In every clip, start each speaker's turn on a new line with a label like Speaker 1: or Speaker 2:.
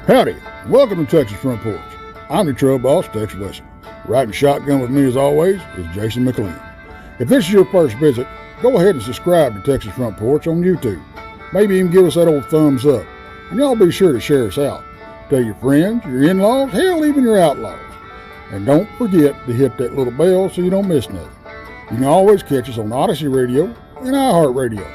Speaker 1: Howdy, welcome to Texas Front Porch. I'm your trail boss, Tex Wesson. Riding shotgun with me as always is Jason McLean. If this is your first visit, go ahead and subscribe to Texas Front Porch on YouTube. Maybe even give us that old thumbs up. And y'all be sure to share us out. Tell your friends, your in-laws, hell, even your outlaws. And don't forget to hit that little bell so you don't miss nothing. You can always catch us on Odyssey Radio and iHeartRadio.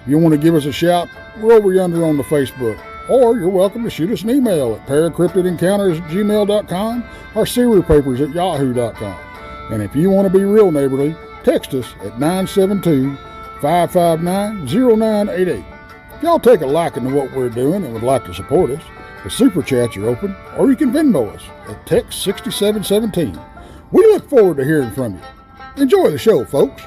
Speaker 1: If you want to give us a shout, we're over yonder on the Facebook. Or you're welcome to shoot us an email at paracryptidencounters@gmail.com or serialpapers@yahoo.com. And if you want to be real neighborly, text us at 972-559-0988. If y'all take a liking to what we're doing and would like to support us, the Super Chats are open, or you can Venmo us at Text6717. We look forward to hearing from you. Enjoy the show, folks.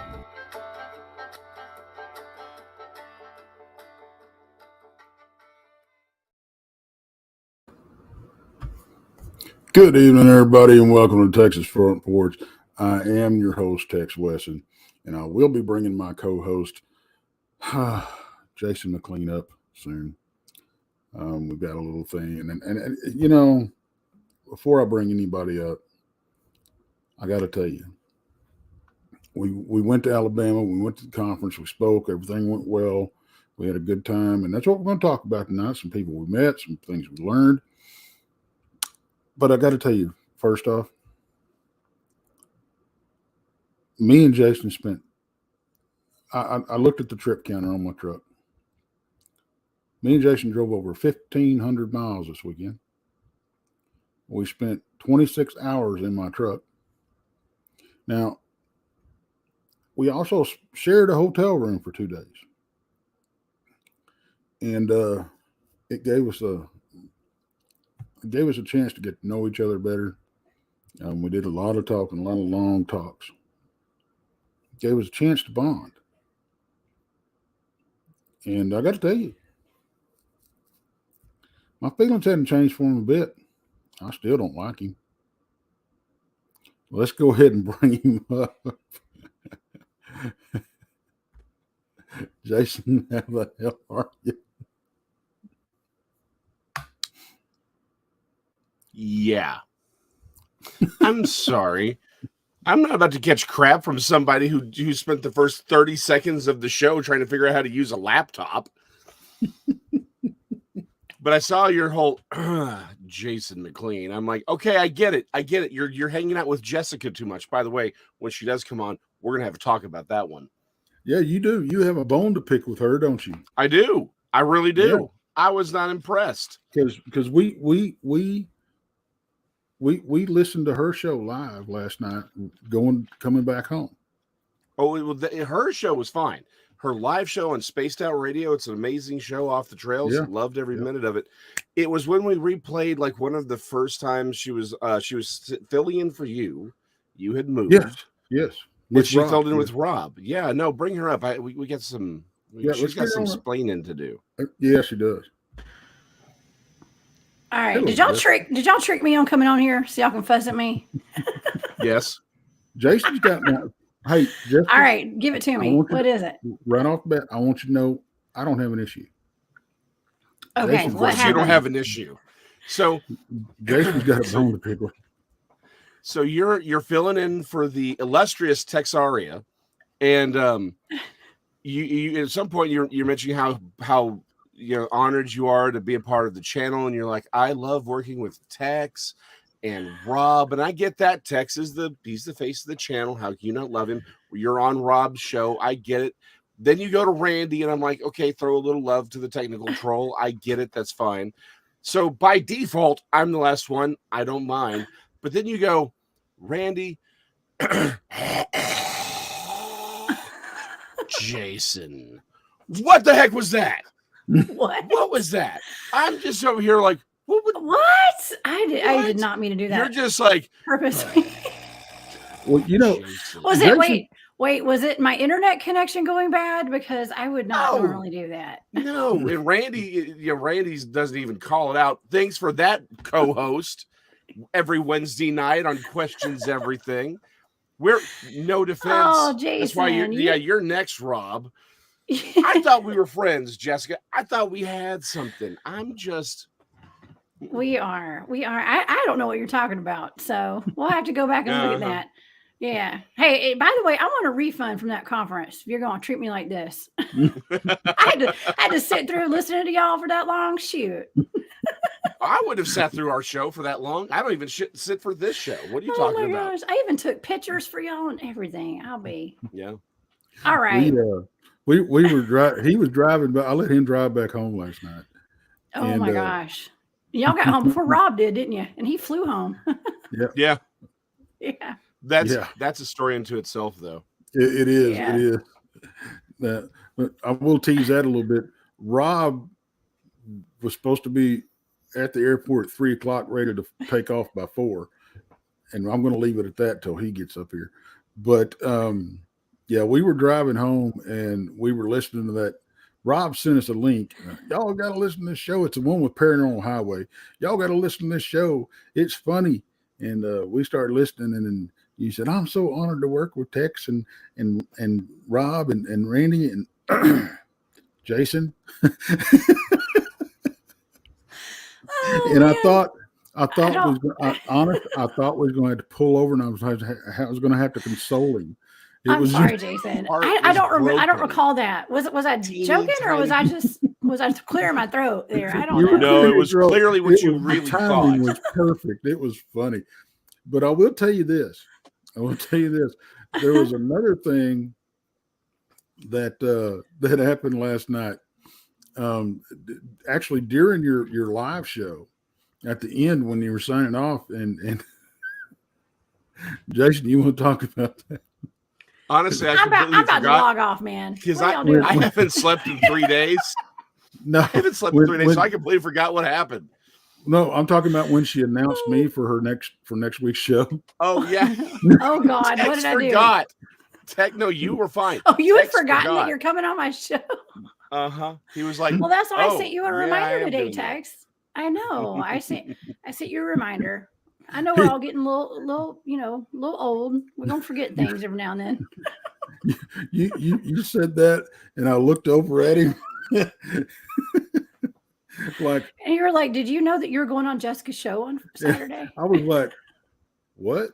Speaker 1: Good evening, everybody, and welcome to Texas Front Porch. I am your host, Tex Wesson, and I will be bringing my co-host, Jason McLean, up soon. We've got a little thing, and you know, before I bring anybody up, I got to tell you, we went to Alabama, we went to the conference, we spoke, everything went well, we had a good time, and that's what we're going to talk about tonight. Some people we met, some things we learned. But I got to tell you, first off, me and Jason spent, I looked at the trip counter on my truck. Me and Jason drove over 1,500 miles this weekend. We spent 26 hours in my truck. Now, we also shared a hotel room for 2 days. And it gave us a chance to get to know each other better. We did a lot of talking, a lot of long talks. It gave us a chance to bond. And I got to tell you, my feelings hadn't changed for him a bit. I still don't like him. Let's go ahead and bring him up. Jason, how the hell are you?
Speaker 2: Yeah. I'm sorry. I'm not about to catch crap from somebody who spent the first 30 seconds of the show trying to figure out how to use a laptop. But I saw your whole Jason McLean. I'm like, okay, I get it. You're hanging out with Jessica too much. By the way, when she does come on, we're gonna have to talk about that one.
Speaker 1: Yeah, you do. You have a bone to pick with her, don't you?
Speaker 2: I do. I really do.
Speaker 1: Yeah.
Speaker 2: I was not impressed.
Speaker 1: Because we listened to her show live last night, coming back home.
Speaker 2: Oh, her show was fine. Her live show on Spaced Out Radio, it's an amazing show off the trails. Yeah. Loved every minute of it. It was when we replayed like one of the first times she was filling in for you. You had moved.
Speaker 1: Yes.
Speaker 2: And she filled in with Rob. Yeah, no, bring her up. We get some. She's got some explaining to do.
Speaker 1: Yeah, she does.
Speaker 3: All right. Did y'all trick me on coming on here so y'all can fuss at me?
Speaker 2: Yes.
Speaker 1: Jason's got now. Hey, Jessica,
Speaker 3: all right, give it to me. What is it?
Speaker 1: Right off the bat, I want you to know I don't have an issue.
Speaker 3: Okay, what happened?
Speaker 2: You don't have an issue. So
Speaker 1: Jason's got a bone to pick with.
Speaker 2: So you're filling in for the illustrious Texaria, and you at some point you're mentioning how honored you are to be a part of the channel, and you're like, I love working with Tex and Rob, and I get that. Tex he's the face of the channel. How can you not love him? You're on Rob's show. I get it. Then you go to Randy, and I'm like, okay, throw a little love to the technical troll. I get it. That's fine. So by default, I'm the last one. I don't mind. But then you go, Randy, Jason, what the heck was that? What was that? I'm just over here like,
Speaker 3: what? I did not mean to do that.
Speaker 2: You're just like
Speaker 3: purposely.
Speaker 1: Well,
Speaker 3: was it? Wait. Was it my internet connection going bad? Because I would not normally do that.
Speaker 2: No, and Randy's doesn't even call it out. Thanks for that, co-host. Every Wednesday night on Questions Everything. We're no defense.
Speaker 3: Oh, Jason.
Speaker 2: That's why you're next, Rob. I thought we were friends, Jessica. I thought we had something. I'm just
Speaker 3: We are. I don't know what you're talking about, so we'll have to go back and look at that. Yeah. Hey, by the way, I want a refund from that conference if you're going to treat me like this. I had to sit through listening to y'all for that long. Shoot.
Speaker 2: I would have sat through our show for that long. I don't even sit for this show. What are you talking about? Oh my gosh.
Speaker 3: I even took pictures for y'all and everything.
Speaker 2: Yeah.
Speaker 3: All right.
Speaker 1: We were driving. He was driving, but I let him drive back home last night.
Speaker 3: Oh my gosh. Y'all got home before Rob did, didn't you? And he flew home.
Speaker 2: Yeah.
Speaker 3: Yeah.
Speaker 2: That's a story unto itself, though.
Speaker 1: It is. Yeah. It is. But I will tease that a little bit. Rob was supposed to be at the airport at 3:00, ready to take off by 4, and I'm going to leave it at that till he gets up here. But yeah, we were driving home and we were listening to that. Rob sent us a link. Y'all got to listen to this show. It's the one with Paranormal Highway. Y'all got to listen to this show. It's funny. And we started listening, and then you said, "I'm so honored to work with Tex and Rob and Randy and Jason." And I thought we was going to pull over, and I was going to have to console him.
Speaker 3: I'm sorry, Jason. I don't recall that. Was I joking, or was I clearing my throat there? I don't know.
Speaker 2: No, it was clearly what you really thought. The timing
Speaker 1: was perfect. It was funny. But I will tell you this. There was another thing that happened last night. Actually, during your live show, at the end when you were signing off, and Jason, you want to talk about that?
Speaker 2: Honestly,
Speaker 3: I'm about to log off, man.
Speaker 2: Because I haven't slept in 3 days.
Speaker 1: No,
Speaker 2: I haven't slept in 3 days, so I completely forgot what happened.
Speaker 1: No, I'm talking about when she announced me for next week's show.
Speaker 2: Oh yeah.
Speaker 3: Oh God, what did I do?
Speaker 2: Forgot. No, you were fine.
Speaker 3: Oh, you had forgotten that you're coming on my show.
Speaker 2: He was like,
Speaker 3: well, that's why I sent you a reminder today, Tex. I know. I sent you a reminder. I know we're all getting a little old. We're gonna forget things every now and then.
Speaker 1: You said that, and I looked over at him. And
Speaker 3: you were like, "Did you know that you were going on Jessica's show on Saturday?"
Speaker 1: I was like, "What?"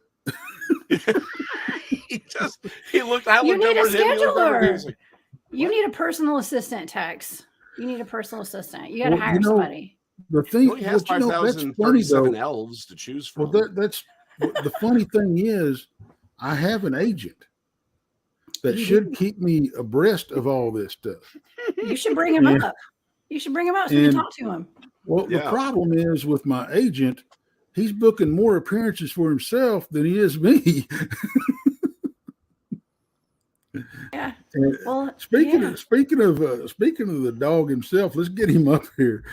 Speaker 2: He looked. I
Speaker 3: you
Speaker 2: looked
Speaker 3: need
Speaker 2: over
Speaker 3: a scheduler.
Speaker 2: like,
Speaker 3: you need a personal assistant, Tex. You need a personal assistant. You got to hire somebody.
Speaker 1: The thing
Speaker 2: he has 5,037 elves to choose from.
Speaker 1: Well, that's the funny thing is, I have an agent that should keep me abreast of all this stuff.
Speaker 3: You should bring him up. You should bring him up so you can talk to him.
Speaker 1: Well, the problem is with my agent, he's booking more appearances for himself than he is me.
Speaker 3: Yeah.
Speaker 1: Well, speaking of the dog himself, let's get him up here.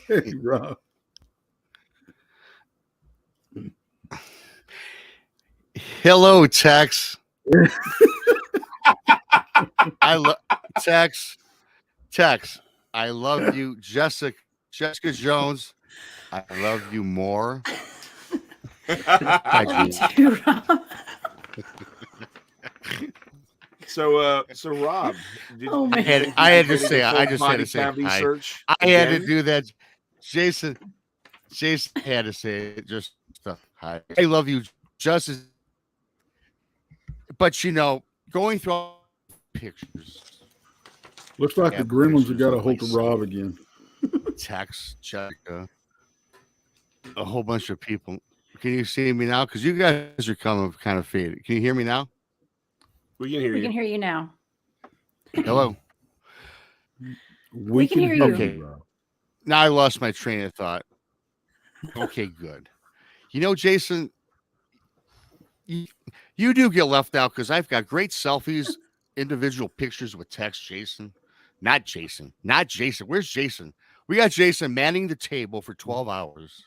Speaker 1: Hey, Rob.
Speaker 4: Hello, Tex. I love Tex. I love you, Jessica Jones. I love you more.
Speaker 3: I do, Rob.
Speaker 2: So Rob,
Speaker 4: I had to say I had to do that. Jason had to say it. Just hi. I love you, Justice. But going through all pictures.
Speaker 1: Looks like the gremlins have got a hold of Rob again.
Speaker 4: Tex, Jessica, a whole bunch of people. Can you see me now? Because you guys are kind of faded. Can you hear me now?
Speaker 2: We can hear you.
Speaker 3: We can hear you now.
Speaker 4: Hello.
Speaker 3: We can hear you.
Speaker 4: Okay. Now I lost my train of thought. Okay, good. Jason, you do get left out because I've got great selfies, individual pictures with Tex, Jason. Not Jason. Where's Jason? We got Jason manning the table for 12 hours.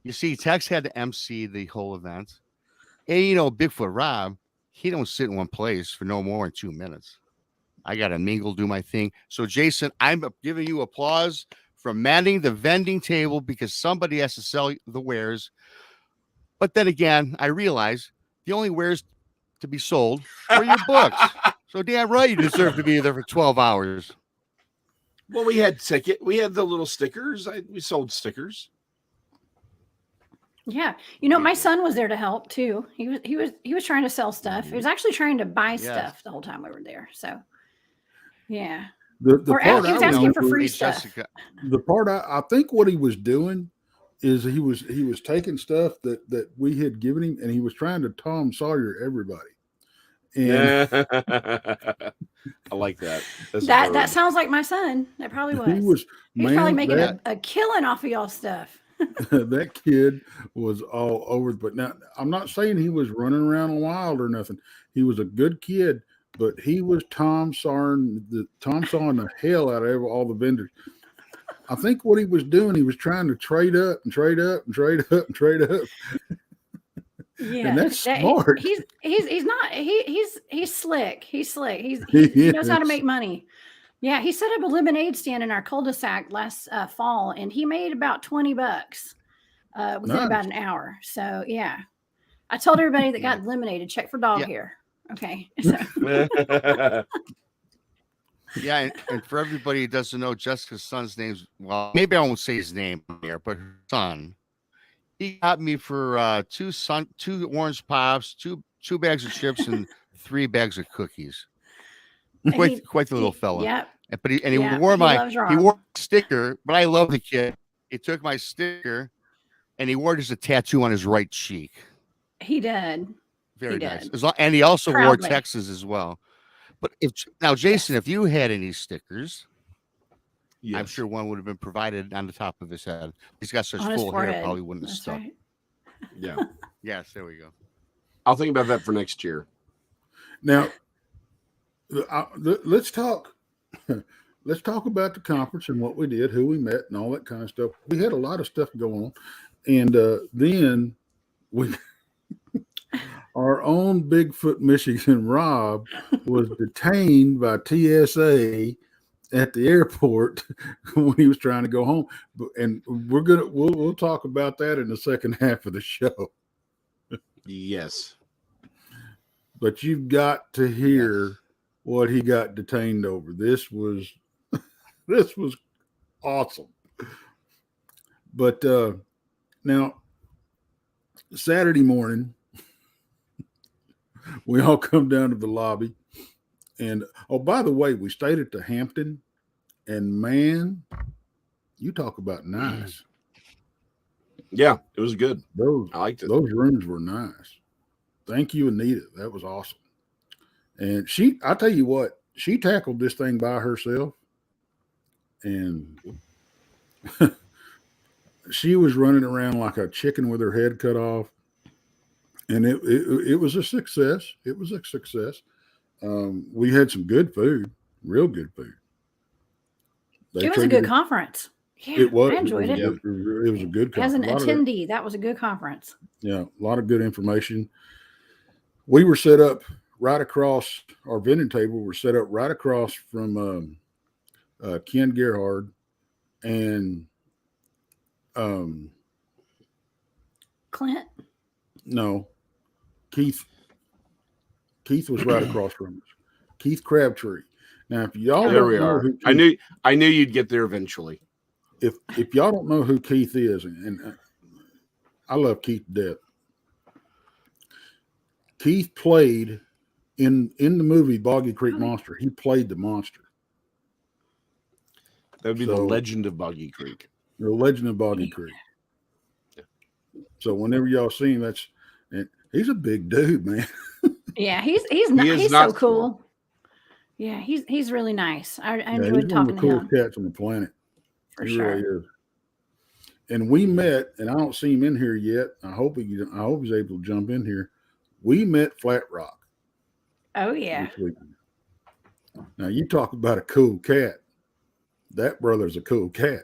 Speaker 4: You see, Tex had to MC the whole event. And, Bigfoot Rob, he don't sit in one place for no more than 2 minutes. I got to mingle, do my thing. So, Jason, I'm giving you applause for manning the vending table because somebody has to sell the wares. But then again, I realize the only wares to be sold are your books. So damn right you deserve to be there for 12 hours.
Speaker 2: Well, we had the little stickers. We sold stickers.
Speaker 3: Yeah. My son was there to help too. He was trying to sell stuff. He was actually trying to buy stuff the whole time we were there. So yeah.
Speaker 1: The
Speaker 3: Or
Speaker 1: part
Speaker 3: he was
Speaker 1: I
Speaker 3: asking for
Speaker 1: remember-
Speaker 3: free
Speaker 4: Hey,
Speaker 3: stuff.
Speaker 4: Jessica,
Speaker 1: the part I think what he was doing is he was taking stuff that we had given him, and he was trying to Tom Sawyer everybody. And
Speaker 2: I like that.
Speaker 3: That sounds like my son. That probably was.
Speaker 1: he was
Speaker 3: He's probably
Speaker 1: man,
Speaker 3: making
Speaker 1: that,
Speaker 3: a killing off of y'all stuff.
Speaker 1: that kid was all over. But now I'm not saying he was running around wild or nothing. He was a good kid, but he was Tom sawing the hell out of all the vendors. I think what he was doing, he was trying to trade up and trade up and trade up and trade up.
Speaker 3: Yeah,
Speaker 1: and that's smart.
Speaker 3: He's slick. He's slick. He knows how to
Speaker 1: Yes.
Speaker 3: make money. Yeah, he set up a lemonade stand in our cul-de-sac last fall, and he made about $20 within
Speaker 1: Nice.
Speaker 3: about an hour. So yeah, I told everybody that got lemonade to check for dog hair. Okay. So.
Speaker 4: yeah, and for everybody who doesn't know, Jessica's son's name's, well, maybe I won't say his name here, but her son, he got me for two orange pops, two bags of chips, and 3 bags of cookies. Quite the little fella.
Speaker 3: Yep.
Speaker 4: But he wore
Speaker 3: he
Speaker 4: wore a sticker, but I love the kid. He took my sticker and he wore just a tattoo on his right cheek.
Speaker 3: He did.
Speaker 4: Very
Speaker 3: He
Speaker 4: nice.
Speaker 3: did.
Speaker 4: And he also wore
Speaker 3: Proudly.
Speaker 4: Texas as well. But Jason, if you had any stickers,
Speaker 2: Yes.
Speaker 4: I'm sure one would have been provided on the top of his head. He's got such
Speaker 3: On his
Speaker 4: full hair,
Speaker 3: forehead.
Speaker 4: probably wouldn't have
Speaker 3: That's
Speaker 4: stuck.
Speaker 3: right.
Speaker 2: Yeah.
Speaker 4: Yes, there we go.
Speaker 2: I'll think about that for next year.
Speaker 1: Now, let's talk. Let's talk about the conference and what we did, who we met, and all that kind of stuff. We had a lot of stuff going on, and then we, our own Bigfoot Michigan Rob, was detained by TSA at the airport when he was trying to go home. And we'll talk about that in the second half of the show.
Speaker 2: Yes.
Speaker 1: But you've got to hear what he got detained over. This was awesome. But now Saturday morning, we all come down to the lobby, and by the way, we stayed at the Hampton, and man, you talk about nice.
Speaker 2: Yeah, it was good. I liked it.
Speaker 1: Those rooms were nice. Thank you, Anita. That was awesome. And I tell you what, she tackled this thing by herself, and she was running around like a chicken with her head cut off. And it was a success. It was a success. We had some good food, real good food.
Speaker 3: It was a good conference. Yeah,
Speaker 1: It was.
Speaker 3: I enjoyed it.
Speaker 1: It was a good conference.
Speaker 3: As an attendee, that was a good conference.
Speaker 1: Yeah, a lot of good information. We were set up right across, our vending table were set up right across from Ken Gerhard and
Speaker 3: Clint?
Speaker 1: No, Keith. Keith was right across from us. Keith Crabtree. Now, if y'all
Speaker 2: There
Speaker 1: don't
Speaker 2: we
Speaker 1: know
Speaker 2: are.
Speaker 1: who
Speaker 2: I knew you'd get there eventually.
Speaker 1: If y'all don't know who Keith is, and I love Keith to death. Keith played in the movie Boggy Creek Monster. He played the monster.
Speaker 2: That would be the Legend of Boggy Creek.
Speaker 1: The Legend of Boggy Creek. So whenever y'all see him, and he's a big dude, man.
Speaker 3: Yeah, he's so cool. Yeah, he's really nice. I enjoyed talking to him.
Speaker 1: He's one of the coolest cats on the planet.
Speaker 3: For
Speaker 1: he
Speaker 3: sure.
Speaker 1: really is. And we met, and I don't see him in here yet. I hope he's able to jump in here. We met Flat Rock.
Speaker 3: Oh yeah.
Speaker 1: This weekend. Now you talk about a cool cat. That brother's a cool cat.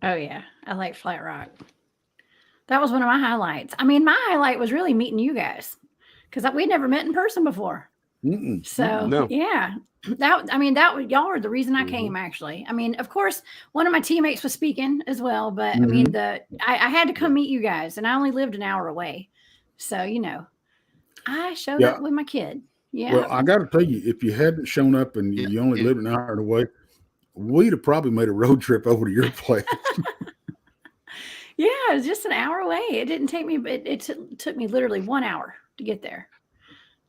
Speaker 3: Oh yeah, I like Flat Rock. That was one of my highlights. I mean, my highlight was really meeting you guys because we'd never met in person before. So
Speaker 2: no.
Speaker 3: Yeah, y'all were the reason I came. Actually, I mean, of course, one of my teammates was speaking as well, but I mean, I had to come meet you guys, and I only lived an hour away, so I showed up with my kid. Yeah.
Speaker 1: Well, I got to tell you, if you hadn't shown up and you only lived an hour away, we'd have probably made a road trip over to your place.
Speaker 3: Yeah, it was just an hour away. It didn't take me, it took me literally 1 hour to get there.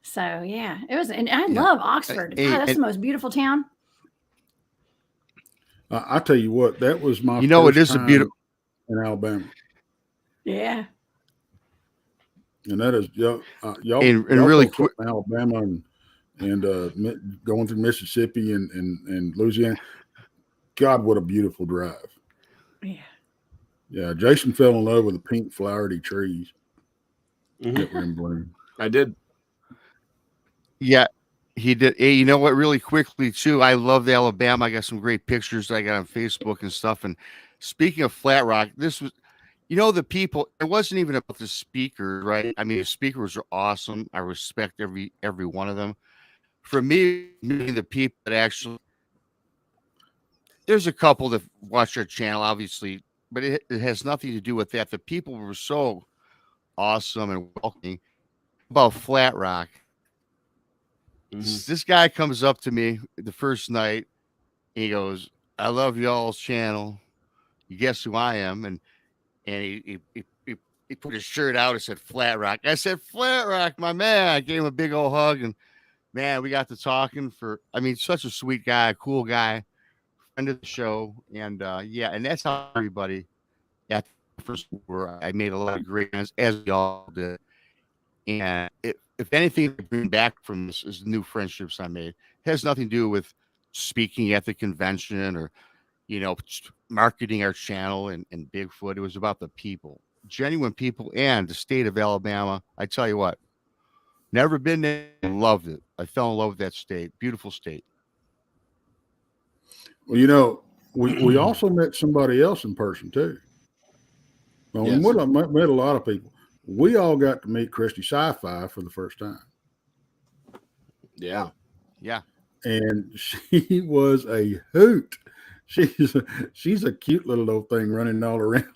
Speaker 3: So yeah, it was, and I love Oxford. God, that's the most beautiful town.
Speaker 1: I tell you what, that was my
Speaker 4: it
Speaker 1: first
Speaker 4: is a
Speaker 1: time
Speaker 4: beautiful
Speaker 1: in Alabama.
Speaker 3: Yeah.
Speaker 1: And that is y'all
Speaker 4: and really
Speaker 1: quick Alabama and going through Mississippi and Louisiana. God, what a beautiful drive.
Speaker 3: Yeah.
Speaker 1: Yeah, Jason fell in love with the pink flowery trees that were in bloom.
Speaker 2: I did.
Speaker 4: Yeah, he did. Hey, you know what? Really quickly too, I love the Alabama. I got some great pictures I got on Facebook and stuff. And speaking of Flat Rock, this was, the people. It wasn't even about the speakers, right? I mean, the speakers are awesome. I respect every one of them. For me, the people that actually, there's a couple that watch our channel, obviously, but it has nothing to do with that. The people were so awesome and welcoming. About Flat Rock. This guy comes up to me the first night. He goes, "I love y'all's channel. You guess who I am?" And he put his shirt out and said Flat Rock. I said, "Flat Rock, my man." I gave him a big old hug, and man, we got to talking such a sweet guy, cool guy, friend of the show. And and that's how everybody at the first were. I made a lot of great friends, as we all did. And if anything to bring back from this is new friendships I made. It has nothing to do with speaking at the convention or, marketing our channel and Bigfoot. It was about the people, genuine people, and the state of Alabama. I tell you what, never been there, loved it. I fell in love with that state. Beautiful state.
Speaker 1: Well, we also met somebody else in person too. Well,
Speaker 2: Yes.
Speaker 1: we met a lot of people. We all got to meet Christy Sci-Fi for the first time.
Speaker 2: Yeah.
Speaker 4: Yeah.
Speaker 1: And she was a hoot. She's a cute little old thing running all around.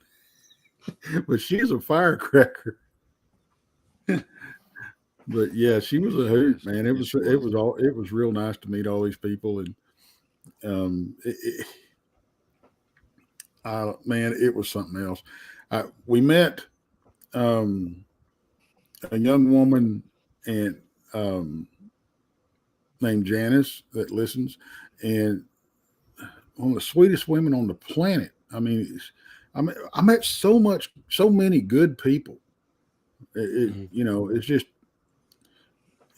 Speaker 1: But she's a firecracker. But yeah, she was a hoot, man. It was real nice to meet all these people, and it was something else. We met a young woman and named Janice that listens, and one of the sweetest women on the planet. I met so many good people. It's just,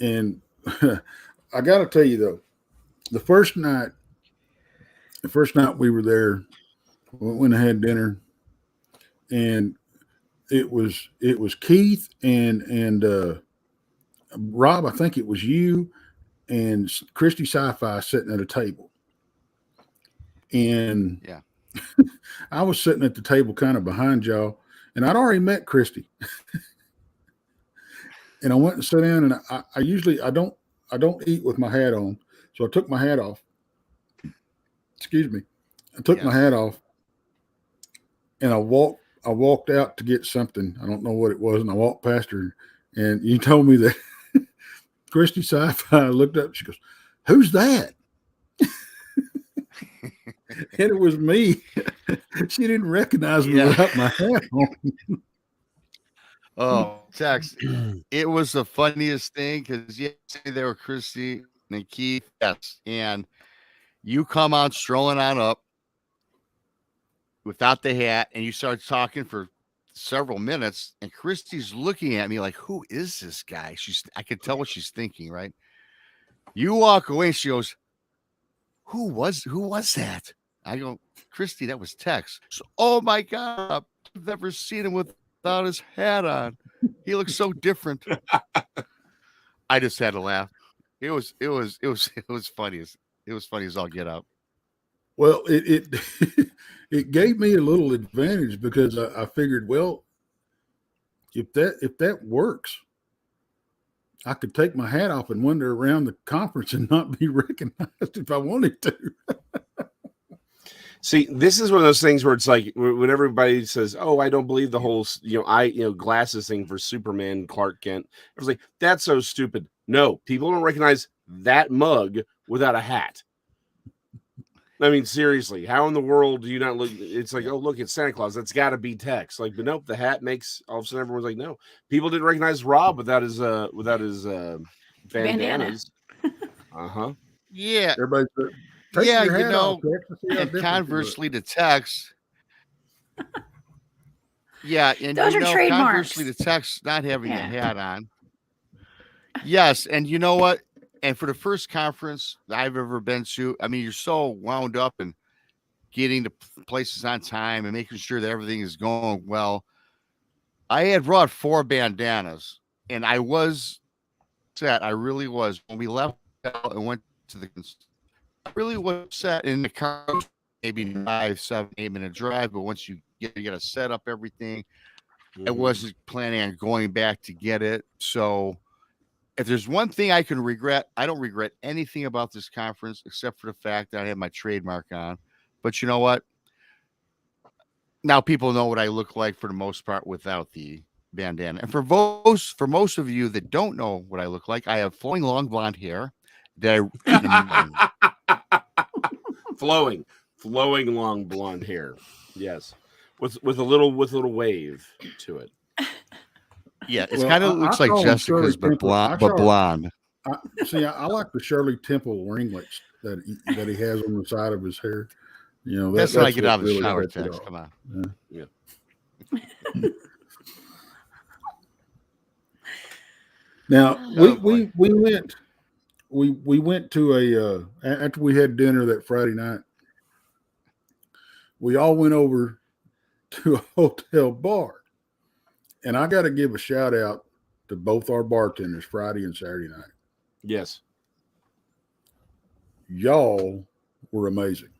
Speaker 1: and I got to tell you though, the first night we were there, we went and had dinner, and it was Keith and Rob. I think it was you and Christy Sci-Fi sitting at a table, and
Speaker 4: yeah,
Speaker 1: I was sitting at the table kind of behind y'all, and I'd already met Christy. And I went and sat down, and I usually I don't eat with my hat on, so I took my hat off. Excuse me, I took my hat off, and I walked out to get something. I don't know what it was, and I walked past her, and you told me that Christy Sci-Fi looked up. She goes, "Who's that?" And it was me. She didn't recognize me without my hat on.
Speaker 4: Oh, Tex, it was the funniest thing because there were Christy and Keith, yes, and you come on strolling on up without the hat, and you start talking for several minutes, and Christy's looking at me like, "Who is this guy?" I could tell what she's thinking, right? You walk away, and she goes, Who was that? I go, "Christy, that was Tex." So, "Oh my God, I've never seen him without his hat on. He looks so different." I just had to laugh. It was funny as all get up.
Speaker 1: Well, it it gave me a little advantage because I figured, well, if that works, I could take my hat off and wander around the conference and not be recognized if I wanted to.
Speaker 2: See, this is one of those things where it's like when everybody says, "Oh, I don't believe the whole glasses thing for Superman, Clark Kent." I was like, "That's so stupid." No, people don't recognize that mug without a hat. I mean, seriously, how in the world do you not look? It's like, oh, look, it's Santa Claus. That's got to be Tex. Like, but nope, the hat makes all of a sudden everyone's like, no. People didn't recognize Rob without his bandanas. Uh-huh.
Speaker 4: Yeah.
Speaker 1: Everybody said, take
Speaker 4: Yeah,
Speaker 1: your
Speaker 4: you
Speaker 1: hat off,
Speaker 4: know,
Speaker 1: Tex, to see how
Speaker 4: and
Speaker 1: different you look.
Speaker 4: conversely to Tex. Yeah, and
Speaker 3: Those
Speaker 4: you
Speaker 3: are
Speaker 4: know,
Speaker 3: trademarks.
Speaker 4: conversely to Tex not having
Speaker 3: Yeah.
Speaker 4: a hat on. Yes, and you know what? And for the first conference that I've ever been to, I mean, you're so wound up and getting to places on time and making sure that everything is going well. I had brought 4 bandanas, and I was set. I really was. When we left out and went to the, I really was set in the car. Maybe 5, 7, 8 minute drive, but once you got to set up everything, I wasn't planning on going back to get it. So if there's one thing I can regret, I don't regret anything about this conference except for the fact that I had my trademark on. But you know what? Now people know what I look like for the most part without the bandana. And for most of you that don't know what I look like, I have flowing long blonde hair that
Speaker 2: flowing long blonde hair. Yes. With a little wave to it.
Speaker 4: Yeah, it's kind of looks like Jessica's, but blonde.
Speaker 1: I like the Shirley Temple ringlets that he has on the side of his hair. You know,
Speaker 4: that's when I get out of the
Speaker 1: really
Speaker 4: shower.
Speaker 1: sets it
Speaker 4: Tex,
Speaker 1: off.
Speaker 4: come on.
Speaker 2: Yeah.
Speaker 1: Now we went to a after we had dinner that Friday night. We all went over to a hotel bar, and I got to give a shout out to both our bartenders Friday and Saturday night.
Speaker 2: Yes,
Speaker 1: y'all were amazing.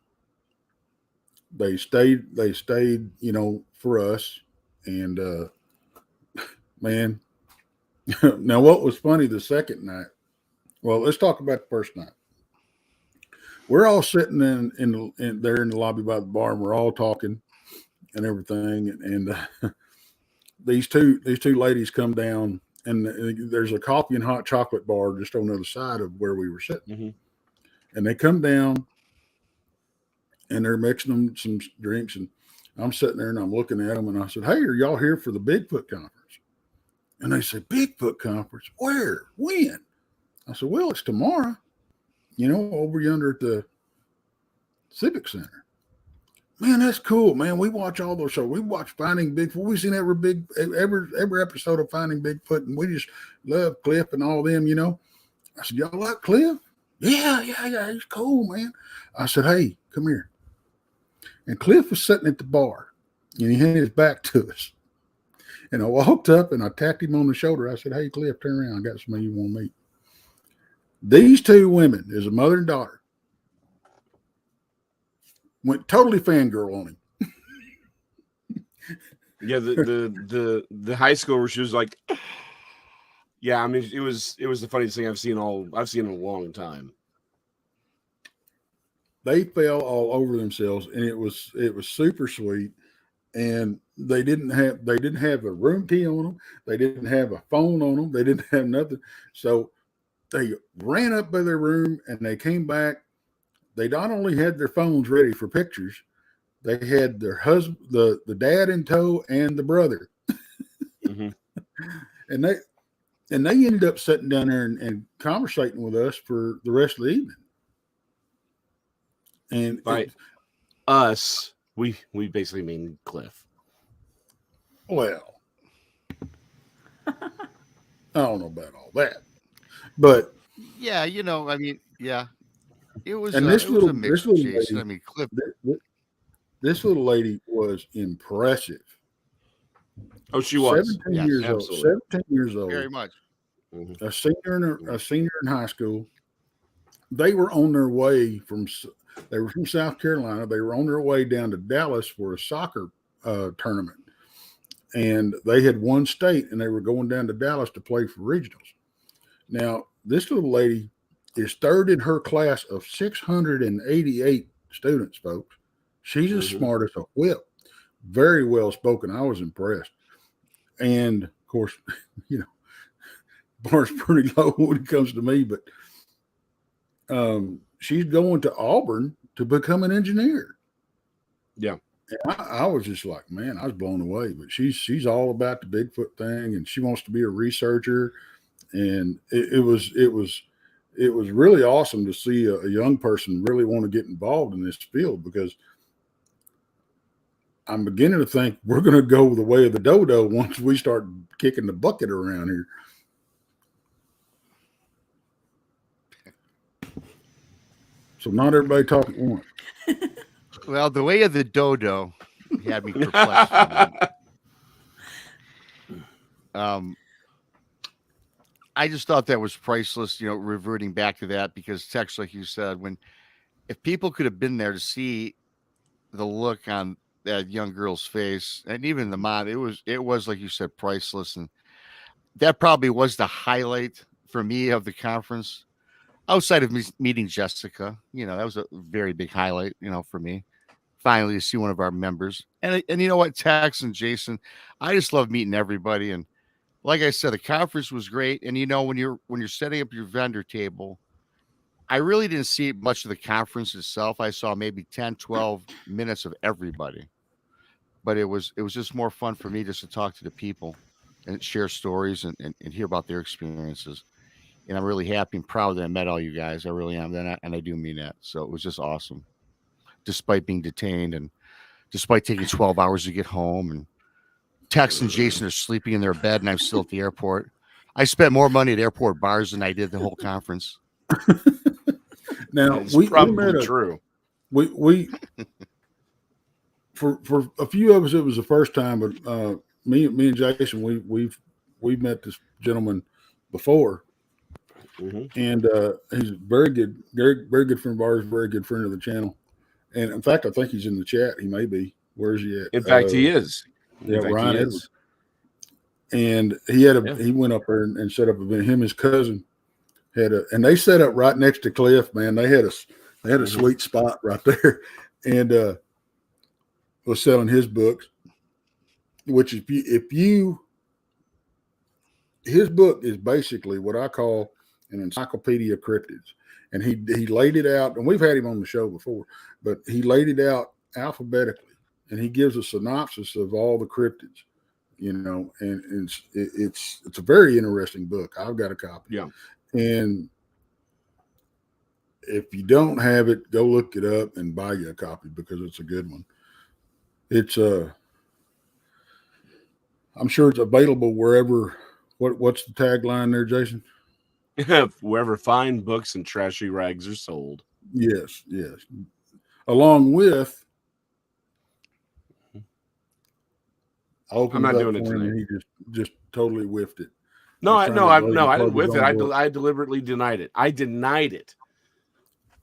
Speaker 1: They stayed, you know, for us, and man. Now, what was funny the second night? Well, let's talk about the first night. We're all sitting in there in the lobby by the bar, and we're all talking and everything. And these two ladies come down, and there's a coffee and hot chocolate bar just on the other side of where we were sitting.
Speaker 2: Mm-hmm.
Speaker 1: And they come down, and they're mixing them some drinks, and I'm sitting there and I'm looking at them, and I said, "Hey, are y'all here for the Bigfoot Conference?" And they said, "Bigfoot Conference? Where? When?" I said, "Well, it's tomorrow, you know, over yonder at the Civic Center." Man, that's cool, man. We watch all those shows. We watch Finding Bigfoot. We've seen every episode of Finding Bigfoot, and we just love Cliff and all them, you know. I said, "Y'all like Cliff?" Yeah, he's cool, man. I said, "Hey, come here." And Cliff was sitting at the bar, and he had his back to us. And I walked up and I tapped him on the shoulder. I said, "Hey, Cliff, turn around. I got somebody you want to meet." These two women, as a mother and daughter, went totally fangirl on him.
Speaker 2: Yeah, the high school where she was like, yeah, I mean, it was the funniest thing I've seen in a long time.
Speaker 1: They fell all over themselves, and it was super sweet. And they didn't have a room key on them. They didn't have a phone on them. They didn't have nothing. So they ran up by their room and they came back. They not only had their phones ready for pictures, they had their husband, the dad in tow, and the brother.
Speaker 2: Mm-hmm.
Speaker 1: and they ended up sitting down there and conversating with us for the rest of the evening. And
Speaker 2: by us, we basically mean Cliff.
Speaker 1: Well, I don't know about all that, but
Speaker 4: yeah, you know, I mean, yeah, it was.
Speaker 1: And
Speaker 4: this little Jason.
Speaker 1: lady,
Speaker 4: I mean, Cliff.
Speaker 1: This little lady was impressive.
Speaker 2: Oh, she was
Speaker 1: 17 years old. 17 years old.
Speaker 4: Very much.
Speaker 2: Mm-hmm.
Speaker 1: A senior in high school. They were on their way from South Carolina. They were on their way down to Dallas for a soccer tournament. And they had won state, and they were going down to Dallas to play for regionals. Now, this little lady is third in her class of 688 students, folks. She's as smart as a whip. Very well spoken. I was impressed. And, of course, you know, bar's pretty low when it comes to me, but she's going to Auburn to become an engineer.
Speaker 2: Yeah.
Speaker 1: And I was just like, man, I was blown away. But she's all about the Bigfoot thing, and she wants to be a researcher. And it was really awesome to see a young person really want to get involved in this field, because I'm beginning to think we're going to go the way of the dodo once we start kicking the bucket around here. So not everybody talk at once.
Speaker 4: Well, the way of the dodo had me perplexed. For a minute. I just thought that was priceless, reverting back to that, because Tex, like you said, if people could have been there to see the look on that young girl's face, and even the mom, it was like you said, priceless. And that probably was the highlight for me of the conference, outside of me meeting Jessica. That was a very big highlight, for me. Finally to see one of our members. And you know what, Tex and Jason, I just love meeting everybody. And like I said, the conference was great. And when you're setting up your vendor table, I really didn't see much of the conference itself. I saw maybe 10, 12 minutes of everybody. But it was just more fun for me just to talk to the people and share stories and hear about their experiences. And I'm really happy and proud that I met all you guys. I really am. And I do mean that. So it was just awesome, despite being detained and despite taking 12 hours to get home. And Tex and Jason are sleeping in their bed, and I'm still at the airport. I spent more money at airport bars than I did the whole conference.
Speaker 1: Now,
Speaker 2: It's
Speaker 1: we
Speaker 2: probably
Speaker 1: met
Speaker 2: true.
Speaker 1: We for a few of us, it was the first time, but me and Jason, we've met this gentleman before.
Speaker 2: Mm-hmm.
Speaker 1: And he's a very good friend of ours, very good friend of the channel. And in fact, I think he's in the chat. He may be. Where is he at?
Speaker 2: In fact, he is.
Speaker 1: Yeah, Ryan Edwards. And he went up there and set up an event. Him and his cousin and they set up right next to Cliff. Man, they had a sweet spot right there, and was selling his books. Which his book is basically what I call an encyclopedia of cryptids. And he laid it out, and we've had him on the show before, but he laid it out alphabetically, and he gives a synopsis of all the cryptids, and it's a very interesting book. I've got a copy.
Speaker 2: Yeah.
Speaker 1: And if you don't have it, go look it up and buy you a copy, because it's a good one. It's I'm sure it's available wherever. What's the tagline there, Jason?
Speaker 2: Wherever fine books and trashy rags are sold.
Speaker 1: Yes. Along with,
Speaker 2: I'm not doing it tonight.
Speaker 1: And he just totally whiffed it.
Speaker 2: No, I didn't whiff it. I deliberately denied it. I denied it.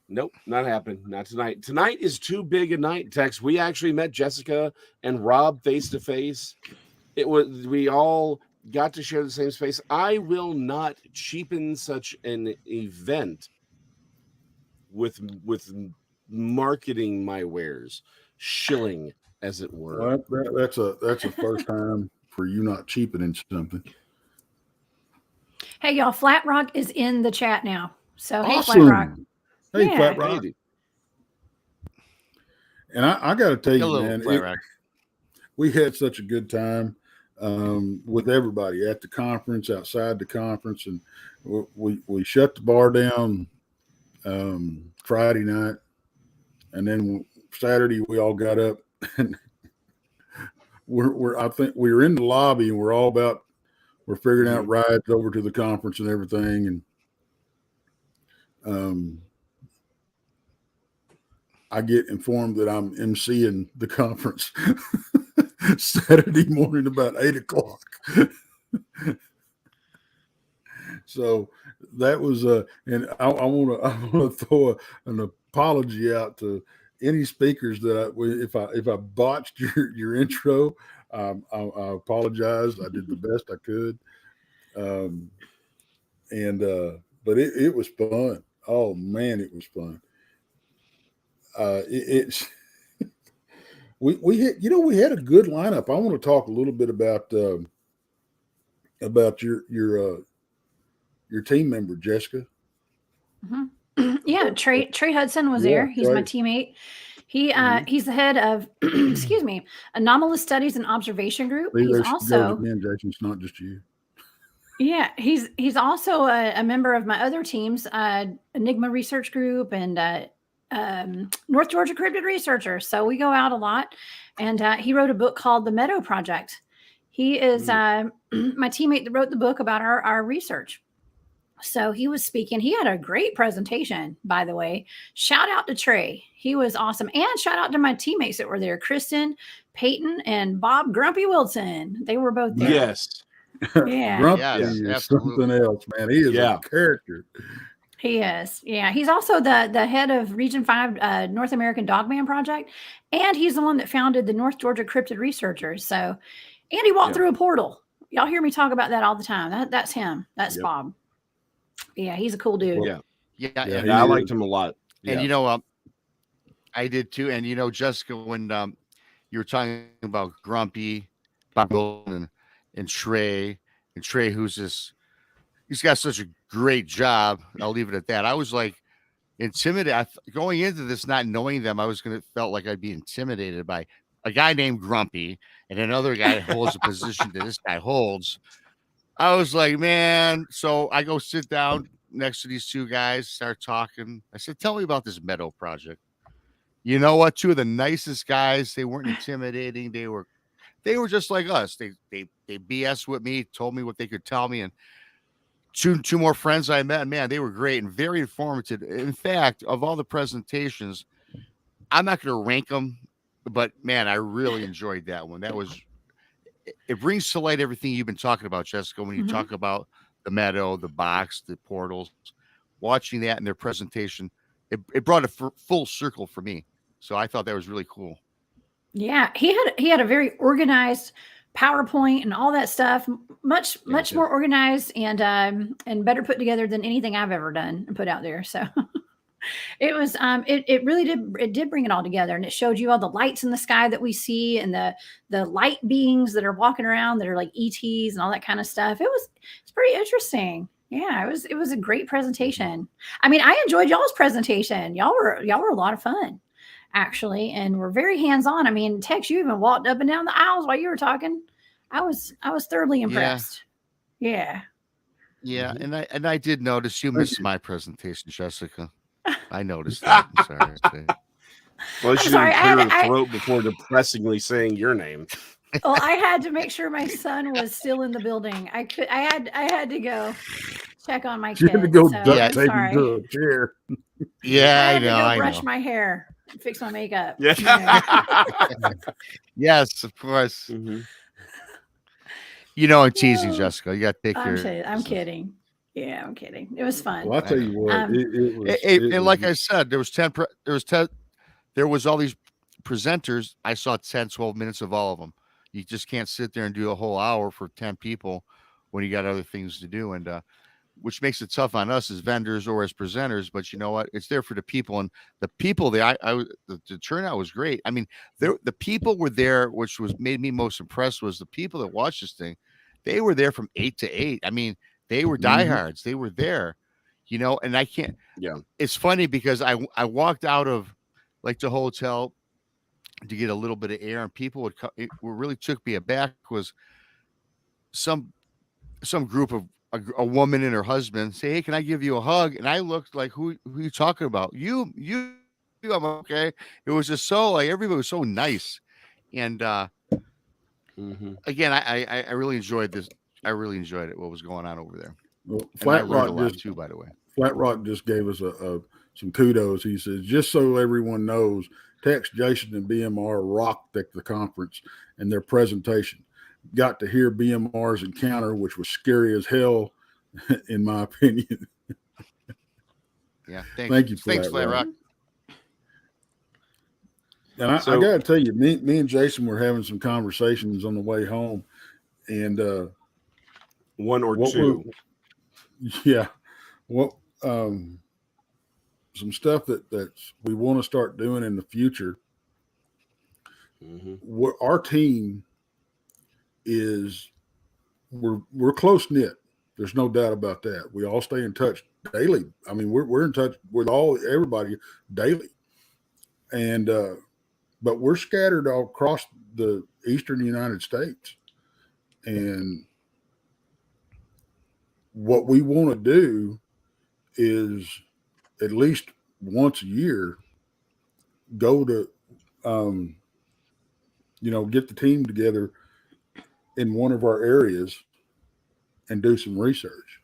Speaker 2: Nope, not happening. Not tonight. Tonight is too big a night, Tex. We actually met Jessica and Rob face to face. We all got to share the same space. I will not cheapen such an event with marketing my wares, shilling, as it were.
Speaker 1: Well, that's a first time for you not cheapening something.
Speaker 3: Hey, y'all, Flat Rock is in the chat now. So,
Speaker 1: awesome.
Speaker 3: Hey, Flat Rock.
Speaker 1: Hey,
Speaker 3: Yeah.
Speaker 1: Flat Rock.
Speaker 2: Hey.
Speaker 1: And I got to tell you, man,
Speaker 4: Flat Rock.
Speaker 1: We had such a good time with everybody at the conference, outside the conference, and we shut the bar down Friday night, and then Saturday we all got up and I think we were in the lobby, and we're figuring out rides over to the conference and everything, and I get informed that I'm emceeing the conference Saturday morning about 8:00. So that was and I want to throw an apology out to any speakers that if I botched your intro. I apologize. I did the best I could, but it was fun. Oh man, it was fun. We had a good lineup. I want to talk a little bit about your team member, Jessica.
Speaker 3: Mm-hmm. Yeah, Trey Hudson was
Speaker 1: Yeah,
Speaker 3: there. He's my
Speaker 1: Trey.
Speaker 3: teammate. He's the head of excuse me, Anomalous Studies and Observation Group.
Speaker 1: See,
Speaker 3: He's
Speaker 1: there she goes
Speaker 3: also
Speaker 1: again, Jason. It's not just you.
Speaker 3: yeah, he's also a member of my other teams, Enigma Research Group and North Georgia Cryptid Researchers. So we go out a lot, and he wrote a book called The Meadow Project. He is my teammate that wrote the book about our research. So he was speaking. He had a great presentation, by the way. Shout out to Trey. He was awesome. And shout out to my teammates that were there, Kristen, Peyton, and Bob Grumpy Wilson. They were both there.
Speaker 2: Yes.
Speaker 3: Yeah.
Speaker 1: Grumpy
Speaker 4: Yes,
Speaker 1: is
Speaker 4: absolutely.
Speaker 1: something else, man. He is
Speaker 2: Yeah.
Speaker 1: a character.
Speaker 3: He is. Yeah. He's also the head of Region 5 North American Dogman Project. And he's the one that founded the North Georgia Cryptid Researchers. So, and he walked through a portal. Y'all hear me talk about that all the time. That's him. That's Bob. Yeah, he's a cool dude.
Speaker 2: Yeah.
Speaker 4: Yeah,
Speaker 2: I liked him a lot.
Speaker 4: And I did too. And Jessica, when you were talking about Grumpy, Bob Golden, and Trey, who's he's got such a great job. I'll leave it at that. I was like intimidated going into this, not knowing them. I felt like I'd be intimidated by a guy named Grumpy and another guy that holds a position that this guy holds. I was like, man. So I go sit down next to these two guys, start talking. I said, tell me about this Meadow Project. You know what? Two of the nicest guys. They weren't intimidating. They were just like us. They BS with me, told me what they could tell me. And two more friends I met, man, they were great and very informative. In fact, of all the presentations, I'm not going to rank them, but man, I really enjoyed that one. It brings to light everything you've been talking about, Jessica, when you talk about the meadow, the box, the portals. Watching that in their presentation, it brought a full circle for me. So I thought that was really cool.
Speaker 3: Yeah, he had a very organized PowerPoint and all that stuff, much more organized and better put together than anything I've ever done and put out there. So it was it really did bring it all together, and it showed you all the lights in the sky that we see and the light beings that are walking around that are like ETs and all that kind of stuff. It's pretty interesting. Yeah, it was a great presentation. I mean, I enjoyed y'all's presentation. Y'all were a lot of fun, actually, and we're very hands-on. I mean, Tex, you even walked up and down the aisles while you were talking. I was thoroughly impressed. Yeah.
Speaker 4: Yeah, and I did notice you missed my presentation, Jessica. I noticed that. I'm sorry.
Speaker 2: Well, she didn't clear her throat before depressingly saying your name.
Speaker 3: Well, I had to make sure my son was still in the building. I had to go check on my kid.
Speaker 1: You had to go
Speaker 3: so
Speaker 1: duct tape
Speaker 3: sorry.
Speaker 1: him to a chair.
Speaker 4: Yeah,
Speaker 3: I had to
Speaker 4: I
Speaker 3: brush
Speaker 4: know.
Speaker 3: my hair, fix my makeup.
Speaker 2: Yeah.
Speaker 4: Yes, of course.
Speaker 2: Mm-hmm.
Speaker 4: I'm teasing, Jessica. You got to take care.
Speaker 3: I'm kidding. Yeah, I'm kidding. It was fun.
Speaker 1: Well, I tell you what,
Speaker 4: and like I said, there was all these presenters. I saw 10, 12 minutes of all of them. You just can't sit there and do a whole hour for 10 people when you got other things to do. And which makes it tough on us as vendors or as presenters. But you know what? It's there for the people, and the people there. The turnout was great. I mean, the people were there, which made me most impressed was the people that watched this thing. They were there from 8 to 8. I mean, they were diehards. They were there, and I can't.
Speaker 2: Yeah.
Speaker 4: It's funny because I walked out of like the hotel to get a little bit of air, and people would come. What really took me aback was some group of a woman and her husband say, "Hey, can I give you a hug?" And I looked like, "Who are you talking about? You." I'm okay. It was just so like everybody was so nice, and again, I really enjoyed this. I really enjoyed it. What was going on over there?
Speaker 1: Well,
Speaker 4: Flat Rock too, by the way.
Speaker 1: Flat Rock just gave us some kudos. He says, just so everyone knows, Tex, Jason, and BMR rocked at the conference and their presentation. Got to hear BMR's encounter, which was scary as hell, in my opinion.
Speaker 4: Yeah,
Speaker 1: thank you for
Speaker 4: thanks,
Speaker 1: that,
Speaker 4: Flat Rock.
Speaker 1: And I got to tell you, me and Jason were having some conversations on the way home, and
Speaker 2: one or two.
Speaker 1: Some stuff that we want to start doing in the future. What our team is, we're close knit, There's no doubt about that. We all stay in touch daily. I mean, we're in touch with everybody daily, and but we're scattered all across the eastern United States, and what we want to do is at least once a year go to get the team together in one of our areas and do some research.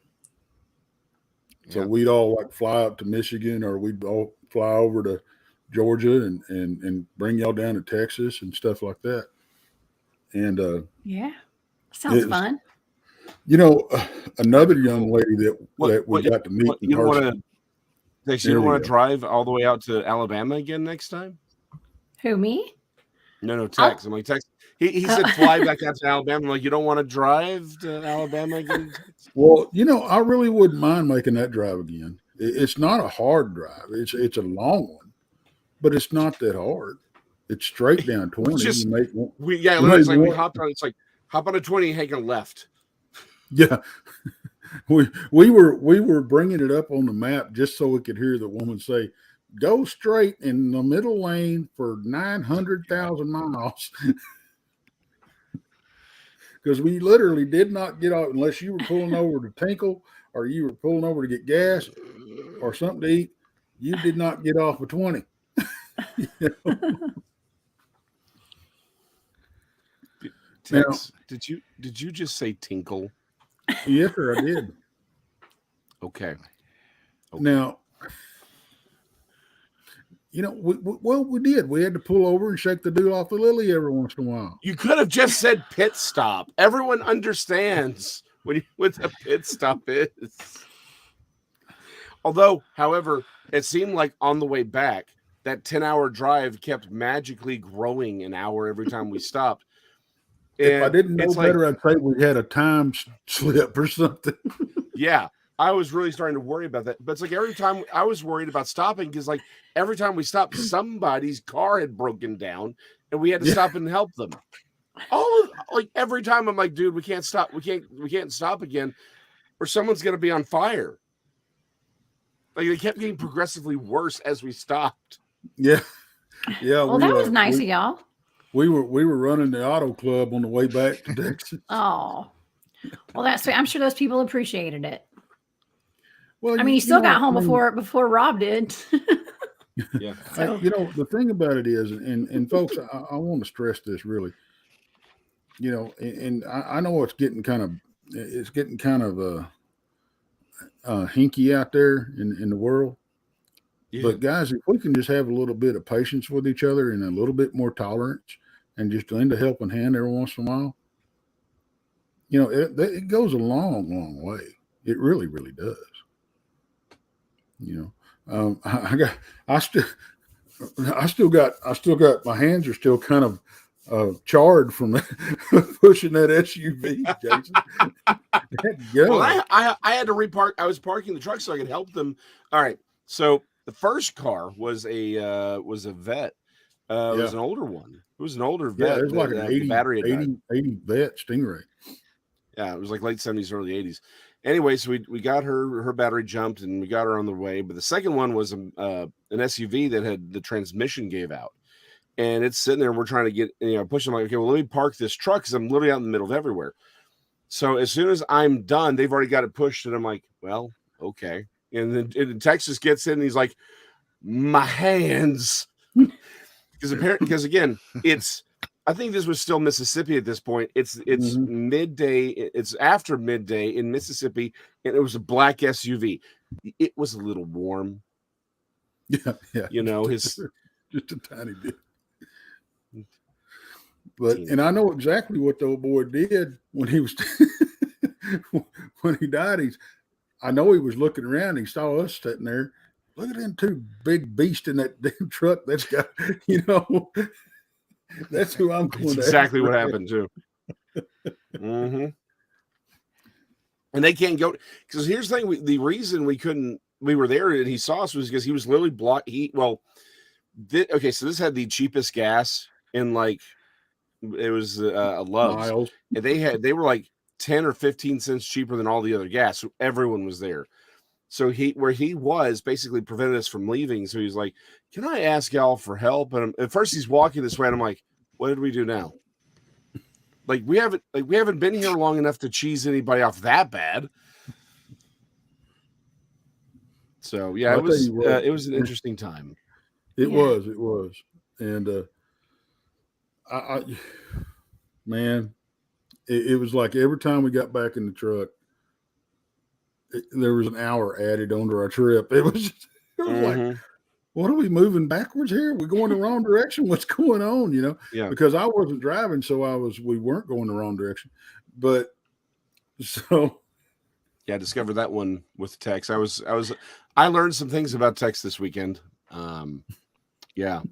Speaker 1: So we'd all like fly up to Michigan, or we'd all fly over to Georgia and bring y'all down to Texas and stuff like that. And
Speaker 3: sounds fun.
Speaker 1: Another young lady that we got to meet in person.
Speaker 2: You don't want to drive all the way out to Alabama again next time?
Speaker 3: Who, me?
Speaker 2: No, Tex. I'm like, Tex. He said fly back out to Alabama. I'm like, you don't want to drive to Alabama again?
Speaker 1: Well, I really wouldn't mind making that drive again. It's not a hard drive. It's a long one, but it's not that hard. It's straight down 20.
Speaker 2: It's like we hopped on. It's like hop on a 20 and hang a left.
Speaker 1: Yeah, we were bringing it up on the map just so we could hear the woman say, "Go straight in the middle lane for 900,000 miles." Because we literally did not get off unless you were pulling over to tinkle or you were pulling over to get gas or something to eat. You did not get off of 20.
Speaker 2: Tex, did you just say tinkle?
Speaker 1: Yes, sir, I did.
Speaker 2: Okay.
Speaker 1: Now, we did. We had to pull over and shake the dude off the lily every once in a while.
Speaker 2: You could have just said pit stop. Everyone understands what a pit stop is. Although, however, it seemed like on the way back, that 10-hour drive kept magically growing an hour every time we stopped.
Speaker 1: If I didn't know better, I'd say we had a time slip or something.
Speaker 2: Yeah, I was really starting to worry about that. But it's like every time I was worried about stopping because like every time we stopped, somebody's car had broken down and we had to stop and help them. Every time I'm like, dude, we can't stop. We can't stop again, or someone's gonna be on fire. Like they kept getting progressively worse as we stopped.
Speaker 1: Yeah.
Speaker 3: Well, that was nice of y'all.
Speaker 1: We were running the auto club on the way back to Texas.
Speaker 3: Oh, well, that's sweet. I'm sure those people appreciated it.
Speaker 1: Well,
Speaker 3: I mean, you still got home before Rob did.
Speaker 2: Yeah.
Speaker 3: So.
Speaker 1: The thing about it is, and folks, I want to stress this really. And I know it's getting kind of hinky out there in the world. Yeah. But guys, if we can just have a little bit of patience with each other and a little bit more tolerance, and just lend a helping hand every once in a while, it goes a long, long way. It really, really does. I still got my hands are still kind of charred from pushing that SUV, Jason.
Speaker 2: Well, I had to repark. I was parking the truck so I could help them. All right, so the first car was a vet. It was an older one. It was an older vet.
Speaker 1: Yeah, it was like an 80 vet Stingray.
Speaker 2: Yeah, it was like late 70s, early 80s. Anyway, so we got her battery jumped and we got her on the way. But the second one was an SUV that had the transmission gave out. And it's sitting there. We're trying to get, pushing like, okay, well, let me park this truck because I'm literally out in the middle of everywhere. So as soon as I'm done, they've already got it pushed. And I'm like, well, okay. And then Texas gets in and he's like, my hands. Because again, I think this was still Mississippi at this point. It's midday. It's after midday in Mississippi, and it was a black SUV. It was a little warm.
Speaker 1: Yeah.
Speaker 2: His
Speaker 1: just a tiny bit. But and I know exactly what the old boy did when he was when he died. I know he was looking around. He saw us sitting there. Look at them two big beasts in that damn truck. That's got, that's who I'm going to.
Speaker 2: That's exactly what happened too. Mm-hmm. And they can't go because here's the thing: the reason we were there and he saw us was because he was literally blocked. Okay, so this had the cheapest gas in it was a Love's,
Speaker 1: miles.
Speaker 2: And they were like 10 or 15 cents cheaper than all the other gas. So everyone was there. So where he was basically prevented us from leaving. So he's like, "Can I ask y'all for help?" And at first he's walking this way, and I'm like, "What did we do now? Like we haven't been here long enough to cheese anybody off that bad." So yeah, it was an interesting time.
Speaker 1: It was, and man, it was like every time we got back in the truck, there was an hour added onto our trip. It was like, what are we moving backwards here? We're going the wrong direction. What's going on? You know?
Speaker 2: Yeah.
Speaker 1: Because I wasn't driving, so we weren't going the wrong direction. But so
Speaker 2: yeah, I discovered that one with Tex. I learned some things about Tex this weekend. Yeah.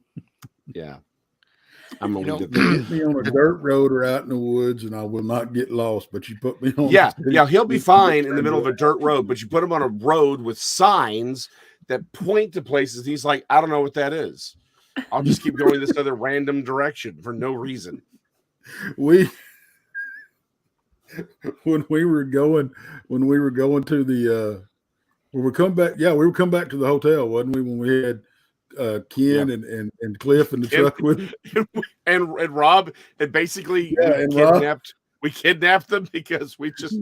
Speaker 2: I'm gonna
Speaker 1: put me on a dirt road or out in the woods, and I will not get lost. But you put me on.
Speaker 2: Yeah, he'll be fine in the middle of a dirt road. But you put him on a road with signs that point to places. He's like, I don't know what that is. I'll just keep going this other random direction for no reason.
Speaker 1: When we were going to the when we come back, we were come back to the hotel, wasn't we? When we had Ken and Cliff in the truck with
Speaker 2: and Rob, and basically we kidnapped them because we just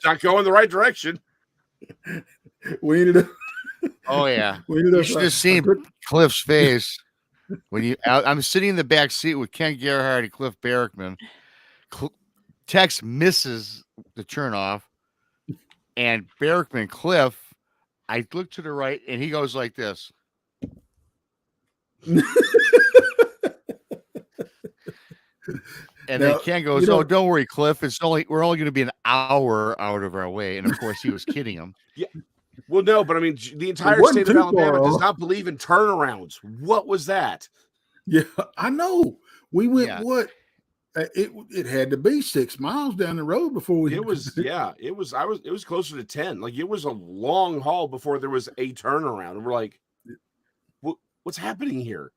Speaker 2: not going the right direction.
Speaker 1: We ended up.
Speaker 4: Oh yeah, you should have seen Cliff's face when I'm sitting in the back seat with Ken Gerhardt and Cliff Barrickman. Tex misses the turnoff, and Barrickman Cliff. I look to the right, and he goes like this. And then Ken goes, "Oh, don't worry, Cliff. We're only going to be an hour out of our way." And of course, he was kidding him.
Speaker 2: Yeah. Well, no, but I mean, the entire state of Alabama does not believe in turnarounds. What was that?
Speaker 1: Yeah, I know. We went what? It had to be 6 miles down the road before we.
Speaker 2: It was closer to 10. Like it was a long haul before there was a turnaround, and we're like, what's happening here?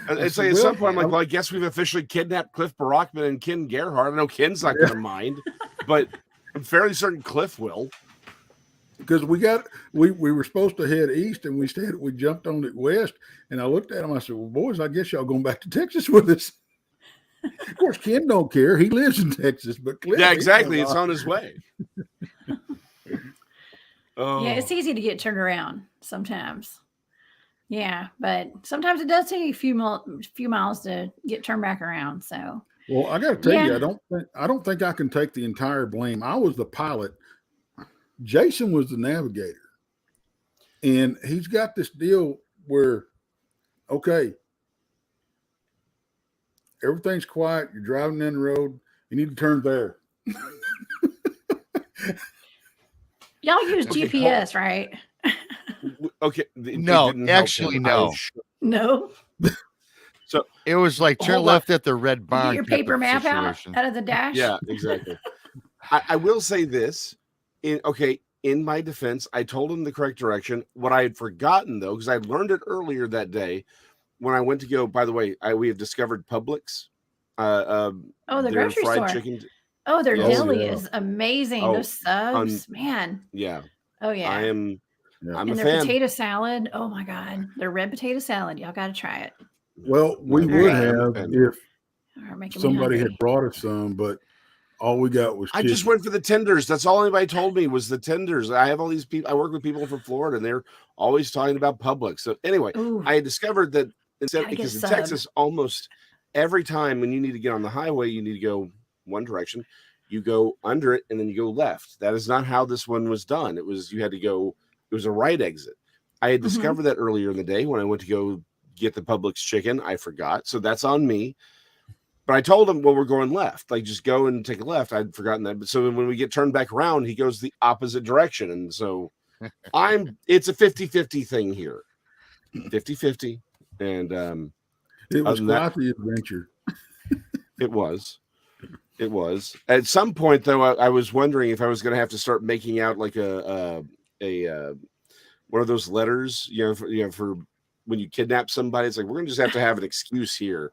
Speaker 2: It's like at some point I'm like, well, I guess we've officially kidnapped Cliff Barachman and Ken Gerhardt. I know Ken's not going to mind, but I'm fairly certain Cliff will.
Speaker 1: Because we were supposed to head east, and we jumped on it west. And I looked at him. I said, "Well, boys, I guess y'all going back to Texas with us." Of course, Ken don't care. He lives in Texas, but Cliff,
Speaker 2: exactly. It's on his way.
Speaker 3: Yeah, it's easy to get turned around sometimes. Yeah, but sometimes it does take a few miles to get turned back around. So,
Speaker 1: well, I got to tell you, I don't think I can take the entire blame. I was the pilot. Jason was the navigator, and he's got this deal where, okay, everything's quiet. You're driving down the road. You need to turn there.
Speaker 3: Y'all use GPS, right?
Speaker 2: Okay.
Speaker 4: No, actually, no.
Speaker 3: No.
Speaker 2: So
Speaker 4: it was like turn left at the red barn.
Speaker 3: Get your paper map out of the dash.
Speaker 2: Yeah, exactly. I will say this. In my defense, I told him the correct direction. What I had forgotten, though, because I learned it earlier that day when I went to go. By the way, we have discovered Publix.
Speaker 3: The grocery store.
Speaker 2: Chicken.
Speaker 3: Oh, their deli is amazing. Those subs, man.
Speaker 2: Yeah.
Speaker 3: Oh yeah.
Speaker 2: I'm
Speaker 3: and
Speaker 2: a
Speaker 3: their
Speaker 2: fan.
Speaker 3: Potato salad. Oh my God, their red potato salad. Y'all got to try it.
Speaker 1: Well, we would have if somebody had brought us some, but all we got was chicken.
Speaker 2: I just went for the tenders. That's all anybody told me was the tenders. I have all these people. I work with people from Florida, and they're always talking about Publix. So anyway, I had discovered that instead, because in Texas, almost every time when you need to get on the highway, you need to go one direction. You go under it, and then you go left. That is not how this one was done. It was a right exit. I had discovered that earlier in the day when I went to go get the Publix chicken. I forgot, so that's on me. But I told him, well, we're going left. Like, just go and take a left. I'd forgotten that. But so when we get turned back around, he goes the opposite direction. And so it's a 50-50 thing here. 50-50. And
Speaker 1: it was quite the adventure.
Speaker 2: It was. At some point, though, I was wondering if I was going to have to start making out like a one of those letters, for when you kidnap somebody. It's like, we're going to just have to have an excuse here.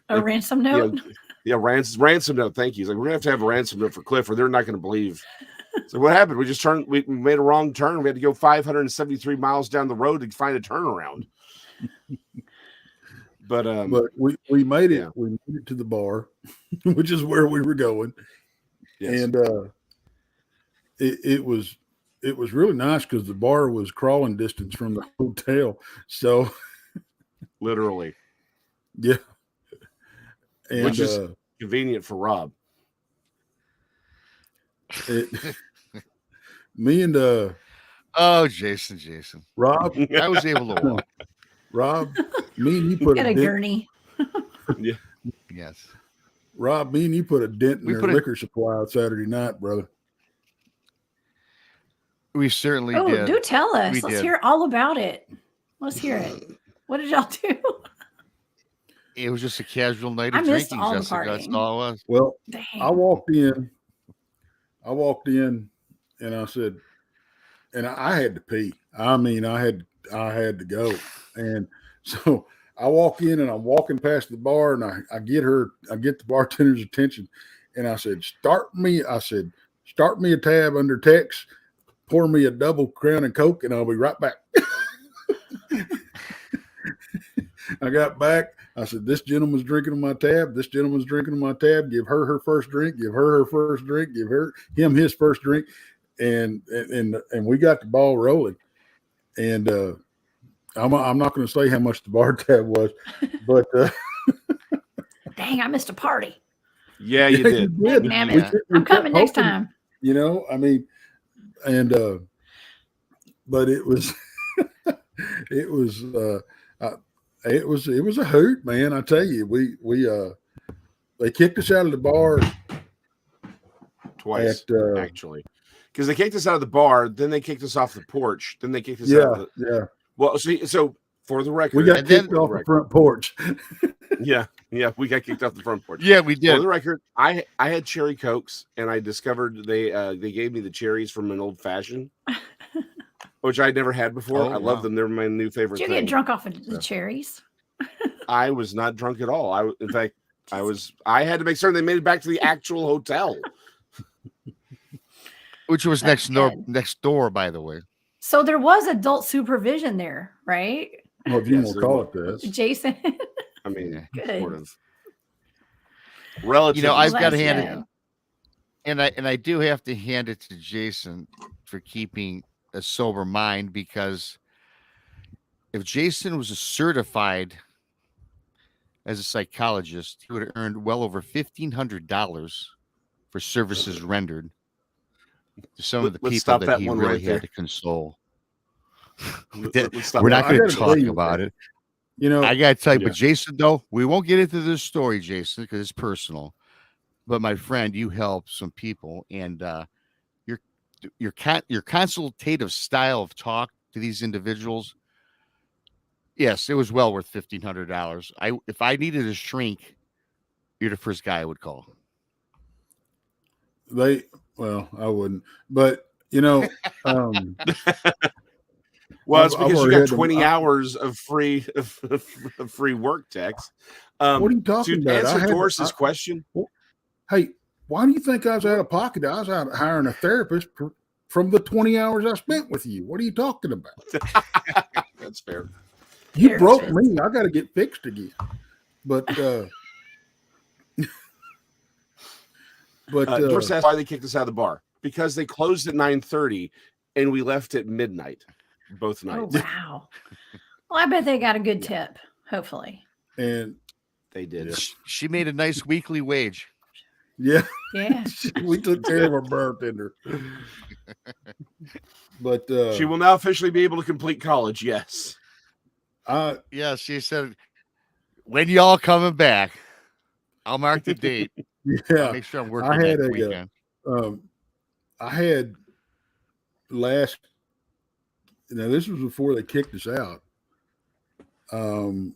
Speaker 3: A ransom note?
Speaker 2: Yeah, ransom note. Thank you. He's like, we're gonna have a ransom note for Cliff, or they're not gonna believe. So what happened? We made a wrong turn. We had to go 573 miles down the road to find a turnaround. But
Speaker 1: we made it.
Speaker 2: Yeah.
Speaker 1: We made it to the bar, which is where we were going,
Speaker 2: yes.
Speaker 1: and it was really nice because the bar was crawling distance from the hotel. So
Speaker 2: literally,
Speaker 1: yeah, and
Speaker 2: which is convenient for Rob.
Speaker 1: Me and
Speaker 4: Jason,
Speaker 1: Rob,
Speaker 4: I was able to walk.
Speaker 1: Rob, me and you put
Speaker 3: Get a gurney.
Speaker 2: Yeah.
Speaker 4: Yes.
Speaker 1: Rob, me and you put a dent in their liquor supply out Saturday night, brother.
Speaker 4: We certainly
Speaker 3: Oh,
Speaker 4: did.
Speaker 3: do tell us.
Speaker 4: We
Speaker 3: Let's
Speaker 4: did.
Speaker 3: hear all about it. Let's hear it. What did y'all do?
Speaker 4: It was just a casual night
Speaker 3: I
Speaker 4: of
Speaker 3: missed
Speaker 4: drinking,
Speaker 3: all the
Speaker 4: Jessica. That's
Speaker 3: partying.
Speaker 4: all it was.
Speaker 1: Well,
Speaker 3: Dang.
Speaker 1: I walked in and I said, and I had to pee. I mean, I had to go. And so I walk in and I'm walking past the bar and I get the bartender's attention. And I said, start me a tab under text, pour me a double Crown and Coke, and I'll be right back. I got back. I said, this gentleman's drinking on my tab. This gentleman's drinking on my tab. Give her her first drink. Give her her first drink. Give him his first drink. And we got the ball rolling. And I'm not going to say how much the bar tab was, but
Speaker 3: dang, I missed a party.
Speaker 2: Yeah, you did.
Speaker 3: Damn it. I'm coming next time.
Speaker 1: You know, I mean, and but it was it was a hoot, man. I tell you, we they kicked us out of the bar
Speaker 2: twice actually, because they kicked us out of the bar, then they kicked us off the porch, then they kicked us out of the,
Speaker 1: yeah.
Speaker 2: Well, so for the record,
Speaker 1: we got kicked off the front porch.
Speaker 2: yeah, we got kicked off the front porch.
Speaker 4: Yeah, we did.
Speaker 2: For the record, I had cherry Cokes, and I discovered they gave me the cherries from an old fashioned, which I'd never had before. I love them. They're my new favorite
Speaker 3: Did you
Speaker 2: thing.
Speaker 3: get drunk off of the cherries?
Speaker 2: I was not drunk at all. In fact, I had to make certain they made it back to the actual hotel,
Speaker 4: which was next door, by the way.
Speaker 3: So there was adult supervision there, right?
Speaker 1: Well, if you want to call it that,
Speaker 3: Jason.
Speaker 2: I mean,
Speaker 3: good.
Speaker 2: Sort of. Relative.
Speaker 4: You know, I've got to hand it, and I do have to hand it to Jason for keeping a sober mind, because if Jason was certified as a psychologist, he would have earned well over $1,500 for services rendered to some of the people that he really had to console. We're not going to talk about it.
Speaker 1: You know,
Speaker 4: I got to tell you, but Jason, though, we won't get into this story, Jason, because it's personal. But my friend, you help some people, and your consultative style of talk to these individuals, yes, it was well worth $1,500. If I needed a shrink, you're the first guy I would call.
Speaker 1: Well, I wouldn't, but you know,
Speaker 2: well, it's because you got 20 hours of free work, Tex.
Speaker 1: What are you talking about?
Speaker 2: To answer Doris's question,
Speaker 1: hey, why do you think I was out of pocket? I was out hiring a therapist from the 20 hours I spent with you. What are you talking about?
Speaker 2: That's fair.
Speaker 1: You broke me. I got to get fixed again. But
Speaker 2: Doris asked why they kicked us out of the bar. Because they closed at 9:30 and we left at midnight both nights.
Speaker 3: Oh, wow. Well, I bet they got a good tip, hopefully.
Speaker 1: And
Speaker 2: they did.
Speaker 4: She made a nice weekly wage.
Speaker 1: Yeah.
Speaker 3: Yeah.
Speaker 1: We took care of our bartender. But
Speaker 2: she will now officially be able to complete college, yes.
Speaker 4: Yeah, she said, when y'all coming back, I'll mark the date.
Speaker 1: Yeah.
Speaker 4: I'll make sure I'm working that weekend.
Speaker 1: I had this was before they kicked us out.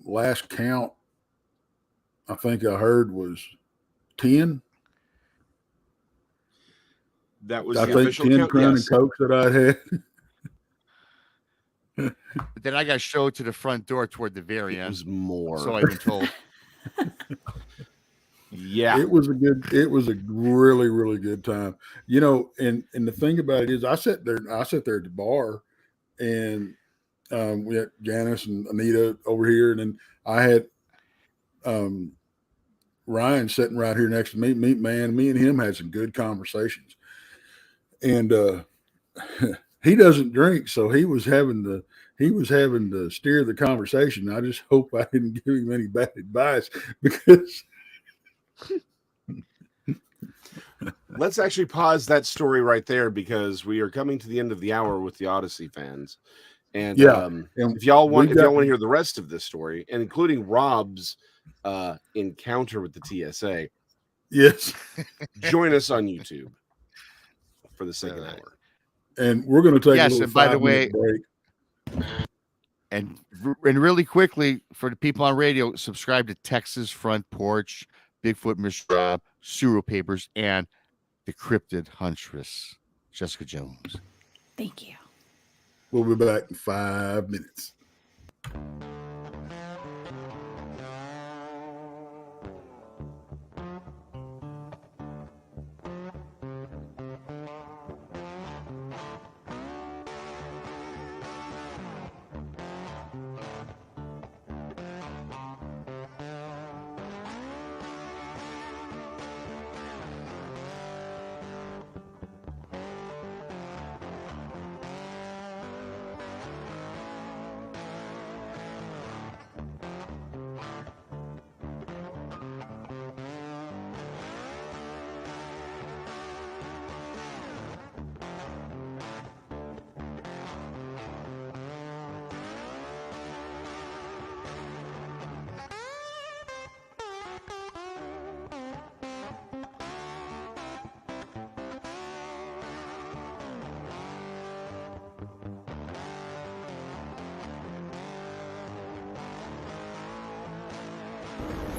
Speaker 1: Last count, I think I heard was 10.
Speaker 2: That was
Speaker 1: I
Speaker 2: the
Speaker 1: think
Speaker 2: official
Speaker 1: 10
Speaker 2: count.
Speaker 1: Crown
Speaker 2: Yes.
Speaker 1: and Cokes that I had.
Speaker 4: But then I got showed to the front door toward the very end.
Speaker 2: It was more.
Speaker 4: So I've been told.
Speaker 2: Yeah.
Speaker 1: It was a really, really good time. And the thing about it is I sat there at the bar, and we had Janice and Anita over here, and then I had Ryan sitting right here next to me. Me and him had some good conversations. And he doesn't drink, so he was having to steer the conversation. I just hope I didn't give him any bad advice, because
Speaker 2: Let's actually pause that story right there, because we are coming to the end of the hour with the Odyssey fans. And
Speaker 1: and
Speaker 2: if y'all want
Speaker 1: we
Speaker 2: to
Speaker 1: got-
Speaker 2: hear the rest of this story, and including Rob's encounter with the TSA,
Speaker 1: yes,
Speaker 2: join us on YouTube for the second
Speaker 4: All right.
Speaker 2: hour.
Speaker 1: and we're going to take a
Speaker 4: Yes,
Speaker 1: little
Speaker 4: and by the
Speaker 1: 5-minute break.
Speaker 4: And really quickly, for the people on radio, subscribe to Texas Front Porch, Bigfoot Mr. Rob, Serial Papers, and the Cryptid Huntress, Jessica Jones.
Speaker 3: Thank you.
Speaker 1: We'll be back in 5 minutes.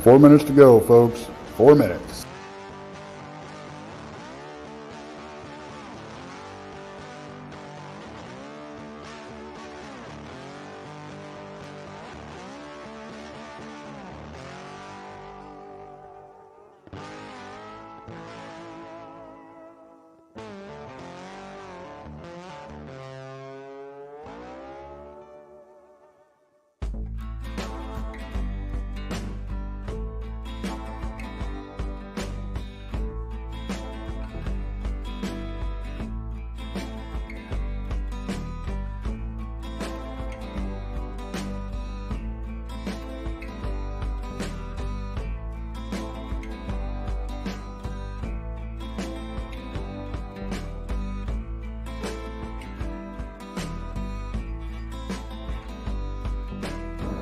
Speaker 1: Four minutes to go, folks. 4 minutes.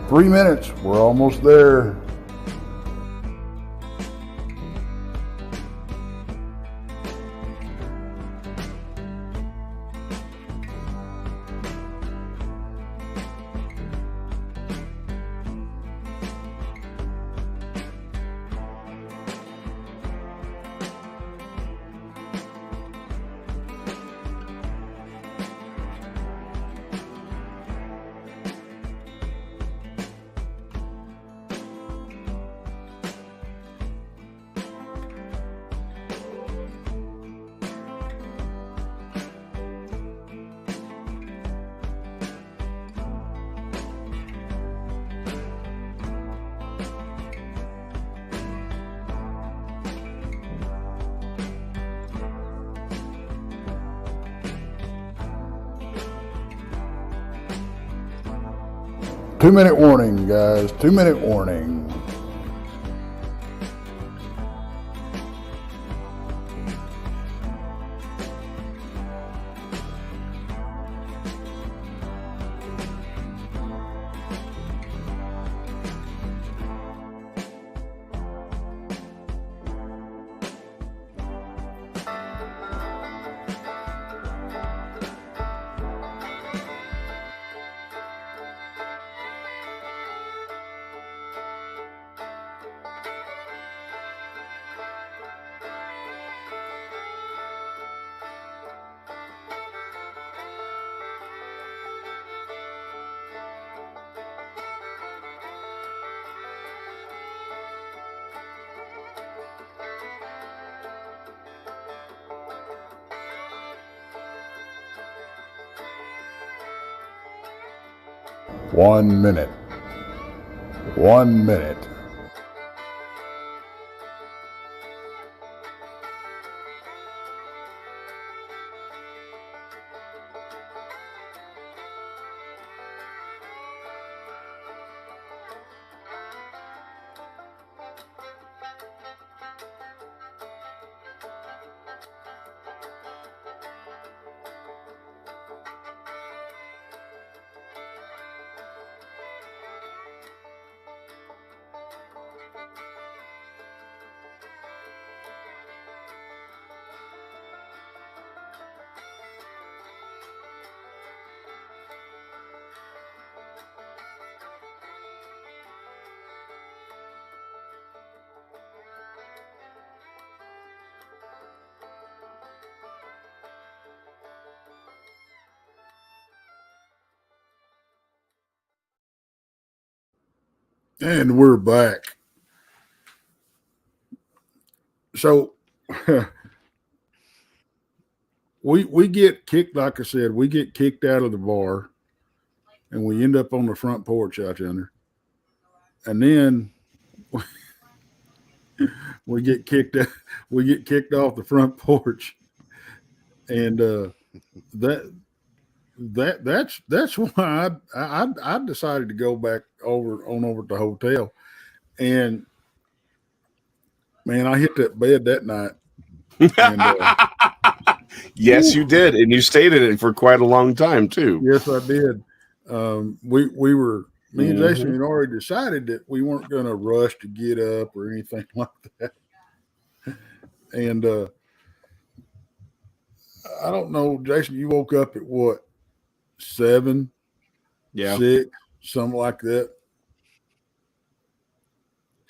Speaker 1: Three minutes. We're almost there. Two-minute warning, guys. 2-minute warning. 1 minute. 1 minute. And we're back. So we get kicked, like I said, we get kicked out of the bar and we end up on the front porch out yonder. And then we get kicked off the front porch. And that's why I decided to go back over to the hotel. And man, I hit that bed that night. And,
Speaker 2: yes, you did, and you stayed in it for quite a long time too.
Speaker 1: Yes, I did. We were, me and Jason had already decided that we weren't going to rush to get up or anything like that. And I don't know, Jason, you woke up at what, 7, 6, something like that.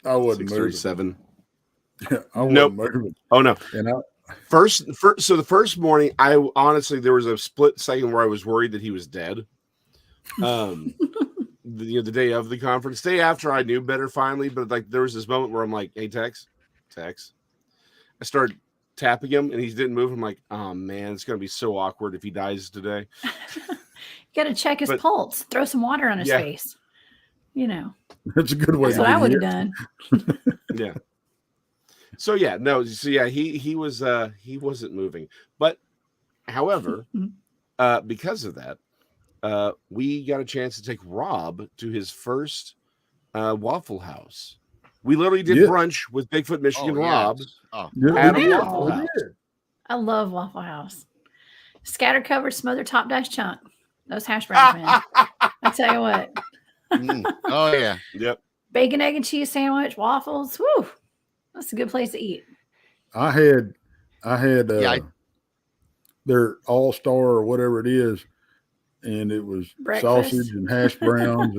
Speaker 1: I wasn't moving.
Speaker 2: 7.
Speaker 1: Yeah, I wasn't moving.
Speaker 2: Oh no.
Speaker 1: And
Speaker 2: so the first morning, I honestly, there was a split second where I was worried that he was dead. The day of the conference, day after I knew better finally, but like there was this moment where I'm like, hey, Tex. I started tapping him and he didn't move. I'm like, oh man, it's gonna be so awkward if he dies today.
Speaker 3: You gotta check his pulse, throw some water on his face. You know.
Speaker 1: That's a good way.
Speaker 3: That's what I would have done.
Speaker 2: Yeah. So yeah, no, so yeah, he wasn't moving. But however, because of that, we got a chance to take Rob to his first Waffle House. We literally did brunch with Bigfoot Michigan Rob at a Waffle House.
Speaker 3: I love Waffle House. Scatter covered, smothered top dash chunk. Those hash browns, man. I tell you what.
Speaker 4: Oh yeah.
Speaker 2: Yep.
Speaker 3: Bacon, egg, and cheese sandwich, waffles. Woo. That's a good place to eat.
Speaker 1: I had their all-star or whatever it is, and it was
Speaker 3: breakfast,
Speaker 1: sausage and hash browns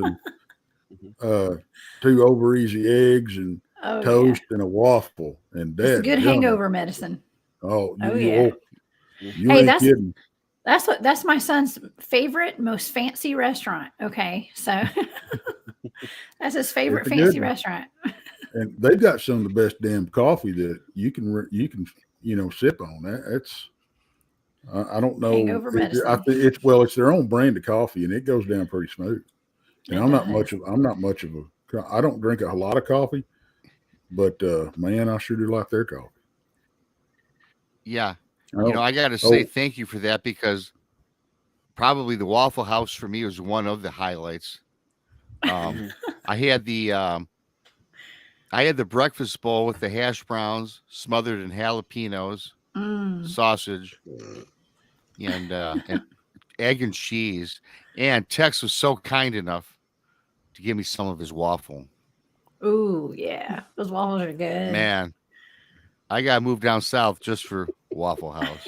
Speaker 1: and 2 over easy eggs and toast and a waffle. And
Speaker 3: that's good hangover medicine.
Speaker 1: You
Speaker 3: hey,
Speaker 1: ain't kidding.
Speaker 3: That's my son's favorite, most fancy restaurant. Okay, so that's his favorite fancy restaurant.
Speaker 1: And they've got some of the best damn coffee that you can sip on. That's I don't know.
Speaker 3: Hangover medicine.
Speaker 1: I think it's their own brand of coffee, and it goes down pretty smooth. And I'm not much of I don't drink a lot of coffee, but man, I sure do like their coffee.
Speaker 4: Yeah. I got to say thank you for that, because probably the Waffle House for me was one of the highlights. I had the breakfast bowl with the hash browns smothered in jalapenos, sausage, and egg and cheese. And Tex was so kind enough to give me some of his waffle.
Speaker 3: Ooh, yeah. Those waffles are good.
Speaker 4: Man, I got to move down south just for Waffle House.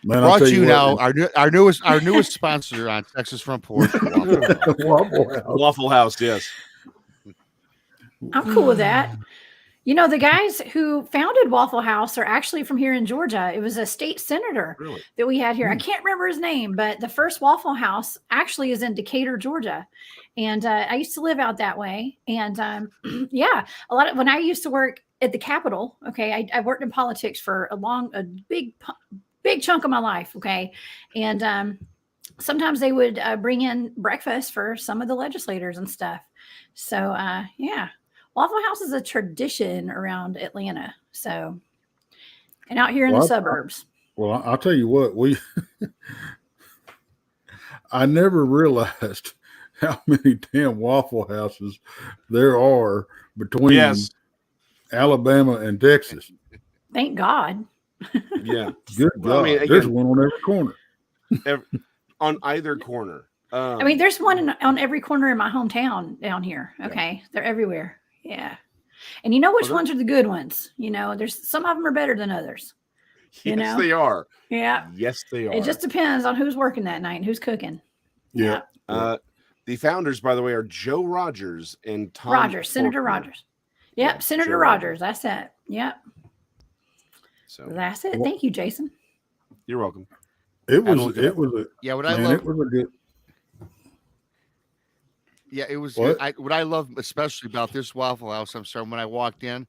Speaker 1: Man,
Speaker 4: brought to you now our newest sponsor on Texas Front Porch,
Speaker 2: Waffle House. Yes,
Speaker 3: I'm cool with that. The guys who founded Waffle House are actually from here in Georgia. It was a state senator that we had here. I can't remember his name, but the first Waffle House actually is in Decatur, Georgia. And I used to live out that way. And when I used to work at the Capitol, I worked in politics for a big chunk of my life. Okay. And sometimes they would bring in breakfast for some of the legislators and stuff. So yeah, Waffle House is a tradition around Atlanta. So, and out here in the suburbs.
Speaker 1: Well, I'll tell you what, I never realized how many damn Waffle Houses there are between Alabama and Texas.
Speaker 3: Thank God.
Speaker 2: Yeah.
Speaker 1: Good
Speaker 2: Well,
Speaker 1: God.
Speaker 2: I mean,
Speaker 1: There's
Speaker 2: again,
Speaker 1: one on every corner.
Speaker 2: on either corner.
Speaker 3: I mean, there's one on every corner in my hometown down here. Okay. Yeah. They're everywhere. Yeah. And you know which ones are the good ones. You know, there's some of them are better than others.
Speaker 2: Yes, they are.
Speaker 3: Yeah.
Speaker 2: Yes, they are.
Speaker 3: It just depends on who's working that night and who's cooking.
Speaker 1: Yeah.
Speaker 2: The founders, by the way, are Joe Rogers and Tom
Speaker 3: Rogers, Senator
Speaker 2: Faulkner.
Speaker 3: Rogers. Yep, Senator
Speaker 2: Joe
Speaker 3: Rogers. That's it. Yep.
Speaker 2: So
Speaker 3: that's it. Thank you, Jason.
Speaker 2: You're welcome.
Speaker 1: It was a good.
Speaker 4: Yeah, it was good. What I love especially about this Waffle House, I'm sorry, when I walked in,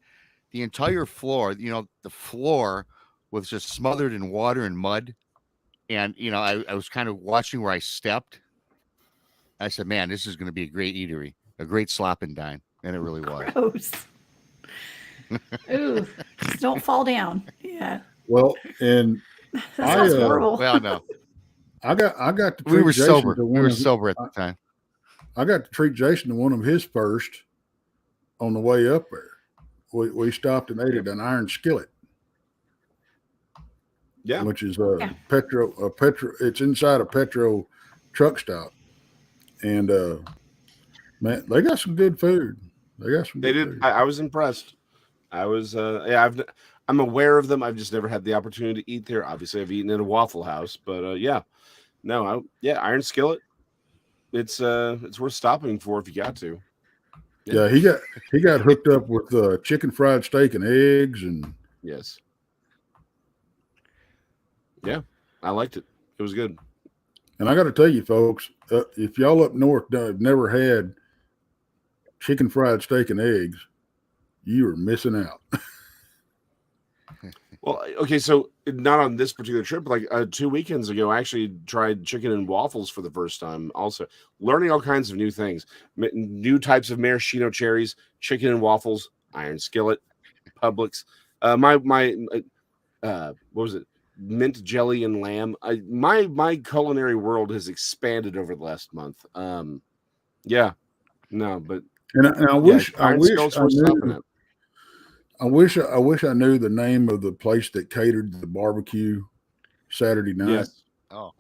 Speaker 4: the entire floor, you know, the floor was just smothered in water and mud. And, you know, I was kind of watching where I stepped. I said, man, this is going to be a great eatery, a great slop and dine. And it really was.
Speaker 3: Gross. Ooh, just don't fall down. Yeah.
Speaker 1: Well, and
Speaker 3: that sounds horrible.
Speaker 4: Well, no.
Speaker 1: I got to treat
Speaker 4: we were
Speaker 1: Jason
Speaker 4: sober.
Speaker 1: To
Speaker 4: we were sober at the time.
Speaker 1: I got to treat Jason to one of his first on the way up there. We stopped and ate at an iron skillet.
Speaker 2: Yeah.
Speaker 1: Which is Petro. It's inside a Petro truck stop. And man, they got some good food. They did.
Speaker 2: Food. I was impressed. I was I'm aware of them. I've just never had the opportunity to eat there. Obviously, I've eaten at a Waffle House, but iron skillet. It's worth stopping for if you got to.
Speaker 1: Yeah, he got hooked up with chicken fried steak and eggs and
Speaker 2: yes. Yeah, I liked it. It was good.
Speaker 1: And I got to tell you, folks, if y'all up north have never had chicken fried steak and eggs, you are missing out.
Speaker 2: Well, okay, so not on this particular trip, but like 2 weekends ago, I actually tried chicken and waffles for the first time. Also, learning all kinds of new things, new types of maraschino cherries, chicken and waffles, iron skillet, Publix. What was it? Mint jelly and lamb. My culinary world has expanded over the last month. But
Speaker 1: I wish I knew the name of the place that catered the barbecue Saturday night.
Speaker 2: Yes.
Speaker 4: Oh,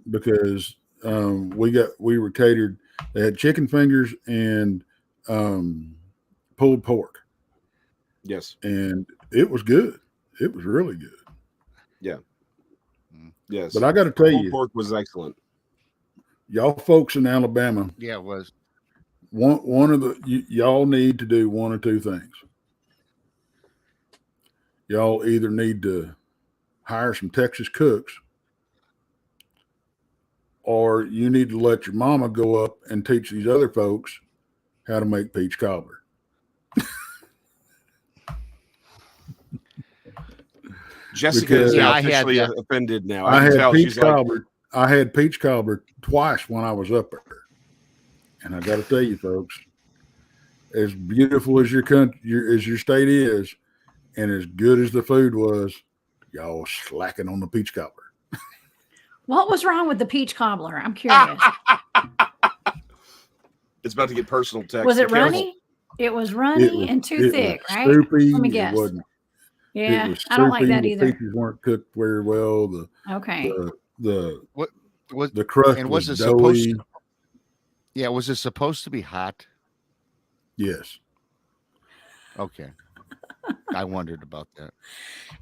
Speaker 1: because we were catered. They had chicken fingers and pulled pork.
Speaker 2: Yes,
Speaker 1: and it was good. It was really good.
Speaker 2: Yeah. Yes.
Speaker 1: But I got to tell you,
Speaker 2: pork was excellent.
Speaker 1: Y'all folks in Alabama.
Speaker 4: Yeah, it was.
Speaker 1: One of y'all need to do one or two things. Y'all either need to hire some Texas cooks, or you need to let your mama go up and teach these other folks how to make peach cobbler.
Speaker 2: Jessica is officially offended now.
Speaker 1: I had peach cobbler twice when I was up there, and I got to tell you, folks, as beautiful as your state is, and as good as the food was, y'all slacking on the peach cobbler.
Speaker 3: What was wrong with the peach cobbler? I'm curious.
Speaker 2: It's about to get personal, Tex.
Speaker 3: Was it runny? It was runny and too thick, right? Let me guess. Yeah, I don't like that either.
Speaker 1: The peaches weren't cooked very well. The crust
Speaker 4: and
Speaker 1: was
Speaker 4: it
Speaker 1: doughy.
Speaker 4: Supposed to, yeah, was it supposed to be hot?
Speaker 1: Yes.
Speaker 4: Okay. I wondered about that.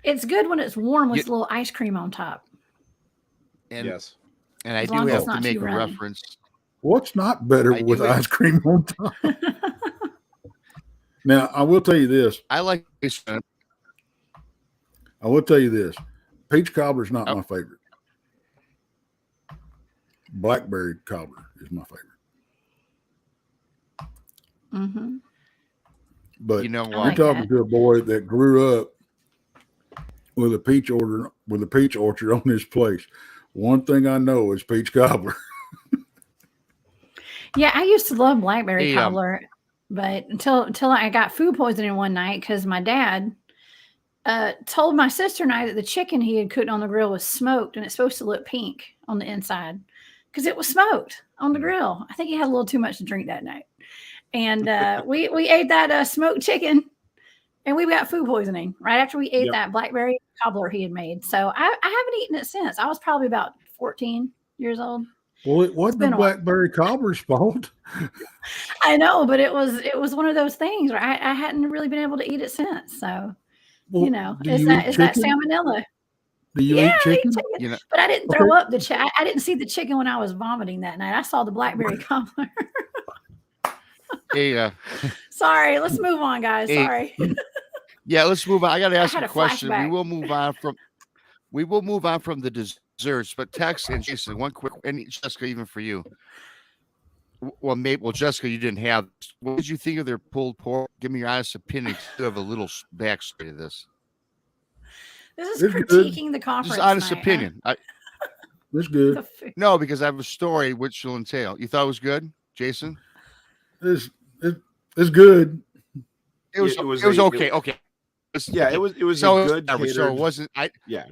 Speaker 3: It's good when it's warm with a little ice cream on top.
Speaker 4: And,
Speaker 2: yes.
Speaker 4: And I do have to make a reference.
Speaker 1: What's not better with ice cream on top? Now, I will tell you this.
Speaker 4: I like this.
Speaker 1: I will tell you this. Peach cobbler is not my favorite. Blackberry cobbler is my favorite.
Speaker 3: Mm-hmm.
Speaker 1: But you know what? I'm talking to a boy that grew up with a peach orchard on his place. One thing I know is peach cobbler.
Speaker 3: Yeah, I used to love blackberry
Speaker 4: Hey,
Speaker 3: cobbler, but until I got food poisoning one night because my dad told my sister and I that the chicken he had cooked on the grill was smoked and it's supposed to look pink on the inside because it was smoked on the grill. I think he had a little too much to drink that night, and we ate that smoked chicken, and we got food poisoning right after we ate
Speaker 2: Yep.
Speaker 3: that blackberry cobbler he had made. So I haven't eaten it since. I was probably about 14 years old.
Speaker 1: Well, it wasn't the
Speaker 3: been a while.
Speaker 1: blackberry cobbler's fault.
Speaker 3: I know, but it was one of those things where I hadn't really been able to eat it since. So
Speaker 1: Well,
Speaker 3: you know,
Speaker 1: do
Speaker 3: is
Speaker 1: you
Speaker 3: that
Speaker 1: eat
Speaker 3: that
Speaker 1: chicken?
Speaker 3: salmonella?
Speaker 1: Do you
Speaker 3: Yeah,
Speaker 1: eat
Speaker 3: I
Speaker 1: chicken?
Speaker 3: eat chicken,
Speaker 4: You know,
Speaker 3: but I didn't throw
Speaker 1: Okay.
Speaker 3: up the chicken. I didn't see the chicken when I was vomiting that night. I saw the blackberry cobbler.
Speaker 4: hey,
Speaker 3: Sorry, let's move on, guys.
Speaker 4: Hey,
Speaker 3: Sorry.
Speaker 4: yeah, let's move on. I got to ask
Speaker 3: had
Speaker 4: a
Speaker 3: a
Speaker 4: question.
Speaker 3: flashback.
Speaker 4: We will move on from the desserts, but Tex and Jason, one quick, and Jessica, even for you. Well, Jessica, you didn't have. What did you think of their pulled pork? Give me your honest opinion. You have a little backstory to this.
Speaker 3: This is
Speaker 1: It's good.
Speaker 3: critiquing the conference.
Speaker 4: Just honest
Speaker 3: night,
Speaker 4: opinion.
Speaker 1: It's good.
Speaker 3: The food.
Speaker 4: No, because I have a story which will entail. You thought it was good, Jason?
Speaker 1: It's good.
Speaker 4: It was.
Speaker 2: It
Speaker 4: It
Speaker 2: was
Speaker 4: was
Speaker 2: a-
Speaker 4: okay. Okay.
Speaker 2: Yeah, it was
Speaker 4: So
Speaker 2: a
Speaker 4: it was
Speaker 2: good
Speaker 4: whatever. So
Speaker 2: catered.
Speaker 4: it wasn't.
Speaker 2: Yeah.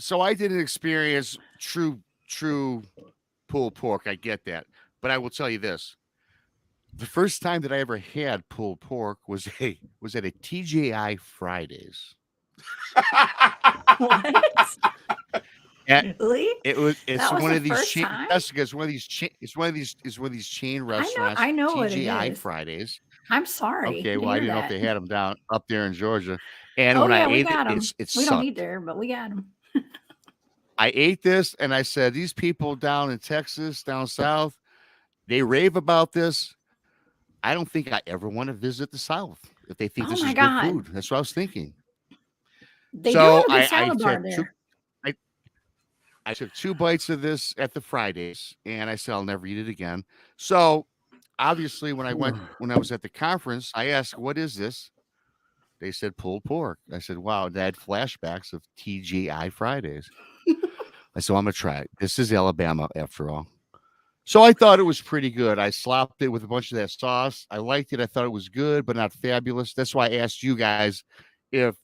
Speaker 4: So I didn't experience true pulled pork. I get that, but I will tell you this: the first time that I ever had pulled pork was at a TGI Fridays.
Speaker 3: What?
Speaker 4: At-
Speaker 3: Really?
Speaker 4: It's
Speaker 3: That was
Speaker 4: one
Speaker 3: the
Speaker 4: of these
Speaker 3: first
Speaker 4: chain.
Speaker 3: time?
Speaker 4: Jessica, it's one of these chain restaurants.
Speaker 3: I know what it
Speaker 4: TGI
Speaker 3: is.
Speaker 4: Fridays.
Speaker 3: I'm sorry.
Speaker 4: Okay,
Speaker 3: to
Speaker 4: well, I
Speaker 3: hear
Speaker 4: didn't know if
Speaker 3: that.
Speaker 4: they had them down up there in Georgia. And
Speaker 3: Oh
Speaker 4: when
Speaker 3: yeah,
Speaker 4: I
Speaker 3: we
Speaker 4: ate
Speaker 3: got
Speaker 4: it,
Speaker 3: them.
Speaker 4: it
Speaker 3: We don't
Speaker 4: sucked.
Speaker 3: eat there, but we got them.
Speaker 4: I ate this and I said, these people down in Texas, down south, they rave about this. I don't think I ever want to visit the South if they think
Speaker 3: Oh
Speaker 4: this
Speaker 3: my
Speaker 4: is
Speaker 3: God.
Speaker 4: good food. That's what I was thinking.
Speaker 3: They
Speaker 4: So
Speaker 3: do have a
Speaker 4: I
Speaker 3: good salad bar
Speaker 4: took
Speaker 3: there.
Speaker 4: I took 2 bites of this at the Fridays and I said, I'll never eat it again. So obviously when I was at the conference, I asked, what is this? They said pulled pork. I said, wow, they had flashbacks of TGI Fridays. I said, I'm going to try it. This is Alabama after all. So I thought it was pretty good. I slopped it with a bunch of that sauce. I liked it. I thought it was good, but not fabulous. That's why I asked you guys if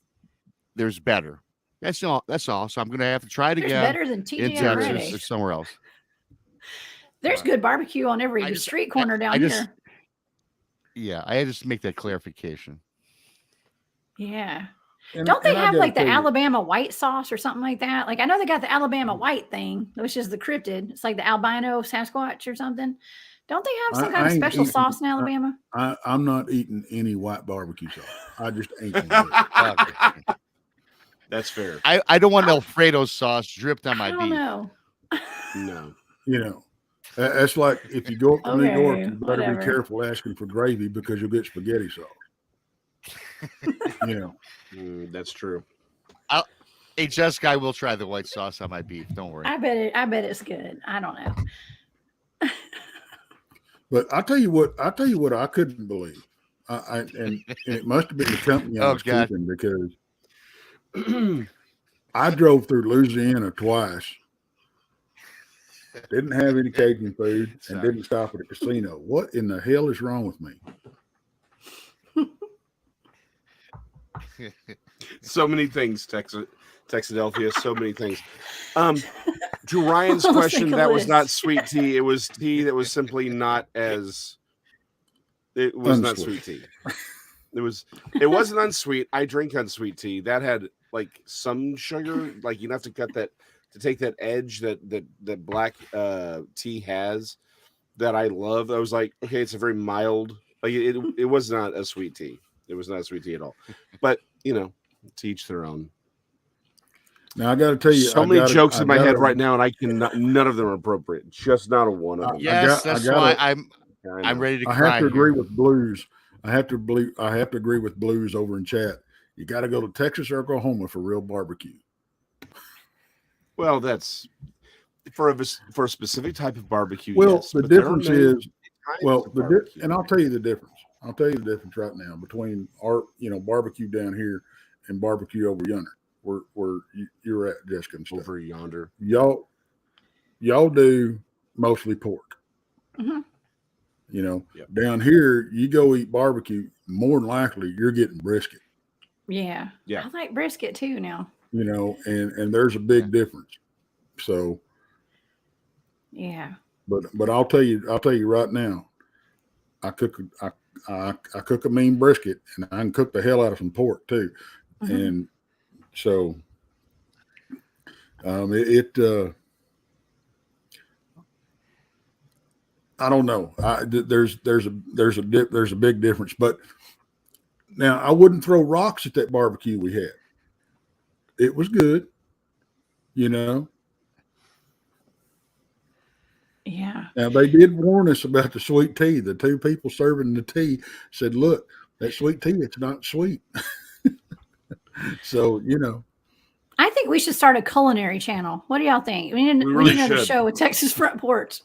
Speaker 4: there's better. That's all. So I'm going to have to try it
Speaker 3: There's
Speaker 4: again
Speaker 3: better than
Speaker 4: in
Speaker 3: TGI
Speaker 4: Texas or
Speaker 3: Fridays.
Speaker 4: somewhere else.
Speaker 3: There's good barbecue on every street corner down here.
Speaker 4: Yeah, I had to make that clarification.
Speaker 3: Yeah.
Speaker 1: And-
Speaker 3: Don't they
Speaker 1: and I
Speaker 3: have
Speaker 1: gotta
Speaker 3: like the
Speaker 1: tell you,
Speaker 3: Alabama white sauce or something like that? Like I know they got the Alabama white thing, which is the cryptid. It's like the albino Sasquatch or something. Don't they have some kind
Speaker 1: I
Speaker 3: of
Speaker 1: ain't
Speaker 3: special
Speaker 1: eating-
Speaker 3: sauce in Alabama?
Speaker 1: I'm not eating any white barbecue sauce. I just ain't gonna do it.
Speaker 2: That's fair.
Speaker 4: I don't want Alfredo sauce dripped on my
Speaker 3: I don't
Speaker 4: beef.
Speaker 3: know.
Speaker 2: No.
Speaker 1: You know, that's like if you go up to New York,
Speaker 3: Okay,
Speaker 1: you better
Speaker 3: whatever.
Speaker 1: be careful asking for gravy because you'll get spaghetti sauce. You know,
Speaker 2: That's true.
Speaker 4: Hey, Jessica, I will try the white sauce on my beef. Don't worry.
Speaker 3: I bet it's good. I don't know.
Speaker 1: but I tell you what I couldn't believe. And it must have been the company I
Speaker 4: Oh,
Speaker 1: was
Speaker 4: God.
Speaker 1: keeping because I drove through Louisiana twice, didn't have any Cajun food, and
Speaker 4: Sorry.
Speaker 1: didn't stop at a casino. What in the hell is wrong with me?
Speaker 2: So many things, Texadelphia, so many things. To Ryan's
Speaker 3: Let's
Speaker 2: question,
Speaker 3: make a
Speaker 2: that was not
Speaker 3: list.
Speaker 2: sweet tea. It was tea that was simply not as. It was not
Speaker 1: Unsweet.
Speaker 2: sweet tea. It wasn't unsweet. I drink unsweet tea. That had like some sugar. Like you have to cut that to take that edge that black tea has. That I love. I was like, okay, it's a very mild. Like it was not a sweet tea. It was not a sweet tea at all. But you know, to each their own.
Speaker 1: Now I got to tell you,
Speaker 2: So many jokes in my head right now, and I cannot. None of them are appropriate. Just not a one of them.
Speaker 4: Yes,
Speaker 1: I
Speaker 4: that's
Speaker 1: gotta-
Speaker 4: why
Speaker 2: I
Speaker 4: I'm
Speaker 2: know.
Speaker 4: ready to
Speaker 1: I
Speaker 4: cry.
Speaker 1: have to agree
Speaker 4: here.
Speaker 1: with Blues. I have to agree with Blues over in chat. You got to go to Texas or Oklahoma for real barbecue.
Speaker 2: Well, that's for a specific type of barbecue.
Speaker 1: Well,
Speaker 2: yes,
Speaker 1: the
Speaker 2: but there are
Speaker 1: difference
Speaker 2: many
Speaker 1: is,
Speaker 2: types
Speaker 1: well,
Speaker 2: of barbecue.
Speaker 1: and I'll tell you the difference. I'll tell you the difference right now between our, barbecue down here and barbecue over yonder. where you're at, Jessica and stuff.
Speaker 2: Over yonder.
Speaker 1: Y'all do mostly pork.
Speaker 3: Mhm.
Speaker 1: You know,
Speaker 2: Yep.
Speaker 1: down here, you go eat barbecue, more than likely you're getting brisket.
Speaker 3: Yeah.
Speaker 2: Yeah.
Speaker 3: I like brisket too now.
Speaker 1: You know, and there's a big difference. So,
Speaker 3: Yeah.
Speaker 1: but I'll tell you right now, I cook a mean brisket, and I can cook the hell out of some pork too.
Speaker 3: Mhm.
Speaker 1: And so, I don't know. There's a big difference. But now I wouldn't throw rocks at that barbecue we had. It was good, you know.
Speaker 3: Yeah.
Speaker 1: Now they did warn us about the sweet tea. The two people serving the tea said, "Look, that sweet tea, it's not sweet." So, you know.
Speaker 3: I think we should start a culinary channel. What do y'all think? We need
Speaker 2: really
Speaker 3: another
Speaker 2: should.
Speaker 3: show with Texas Front Porch.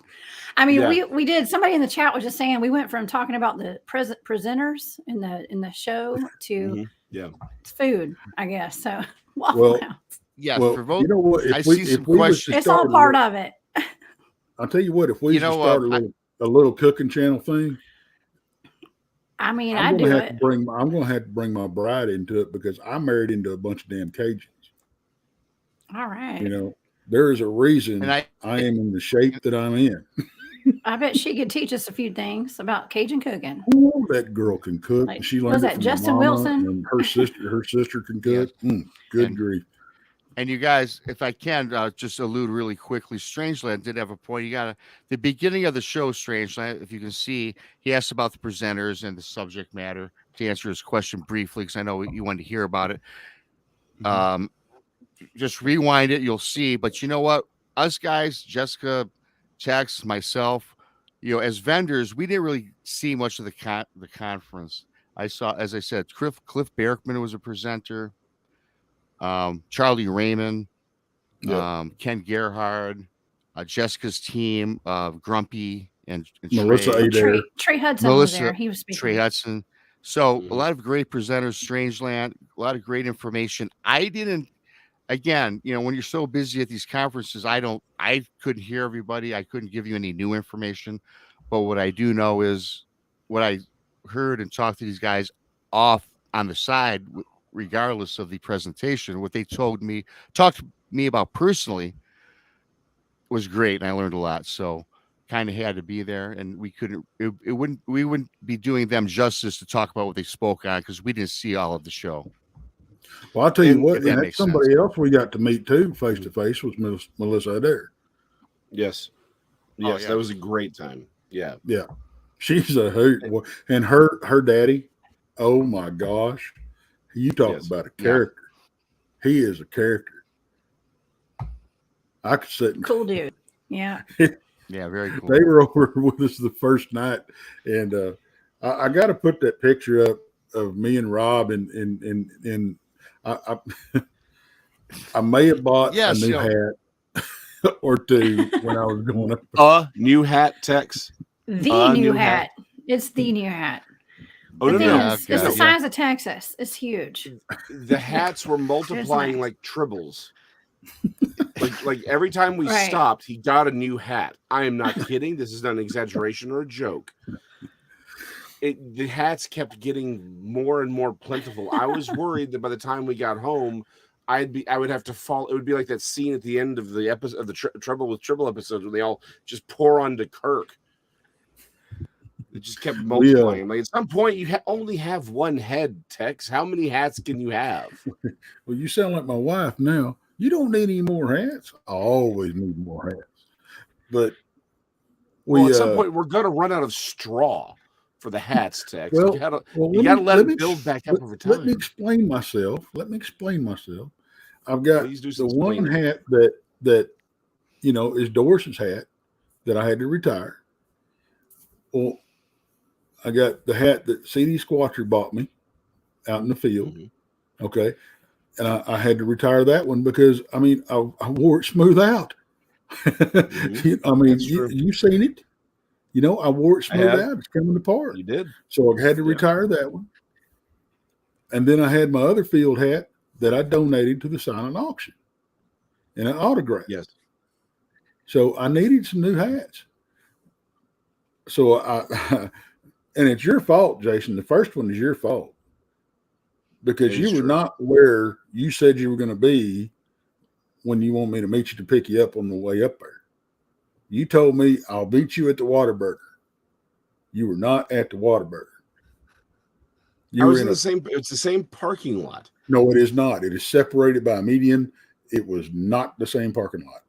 Speaker 3: I mean,
Speaker 2: Yeah.
Speaker 3: we did. Somebody in the chat was just saying we went from talking about the presenters in the show to food, I guess. So
Speaker 1: Well,
Speaker 4: Yeah,
Speaker 1: well,
Speaker 4: for both.
Speaker 1: you know what?
Speaker 4: I see some questions.
Speaker 3: it's all part of it.
Speaker 1: I'll tell you what. If we
Speaker 4: You
Speaker 1: used to
Speaker 4: know,
Speaker 1: start a little cooking channel thing,
Speaker 3: I mean,
Speaker 1: I'm
Speaker 3: I
Speaker 1: gonna
Speaker 3: do
Speaker 1: have
Speaker 3: it.
Speaker 1: to bring my bride into it because I married into a bunch of damn Cajuns.
Speaker 3: All right.
Speaker 1: You know, there is a reason
Speaker 4: And
Speaker 1: I am in the shape that I'm in.
Speaker 3: I bet she could teach us a few things about Cajun cooking.
Speaker 1: Ooh, that girl can cook.
Speaker 3: Like,
Speaker 1: She
Speaker 3: was
Speaker 1: learned it
Speaker 3: that
Speaker 1: from
Speaker 3: Justin
Speaker 1: her mama,
Speaker 3: Wilson?
Speaker 1: and her sister can cook. Good
Speaker 4: And-
Speaker 1: grief.
Speaker 4: And you guys, if I can just allude really quickly, Strangeland did have a point. You got the beginning of the show, Strangeland, if you can see, he asked about the presenters and the subject matter to answer his question briefly, because I know you wanted to hear about it. Just rewind it, you'll see. But you know what? Us guys, Jessica, Tex, myself, as vendors, we didn't really see much of the conference. I saw, as I said, Cliff Berkman was a presenter. Charlie Raymond, Ken Gerhard, Jessica's team, Grumpy and
Speaker 1: Melissa
Speaker 4: Trey,
Speaker 1: Adair.
Speaker 3: Trey Hudson was there. He was speaking.
Speaker 4: Trey Hudson. So a lot of great presenters, Strangeland, a lot of great information. Again, when you're so busy at these conferences, I couldn't hear everybody. I couldn't give you any new information. But what I do know is what I heard and talked to these guys off on the side, regardless of the presentation, what they talked to me about personally was great. And I learned a lot. So kind of had to be there, and we wouldn't be doing them justice to talk about what they spoke on, because we didn't see all of the show.
Speaker 1: Well, I'll tell you what,
Speaker 4: that makes
Speaker 1: somebody
Speaker 4: sense.
Speaker 1: else we got to meet too, face to face, was Melissa Adair.
Speaker 2: Yes.
Speaker 4: Oh, yeah.
Speaker 2: That was a great time. Yeah.
Speaker 1: Yeah. She's a hoot. And her daddy, oh my gosh. You talk about a character. He is a character. I could sit and
Speaker 3: Cool dude. Yeah.
Speaker 4: Yeah, very cool.
Speaker 1: They were over with us the first night, and I got to put that picture up of me and Rob, and I may have bought a new hat or two when I was going up.
Speaker 2: A new hat, Tex.
Speaker 3: The new hat. It's the new hat.
Speaker 2: Oh, no.
Speaker 3: It's the size of Texas. It's huge.
Speaker 2: The hats were multiplying like tribbles. Like every time we stopped, he got a new hat. I am not kidding. This is not an exaggeration or a joke. The hats kept getting more and more plentiful. I was worried that by the time we got home, I would have to fall. It would be like that scene at the end of the episode of the Trouble with Tribble episodes when they all just pour onto Kirk. It just kept multiplying. Like at some point, you only have one head, Tex. How many hats can you have?
Speaker 1: Well, you sound like my wife now. You don't need any more hats. I always need more hats. But
Speaker 2: at some point, we're going to run out of straw for the hats, Tex.
Speaker 1: Well,
Speaker 2: you got to let it build back up over time.
Speaker 1: Let me explain myself. I've got the one hat that is Doris's hat that I had to retire. Well, I got the hat that CD Squatcher bought me out in the field. Mm-hmm. Okay. And I had to retire that one because, I wore it smooth out. Mm-hmm. I mean, you've seen it. I wore it smooth out. It's coming apart.
Speaker 2: You did.
Speaker 1: So I had to retire that one. And then I had my other field hat that I donated to the silent auction and an autograph.
Speaker 2: Yes.
Speaker 1: So I needed some new hats. So and it's your fault, Jason. The first one is your fault because you were not where you said you were going to be when you want me to meet you to pick you up on the way up there. You told me I'll beat you at the Whataburger. You were not at the Whataburger.
Speaker 2: I was in the same. It's the same parking lot.
Speaker 1: No, it is not. It is separated by a median. It was not the same parking lot.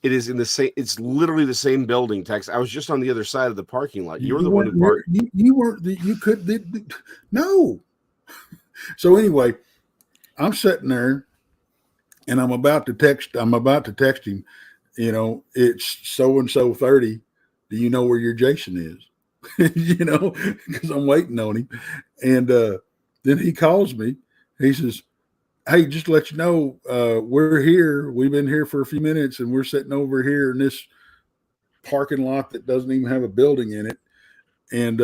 Speaker 2: It is in the same. It's literally the same building, Tex. I was just on the other side of the parking lot. You were the one who parked.
Speaker 1: You weren't. You could. No. So anyway, I'm sitting there, and I'm about to text him. You know, it's so and so 30. Do you know where your Jason is? You know, because I'm waiting on him. And then he calls me. He says, "Hey, just to let you know, we're here. We've been here for a few minutes, and we're sitting over here in this parking lot that doesn't even have a building in it." And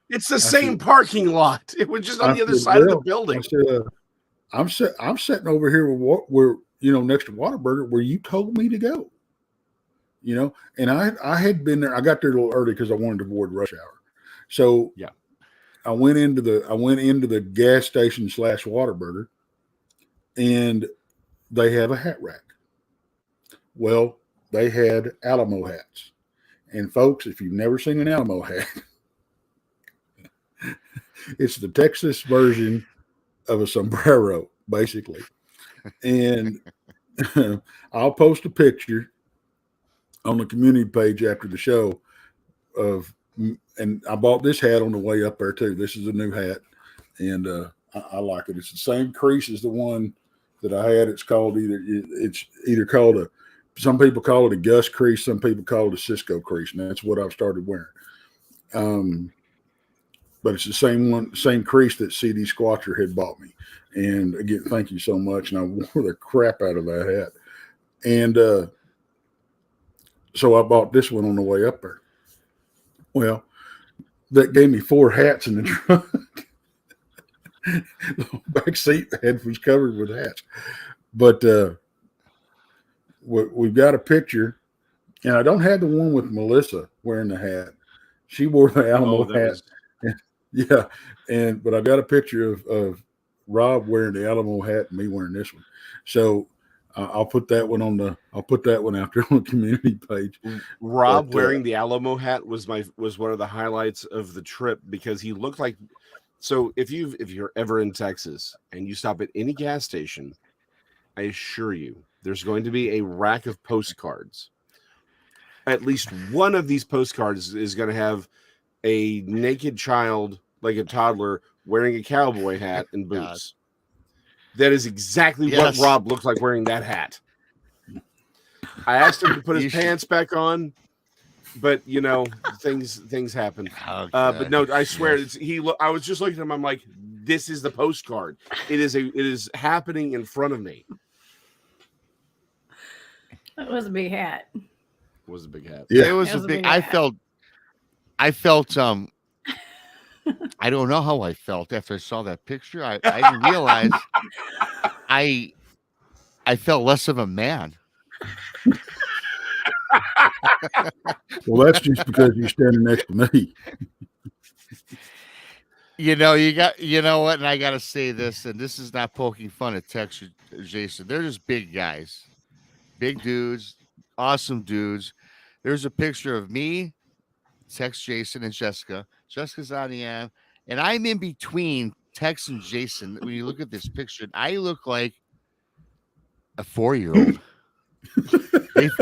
Speaker 2: it's the same parking lot. It was just on the other side of the building.
Speaker 1: I said, I'm sitting over here where next to Whataburger, where you told me to go. You know, and I had been there. I got there a little early because I wanted to avoid rush hour. So
Speaker 2: yeah,
Speaker 1: I went into the gas station / Whataburger, and they have a hat rack. Well, they had Alamo hats, and folks, if you've never seen an Alamo hat, it's the Texas version of a sombrero, basically. And I'll post a picture on the community page after the show and I bought this hat on the way up there too. This is a new hat, and I like it. It's the same crease as the one that I had. It's either called some people call it a Gus crease, some people call it a Cisco crease, and that's what I've started wearing. But it's the same crease that CD Squatcher had bought me. And again, thank you so much. And I wore the crap out of that hat. And so I bought this one on the way up there. Well, that gave me 4 hats in the trunk. The back seat was covered with hats. But we've got a picture, and I don't have the one with Melissa wearing the hat. She wore the Alamo hat. Yeah, but I got a picture of Rob wearing the Alamo hat and me wearing this one. So I'll put that one out there on the community page.
Speaker 2: Rob wearing the Alamo hat was one of the highlights of the trip because he looked like. So if you're ever in Texas and you stop at any gas station, I assure you there's going to be a rack of postcards. At least one of these postcards is going to have a naked child, like a toddler, wearing a cowboy hat and boots. That is exactly what Rob looked like wearing that hat. I asked him to put his pants back on, but things happen. Oh, but no, I swear, I was just looking at him. I'm like, this is the postcard. It is happening in front of me.
Speaker 3: That was a big hat.
Speaker 2: It was a big hat.
Speaker 4: Yeah, it was a big. I felt. I don't know how I felt after I saw that picture. I didn't realize I felt less of a man.
Speaker 1: Well, that's just because you're standing next to me.
Speaker 4: You know what? And I got to say this, and this is not poking fun at Tex or Jason. They're just big guys, big dudes, awesome dudes. There's a picture of me, Tex, Jason, and Jessica. Jessica's on the end, and I'm in between Tex and Jason. When you look at this picture, I look like a 4-year-old.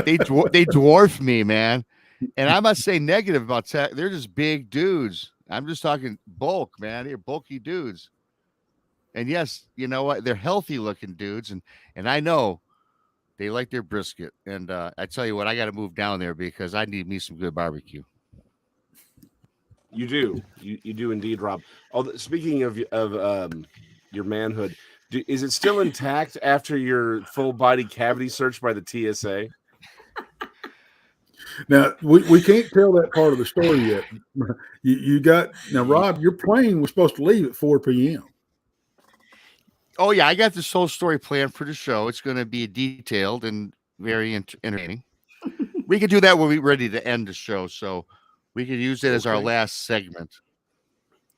Speaker 4: they dwarf me, man. And I must say negative about Tex. They're just big dudes. I'm just talking bulk, man. They're bulky dudes. And yes, you know what? They're healthy looking dudes, and I know they like their brisket. And I tell you what, I got to move down there because I need me some good barbecue.
Speaker 2: You do. You do indeed, Rob. Speaking of your manhood, is it still intact after your full body cavity search by the TSA?
Speaker 1: Now, we can't tell that part of the story yet. You got now, Rob, your plane was supposed to leave at 4 p.m.
Speaker 4: Oh yeah, I got this whole story planned for the show. It's going to be detailed and very entertaining. We could do that when we're ready to end the show, so we could use it as our
Speaker 2: Okay.
Speaker 4: last segment.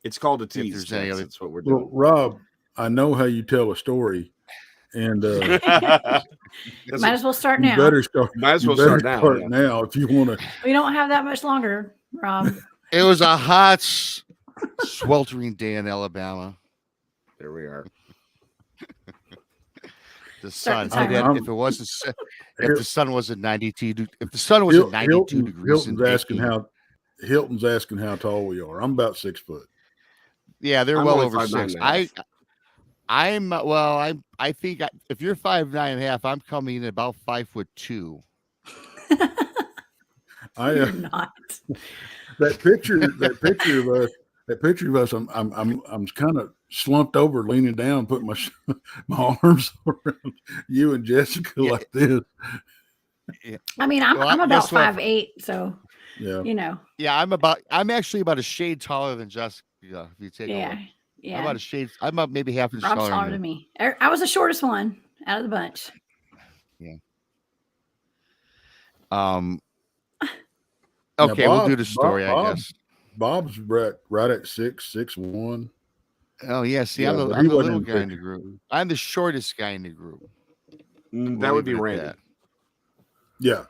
Speaker 2: It's called a
Speaker 4: If
Speaker 2: tease.
Speaker 4: there's any
Speaker 2: Tex.
Speaker 4: other,
Speaker 2: That's what we're
Speaker 1: Well,
Speaker 2: doing.
Speaker 1: Rob, I know how you tell a story, and
Speaker 2: That's
Speaker 3: Might as well start
Speaker 1: you
Speaker 3: now.
Speaker 1: better start.
Speaker 2: Might as
Speaker 1: You
Speaker 2: well
Speaker 1: better
Speaker 2: start now,
Speaker 1: start
Speaker 2: yeah.
Speaker 1: now if you want to.
Speaker 3: We don't have that much longer, Rob.
Speaker 4: it was a hot, sweltering day in Alabama.
Speaker 2: There we are.
Speaker 4: The
Speaker 3: Start
Speaker 4: sun.
Speaker 3: the timer.
Speaker 4: If it wasn't, if
Speaker 1: Here-
Speaker 4: the sun was at 92, if the sun was at 92 degrees in
Speaker 1: Hilton's asking how tall we are. I'm about 6 foot.
Speaker 4: yeah, they're
Speaker 2: I'm
Speaker 4: well
Speaker 2: only
Speaker 4: over
Speaker 2: 5'9"
Speaker 4: 6.
Speaker 2: and a half.
Speaker 4: I think if you're 5'9.5", I'm coming in about 5'2".
Speaker 3: You're not.
Speaker 1: That picture of us. I'm kind of slumped over, leaning down, putting my arms around you and Jessica
Speaker 4: Yeah.
Speaker 1: like this.
Speaker 3: I mean, I'm about
Speaker 4: guess what?
Speaker 3: 5'8", so
Speaker 1: Yeah.
Speaker 3: you know.
Speaker 4: Yeah, I'm actually about a shade taller than Jessica. If you take a look.
Speaker 3: Yeah, yeah.
Speaker 4: I'm about a shade. I'm about maybe half inch
Speaker 3: Rob's
Speaker 4: taller
Speaker 3: taller
Speaker 4: than
Speaker 3: than
Speaker 4: you.
Speaker 3: me. I was the shortest one out of the bunch.
Speaker 4: Okay, we'll do the
Speaker 1: Bob-
Speaker 4: story, I
Speaker 1: Bob-
Speaker 4: guess.
Speaker 1: Bob's right at 6'1".
Speaker 4: Oh yeah, see,
Speaker 1: Yeah,
Speaker 4: I'm the
Speaker 1: but he wasn't
Speaker 4: little
Speaker 1: in the
Speaker 4: guy in the
Speaker 1: picture.
Speaker 4: group. I'm the shortest guy in the group.
Speaker 2: That
Speaker 4: We'll
Speaker 2: would be
Speaker 4: leave it at
Speaker 2: Randy.
Speaker 4: that.
Speaker 1: Yeah.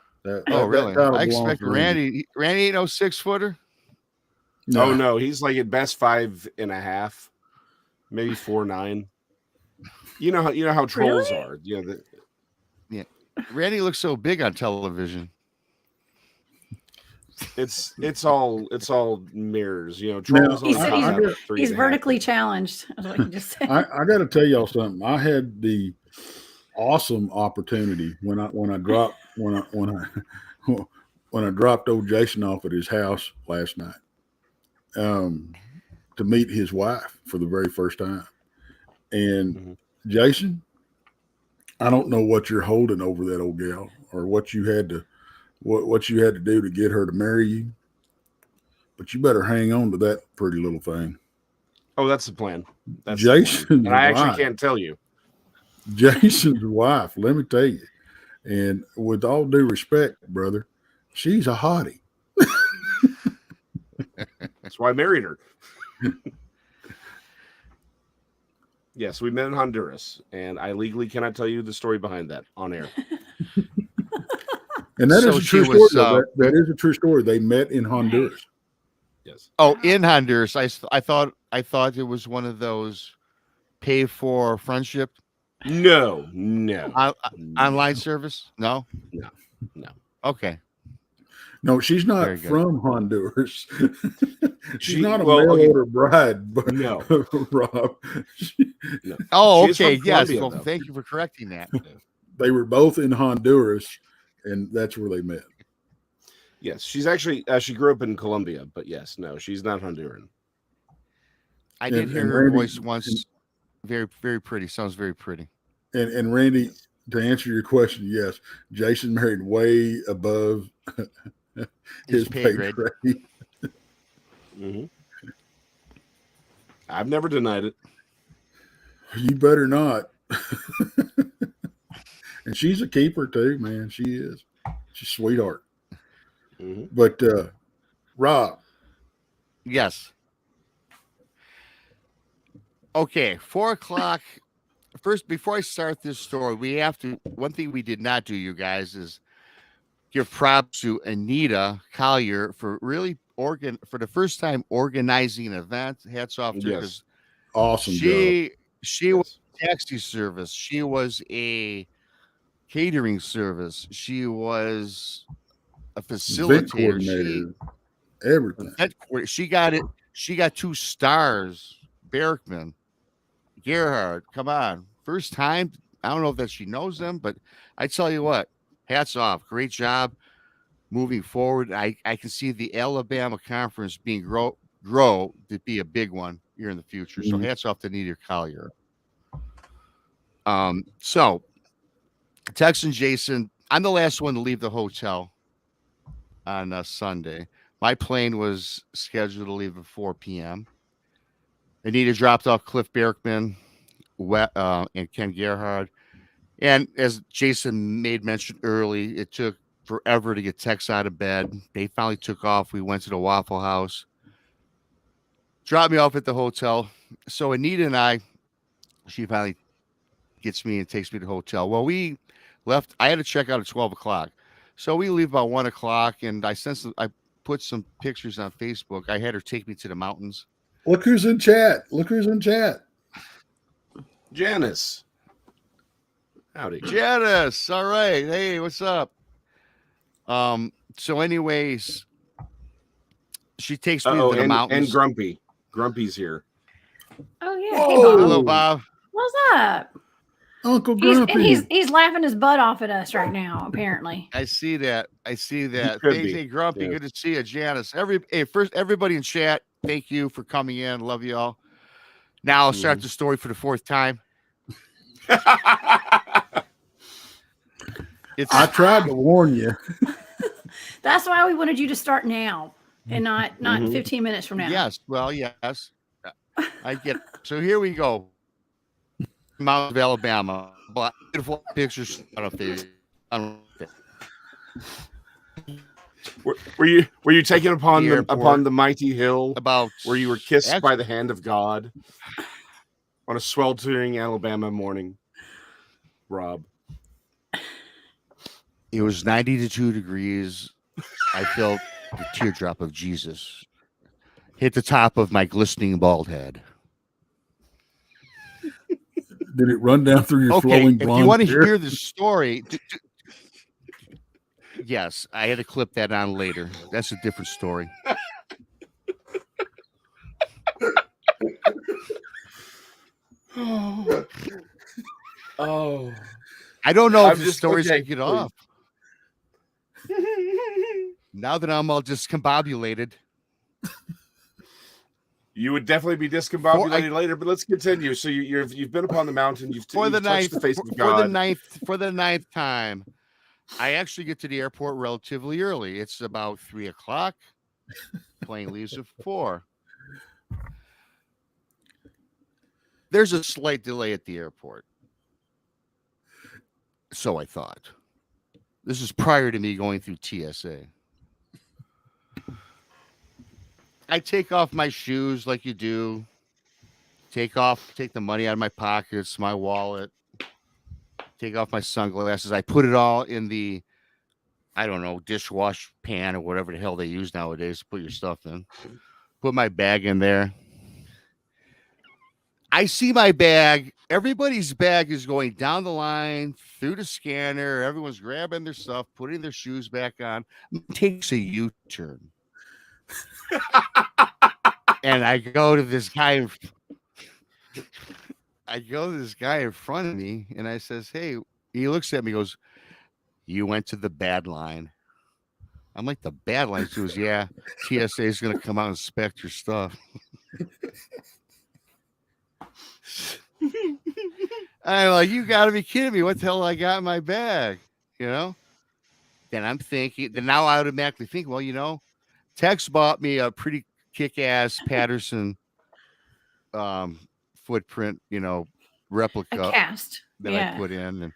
Speaker 4: Oh really?
Speaker 1: title
Speaker 4: I
Speaker 1: belongs
Speaker 4: expect
Speaker 1: to Randy.
Speaker 4: Randy ain't no 6-footer.
Speaker 2: Oh no, he's like at best 5.5, maybe 4'9". You know how trolls
Speaker 3: Really?
Speaker 2: are. You know,
Speaker 4: Randy looks so big on television.
Speaker 2: it's all mirrors. You know, trolls.
Speaker 1: Now,
Speaker 3: He said
Speaker 2: only
Speaker 3: he's-
Speaker 2: have 3.5.
Speaker 3: He's vertically challenged. That's what he just said.
Speaker 1: I got to tell y'all something. I had the awesome opportunity when I dropped old Jason off at his house last night, to meet his wife for the very first time. And
Speaker 2: Mhm.
Speaker 1: Jason, I don't know what you're holding over that old gal, or what you had to do to get her to marry you, but you better hang on to that pretty little thing.
Speaker 2: Oh, that's the plan. That's the plan.
Speaker 1: Jason's
Speaker 2: And I actually
Speaker 1: wife.
Speaker 2: can't tell you.
Speaker 1: Jason's wife, let me tell you, and with all due respect, brother, she's a hottie.
Speaker 2: That's why I married her. Yes, we met in Honduras, and I legally cannot tell you the story behind that on air.
Speaker 1: And that is
Speaker 4: So
Speaker 1: a
Speaker 4: she
Speaker 1: true
Speaker 4: was,
Speaker 1: story. That is a true story. They met in Honduras.
Speaker 2: Yes.
Speaker 4: Oh, in Honduras, I thought it was one of those pay for friendship
Speaker 2: No.
Speaker 4: online service. No.
Speaker 2: No.
Speaker 4: Okay.
Speaker 1: No, she's not
Speaker 4: Very good.
Speaker 1: from Honduras. She's not a
Speaker 2: well,
Speaker 1: mail
Speaker 2: okay.
Speaker 1: order bride, but
Speaker 2: No.
Speaker 1: Rob.
Speaker 4: Oh,
Speaker 2: She is from
Speaker 4: okay. Yes.
Speaker 2: Colombia,
Speaker 4: Well,
Speaker 2: though.
Speaker 4: thank you for correcting that.
Speaker 1: They were both in Honduras, and that's where they met.
Speaker 2: Yes, she's actually she grew up in Colombia, but yes, no, she's not Honduran.
Speaker 4: I did
Speaker 1: And-
Speaker 4: hear
Speaker 1: and
Speaker 4: her
Speaker 1: Randy-
Speaker 4: voice once. Very, very pretty. Sounds very pretty.
Speaker 1: And Randy, to answer your question, yes, Jason married way above his pay grade.
Speaker 2: Mm-hmm. I've never denied it.
Speaker 1: You better not. And she's a keeper too, man. She is. She's a sweetheart.
Speaker 2: Mm-hmm.
Speaker 1: But Rob,
Speaker 4: Yes. Okay, 4:00. First, before I start this story, we have to. One thing we did not do, you guys, is give props to Anita Collier for really for the first time organizing an event. Hats off to her,
Speaker 2: Yes.
Speaker 4: 'cause
Speaker 1: awesome job.
Speaker 4: she was a taxi service. She was a catering service. She was a
Speaker 1: Event
Speaker 4: facilitator.
Speaker 1: coordinator, everything.
Speaker 4: She got it. She got 2 stars. Berkman, Gerhard, come on. First time. I don't know if that she knows them, but I tell you what, hats off. Great job moving forward. I can see the Alabama Conference being grow to be a big one here in the future. So
Speaker 1: Mhm.
Speaker 4: hats off to Anita Collier. So Tex and Jason, I'm the last one to leave the hotel on Sunday. My plane was scheduled to leave at 4 p.m. Anita dropped off Cliff Berkman and Ken Gerhard. And as Jason made mention early, it took forever to get Tex out of bed. They finally took off. We went to the Waffle House, dropped me off at the hotel. So Anita and I, she finally gets me and takes me to the hotel. Well, we left. I had to check out at 12 o'clock. So we leave about 1 o'clock, and I put some pictures on Facebook. I had her take me to the mountains.
Speaker 1: Look who's in chat. Look who's in chat.
Speaker 2: Janice. Howdy.
Speaker 4: Janice. All right. Hey, what's up? So anyways, she takes me to the mountains.
Speaker 2: And Grumpy. Grumpy's here.
Speaker 3: Oh yeah.
Speaker 1: Whoa.
Speaker 3: Hey, Bob.
Speaker 4: Hello, Bob.
Speaker 3: What's up?
Speaker 1: Uncle
Speaker 3: He's,
Speaker 1: Grumpy.
Speaker 3: and he's laughing his butt off at us right now, apparently.
Speaker 4: I see that.
Speaker 2: Could be.
Speaker 4: Hey, Grumpy,
Speaker 2: Yeah.
Speaker 4: good to see you. Janice. First, everybody in chat, thank you for coming in. Love you all. Now I'll start the story for the fourth time.
Speaker 1: I tried to warn you.
Speaker 3: That's why we wanted you to start now and not 15 minutes from now.
Speaker 4: Yes. Well, yes. I get it. So here we go. Mountains of Alabama. Beautiful pictures.
Speaker 2: Were you taken upon the mighty hill
Speaker 4: About
Speaker 2: where you were kissed by the hand of God on a sweltering Alabama morning, Rob?
Speaker 4: It was 92 degrees. I felt the teardrop of Jesus hit the top of my glistening bald head.
Speaker 1: Did it run down through your
Speaker 4: Okay,
Speaker 1: flowing
Speaker 4: if
Speaker 1: blonde
Speaker 4: you want to
Speaker 1: hair?
Speaker 4: hear the story, yes, I had to clip that on later. That's a different story.
Speaker 2: Oh.
Speaker 4: I don't know
Speaker 2: I'm
Speaker 4: if the
Speaker 2: just-
Speaker 4: story's
Speaker 2: okay,
Speaker 4: gonna get
Speaker 2: please.
Speaker 4: off. Now that I'm all discombobulated.
Speaker 2: You would definitely be discombobulated later, but let's continue. So you've been upon the mountain. You've touched the face of God.
Speaker 4: For the ninth time, I actually get to the airport relatively early. It's about 3 o'clock. Plane leaves at 4. There's a slight delay at the airport. So I thought. This is prior to me going through TSA. I take off my shoes like you do. Take the money out of my pockets, my wallet. Take off my sunglasses. I put it all in the, I don't know, dishwash pan or whatever the hell they use nowadays to put your stuff in. Put my bag in there. I see my bag. Everybody's bag is going down the line through the scanner. Everyone's grabbing their stuff, putting their shoes back on. Takes a U-turn. And I go to this guy in front of me, and I says, "Hey," he looks at me, goes, "You went to the bad line." I'm like, "The bad line?" He goes, "Yeah, TSA is going to come out and inspect your stuff." I'm like, "You got to be kidding me. What the hell I got in my bag?" You know? Then I'm thinking, now I automatically think, well, Tex bought me a pretty kick-ass Patterson footprint, replica
Speaker 3: A cast.
Speaker 4: that
Speaker 3: Yeah.
Speaker 4: I put in.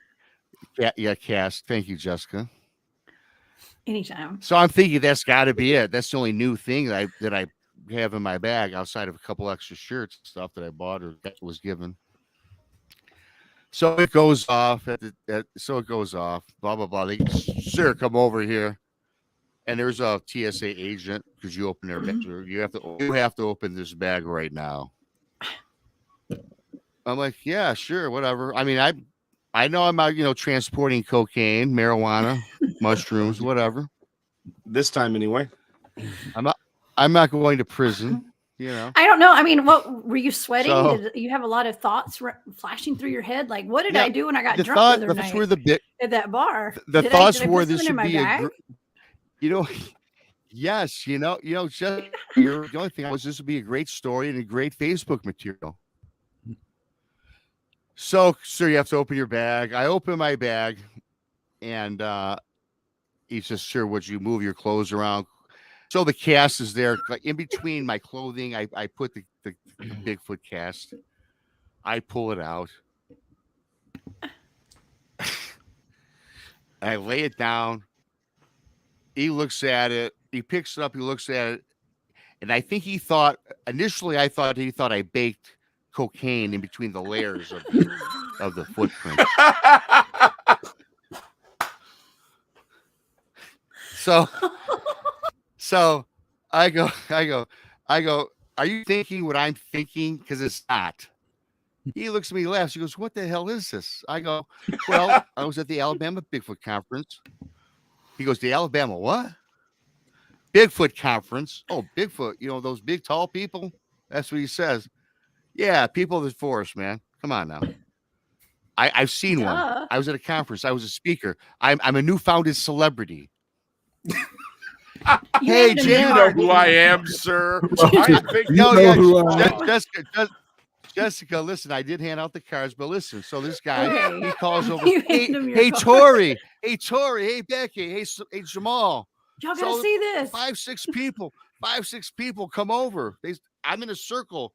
Speaker 4: And cast. Thank you, Jessica.
Speaker 3: Anytime.
Speaker 4: So I'm thinking that's got to be it. That's the only new thing that I have in my bag outside of a couple extra shirts and stuff that I bought or that was given. So it goes off. So it goes off. Blah blah blah. They, "Sir, come over here." And there's a TSA agent because you open their bag. You have to open this bag right now. I'm like, "Yeah, sure, whatever." I mean, I know I'm out, transporting cocaine, marijuana, mushrooms, whatever.
Speaker 2: This time, anyway.
Speaker 4: I'm not going to prison,
Speaker 3: I don't know. I mean, what were you sweating?
Speaker 4: So-
Speaker 3: Did you have a lot of thoughts flashing through your head? Like, what did
Speaker 4: Yeah,
Speaker 3: I do when I got
Speaker 4: The
Speaker 3: drunk
Speaker 4: thoughts
Speaker 3: the other
Speaker 4: were
Speaker 3: night at that bar?
Speaker 4: the
Speaker 3: Did
Speaker 4: thoughts
Speaker 3: I
Speaker 4: were
Speaker 3: put
Speaker 4: this
Speaker 3: something in
Speaker 4: should
Speaker 3: my
Speaker 4: be
Speaker 3: bag?
Speaker 4: yes, just the only thing was this would be a great story and a great Facebook material. So, sir, you have to open your bag. I open my bag, and he says, "Sir, would you move your clothes around?" So the cast is there, like in between my clothing. I put the Bigfoot cast. I pull it out. I lay it down. He looks at it. He picks it up. He looks at it. And I think he thought, initially, he thought I baked cocaine in between the layers of the footprint. So I go, are you thinking what I'm thinking? Because it's not. He looks at me, laughs. He goes, what the hell is this? I go, well, I was at the Alabama Bigfoot Conference. He goes, the Alabama what? Bigfoot Conference. Oh, Bigfoot. You know, those big, tall people? That's what he says. Yeah, people of the forest, man. Come on now. I've seen one. I was at a conference. I was a speaker. I'm a newfounded celebrity. Hey, Jay,
Speaker 2: you know who I am, sir. I think
Speaker 4: Jessica, listen, I did hand out the cards, but listen, so this guy,
Speaker 3: Okay.
Speaker 4: he calls over,
Speaker 3: You
Speaker 4: hey,
Speaker 3: hand him your
Speaker 4: hey,
Speaker 3: card.
Speaker 4: Tori, hey, Becky, hey, Jamal.
Speaker 3: Y'all gotta
Speaker 4: So
Speaker 3: see this.
Speaker 4: 5-6 people come over. I'm in a circle.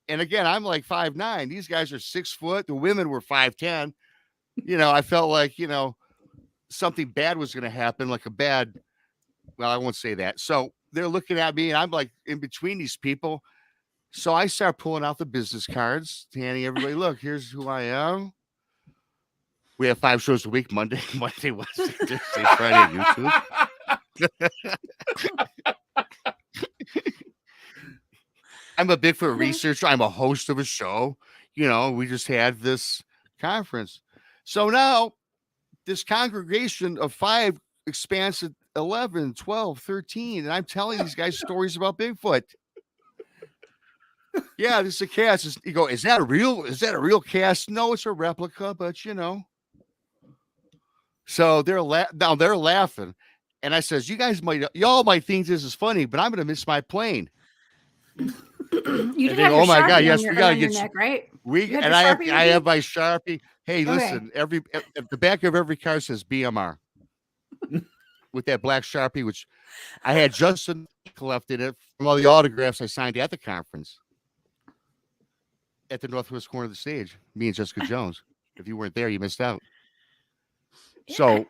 Speaker 4: And again, I'm like 5'9". These guys are 6 foot. The women were 5'10". You know, I felt like, you know, something bad was going to happen, like well, I won't say that. So they're looking at me and I'm like in between these people. So I start pulling out the business cards, handing everybody, look, here's who I am. We have 5 shows a week, Monday, Wednesday, Thursday, Friday, YouTube. I'm a Bigfoot researcher. I'm a host of a show. You know, we just had this conference. So now this congregation of 5 expands to 11, 12, 13. And I'm telling these guys stories about Bigfoot. Yeah, this is a cast. You go, is that a real cast? No, it's a replica, but you know. So they're laughing. And I says, y'all might think this is funny, but I'm going to miss my plane.
Speaker 3: You did
Speaker 4: they
Speaker 3: have
Speaker 4: go,
Speaker 3: your
Speaker 4: oh my God,
Speaker 3: Sharpie
Speaker 4: yes,
Speaker 3: on
Speaker 4: we
Speaker 3: your,
Speaker 4: gotta
Speaker 3: on your
Speaker 4: get
Speaker 3: neck, right?
Speaker 4: I have my Sharpie. Hey,
Speaker 3: Okay.
Speaker 4: listen, at the back of every car says BMR with that black Sharpie, which I had just enough left in it from all the autographs I signed at the conference at the northwest corner of the stage. Me and Jessica Jones. If you weren't there, you missed out.
Speaker 3: Yeah,
Speaker 4: So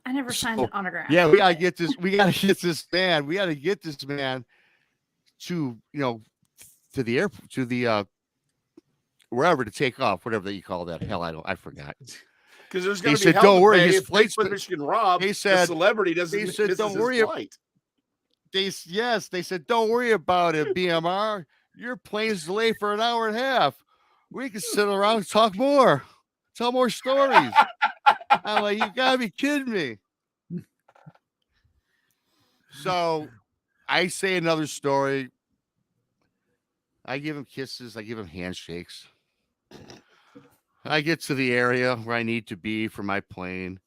Speaker 3: I never signed an autograph.
Speaker 4: yeah, we gotta get this. We gotta get this man. We gotta get this man to to the airport, to the wherever to take off, whatever that you call that. Hell, I forgot.
Speaker 2: Because there's going to be
Speaker 4: said,
Speaker 2: hell
Speaker 4: don't
Speaker 2: to
Speaker 4: worry,
Speaker 2: pay
Speaker 4: his
Speaker 2: if
Speaker 4: flight's
Speaker 2: Bigfoot Michigan Rob,
Speaker 4: they said,
Speaker 2: the celebrity doesn't
Speaker 4: they
Speaker 2: miss
Speaker 4: said,
Speaker 2: his
Speaker 4: don't worry.
Speaker 2: flight.
Speaker 4: They said, don't worry about it, BMR. Your plane's delayed for an hour and a half. We can sit around and talk more, tell more stories. I'm like, you gotta be kidding me. So I say another story. I give him kisses. I give him handshakes. I get to the area where I need to be for my plane.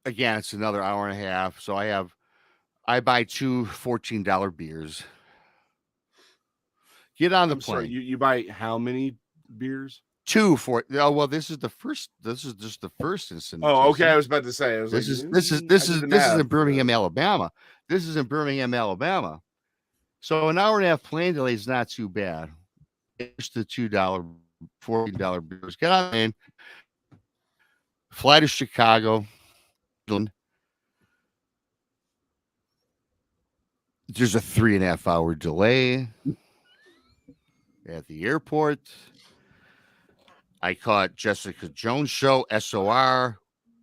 Speaker 4: Again, it's another hour and a half. So I buy 2 $14 beers. Get on the plane.
Speaker 2: Sorry, you buy how many beers?
Speaker 4: 2 for well, this is just the first incident.
Speaker 2: Oh, okay. I was about to say.
Speaker 4: This is in Birmingham, Alabama. This is in Birmingham, Alabama. So an hour and a half plane delay is not too bad. It's the $2, $14 beers. Get on in. Fly to Chicago. There's a 3.5 hour delay at the airport. I caught Jessica Jones show, SOR,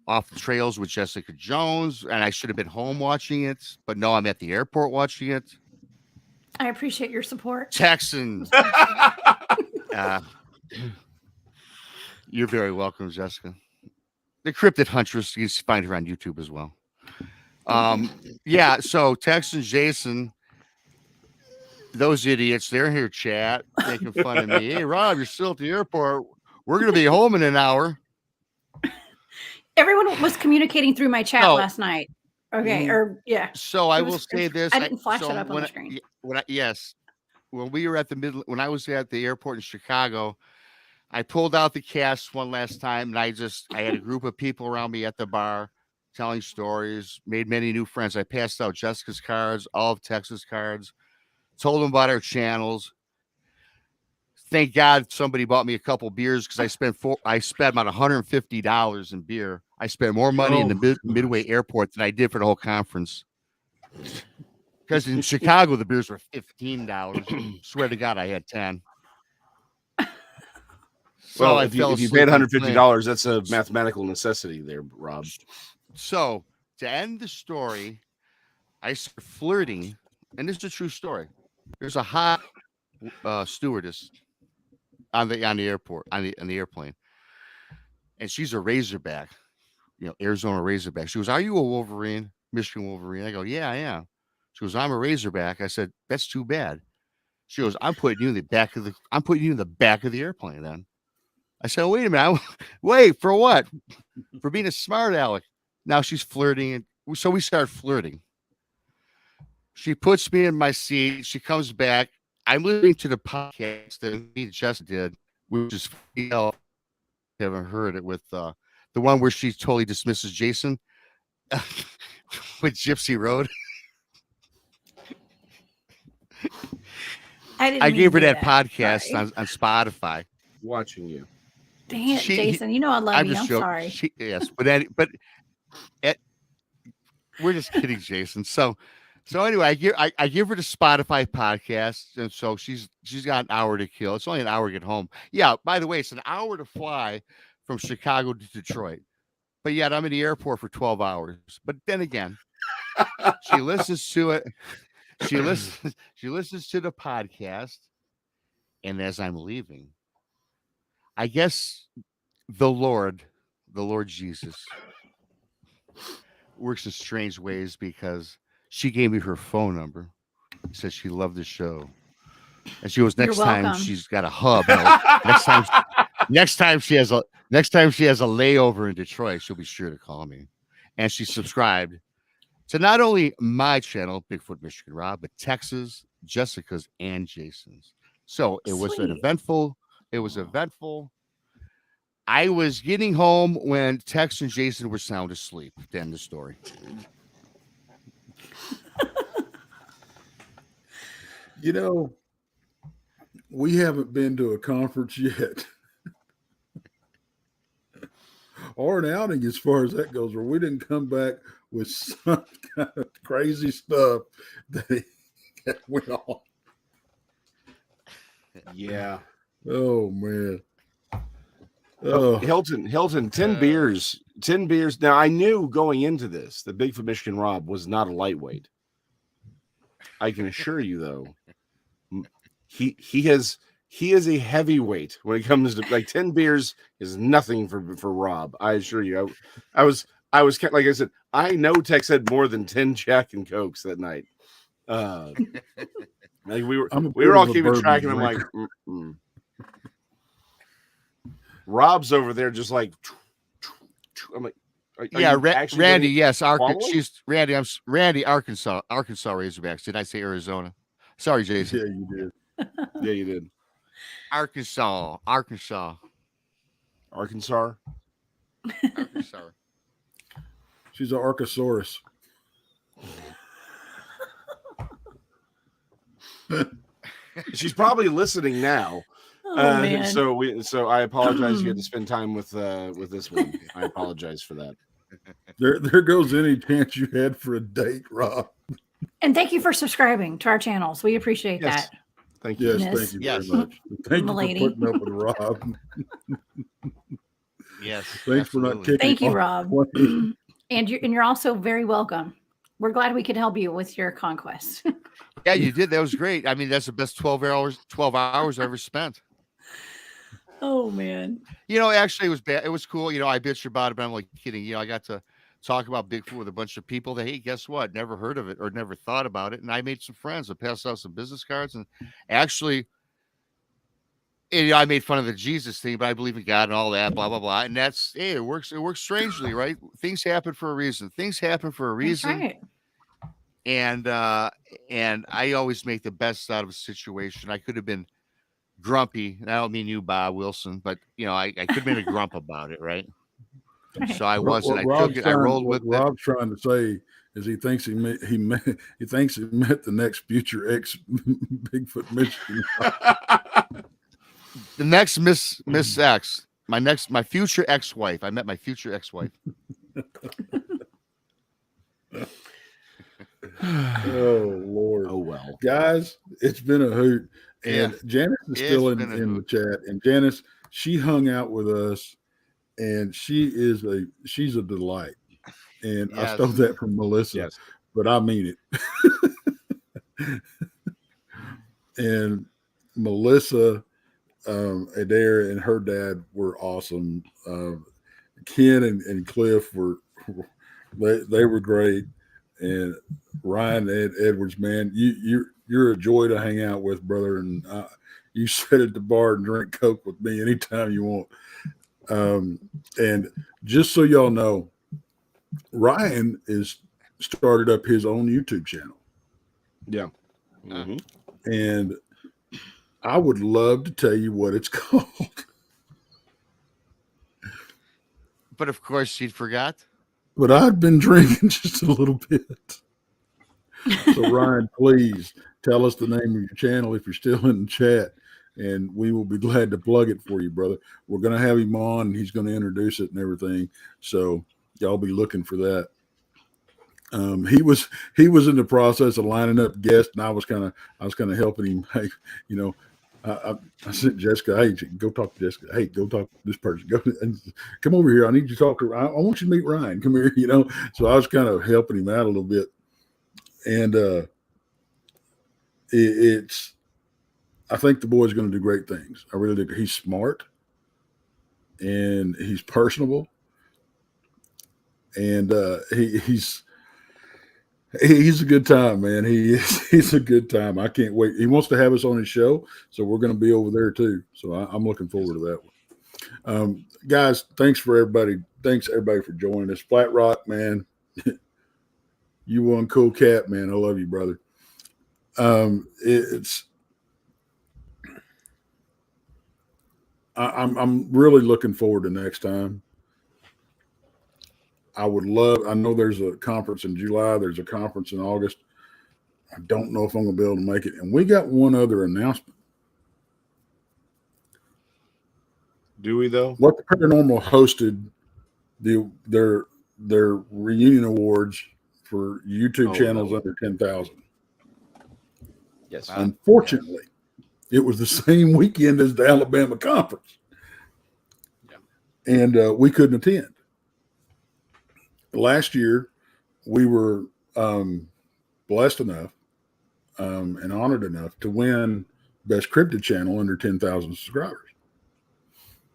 Speaker 4: Off the Trails with Jessica Jones, and I should have been home watching it, but no, I'm at the airport watching it.
Speaker 3: I appreciate your support.
Speaker 4: Texans. You're very welcome, Jessica. The Cryptid Huntress, you can find her on YouTube as well. Yeah, so Tex and Jason, those idiots, they're here chat, making fun of me. Hey, Rob, you're still at the airport. We're going to be home in an hour.
Speaker 3: Everyone was communicating through my chat last night. Okay, or yeah.
Speaker 4: So I will say this.
Speaker 3: I didn't flash it up on the screen.
Speaker 4: When we were when I was at the airport in Chicago, I pulled out the cast one last time, and I had a group of people around me at the bar telling stories, made many new friends. I passed out Jessica's cards, all of Texas cards, told them about our channels. thank God somebody bought me a couple beers because I spent about $150 in beer. I spent more money in the Midway Airport than I did for the whole conference. Because in Chicago the beers were $15. Swear to God, I had 10. So
Speaker 2: well,
Speaker 4: I
Speaker 2: if
Speaker 4: fell
Speaker 2: you
Speaker 4: asleep
Speaker 2: paid
Speaker 4: on the
Speaker 2: $150, that's a mathematical necessity there, Rob.
Speaker 4: So to end the story, I started flirting, and this is a true story. There's a hot stewardess on the airport on the airplane, and she's a Razorback, Arizona Razorback. She goes, "Are you a Wolverine, Michigan Wolverine?" I go, "Yeah, I am." She goes, "I'm a Razorback." I said, "That's too bad." She goes, I'm putting you in the back of the airplane." Then I said, "Wait a minute, wait for what? For being a smart aleck." Now she's flirting, and so we start flirting. She puts me in my seat. She comes back. I'm listening to the podcast that me and Jess did, which is haven't heard it, with the one where she totally dismisses Jason with Gypsy Road. I gave her that podcast on Spotify.
Speaker 2: Watching you.
Speaker 3: Dang it, Jason. You know I love you. I'm sorry.
Speaker 4: Yes, but we're just kidding, Jason. So anyway, I give her the Spotify podcast, and so she's got an hour to kill. It's only an hour to get home. Yeah, by the way, it's an hour to fly from Chicago to Detroit, but yet I'm in the airport for 12 hours. But then again, she listens to it. She listens to the podcast, and as I'm leaving, I guess the Lord Jesus works in strange ways, because she gave me her phone number. Said she loved the show, and she goes, next time she's got a hub. Next time she has a layover in Detroit, she'll be sure to call me. And she subscribed to not only my channel, Bigfoot Michigan Rob, but Texas, Jessica's, and Jason's. So it was eventful. It was eventful. I was getting home when Tex and Jason were sound asleep. To end the story.
Speaker 1: We haven't been to a conference yet, or an outing as far as that goes, where we didn't come back with some kind of crazy stuff that went on.
Speaker 2: Yeah.
Speaker 1: Oh man.
Speaker 2: Hilton, 10 beers. Now, I knew going into this that Bigfoot Michigan Rob was not a lightweight. I can assure you, though, he is a heavyweight when it comes to, like, 10 beers is nothing for Rob. I assure you. I was like I said, I know Tex had more than 10 Jack and Cokes that night. Like we were all keeping track, and I'm like, Rob's over there just like, I'm like,
Speaker 4: Randy, yes, she's Randy. I'm Randy, Arkansas Razorbacks. Did I say Arizona? Sorry, Jason.
Speaker 1: Yeah, you did.
Speaker 2: Yeah, you did.
Speaker 4: Arkansas.
Speaker 1: She's an Archosaurus.
Speaker 2: She's probably listening now.
Speaker 3: Man.
Speaker 2: So I apologize. You had to spend time with this one. I apologize for that.
Speaker 1: There goes any chance you had for a date, Rob.
Speaker 3: And thank you for subscribing to our channels. We appreciate that.
Speaker 2: Thank you.
Speaker 1: Yes, thank you very much. Thank you for putting up with Rob.
Speaker 4: Yes.
Speaker 1: Thanks for not kicking.
Speaker 3: Thank you, Rob. And you're also very welcome. We're glad we could help you with your conquest.
Speaker 4: Yeah, you did. That was great. I mean, that's the best 12 hours I ever spent.
Speaker 3: Oh man.
Speaker 4: Actually, it was bad. It was cool. I bitched about it, but I'm like kidding. I got to talk about Bigfoot with a bunch of people that, hey, guess what? Never heard of it or never thought about it. And I made some friends. I passed out some business cards, and actually, I made fun of the Jesus thing, but I believe in God and all that, blah, blah, blah. And that's, hey, it works. It works strangely, right? Things happen for a reason. That's right. And I always make the best out of a situation. I could have been grumpy, and I don't mean you, Bob Wilson, but I could have been a grump about it, right? So I wasn't. I rolled with it.
Speaker 1: Rob's trying to say is he thinks he met the next future ex Bigfoot Michigan.
Speaker 4: The next Miss X, my future ex-wife. I met my future ex-wife.
Speaker 1: Oh Lord.
Speaker 2: Oh well.
Speaker 1: Guys, it's been a hoot. And
Speaker 4: Yeah.
Speaker 1: Janice is
Speaker 4: It's
Speaker 1: still
Speaker 4: been a
Speaker 1: in the
Speaker 4: hoot.
Speaker 1: chat. And Janice, she hung out with us, and she's a delight. And I stole
Speaker 4: Yes.
Speaker 1: that from Melissa,
Speaker 2: Yes.
Speaker 1: but I mean it. And Melissa, Adair, and her dad were awesome. Ken and Cliff were they were great, and Ryan Edwards, man, you're a joy to hang out with, brother. And you sit at the bar and drink Coke with me anytime you want. And just so y'all know, Ryan is started up his own YouTube channel.
Speaker 2: Yeah. Mhm.
Speaker 1: And I would love to tell you what it's called.
Speaker 4: But of course, she forgot.
Speaker 1: But I've been drinking just a little bit. So, Ryan, please tell us the name of your channel if you're still in the chat, and we will be glad to plug it for you, brother. We're going to have him on, and he's going to introduce it and everything. So, y'all be looking for that. He was in the process of lining up guests, and I was kind of helping him. Hey, you know, I sent Jessica, hey, go talk to Jessica. Hey, go talk to this person. Go and come over here. I need you to talk to. I want you to meet Ryan. Come here. You know. So I was kind of helping him out a little bit, and it's. I think the boy's going to do great things. I really do. He's smart, and he's personable, and he's a good time, man. He's a good time. I can't wait. He wants to have us on his show, so we're going to be over there too. So I'm looking forward to that one. Guys, thanks everybody for joining us. Flat Rock, man, you one cool cat, man. I love you, brother. I'm really looking forward to next time. I know there's a conference in July. There's a conference in August. I don't know if I'm going to be able to make it. And we got one other announcement.
Speaker 2: Do we though?
Speaker 1: What the Paranormal hosted their reunion awards for YouTube channels under 10,000.
Speaker 2: Yes.
Speaker 1: Unfortunately, it was the same weekend as the Alabama Conference.
Speaker 2: Yeah.
Speaker 1: And we couldn't attend. Last year, we were blessed enough and honored enough to win Best Cryptid Channel under 10,000 subscribers.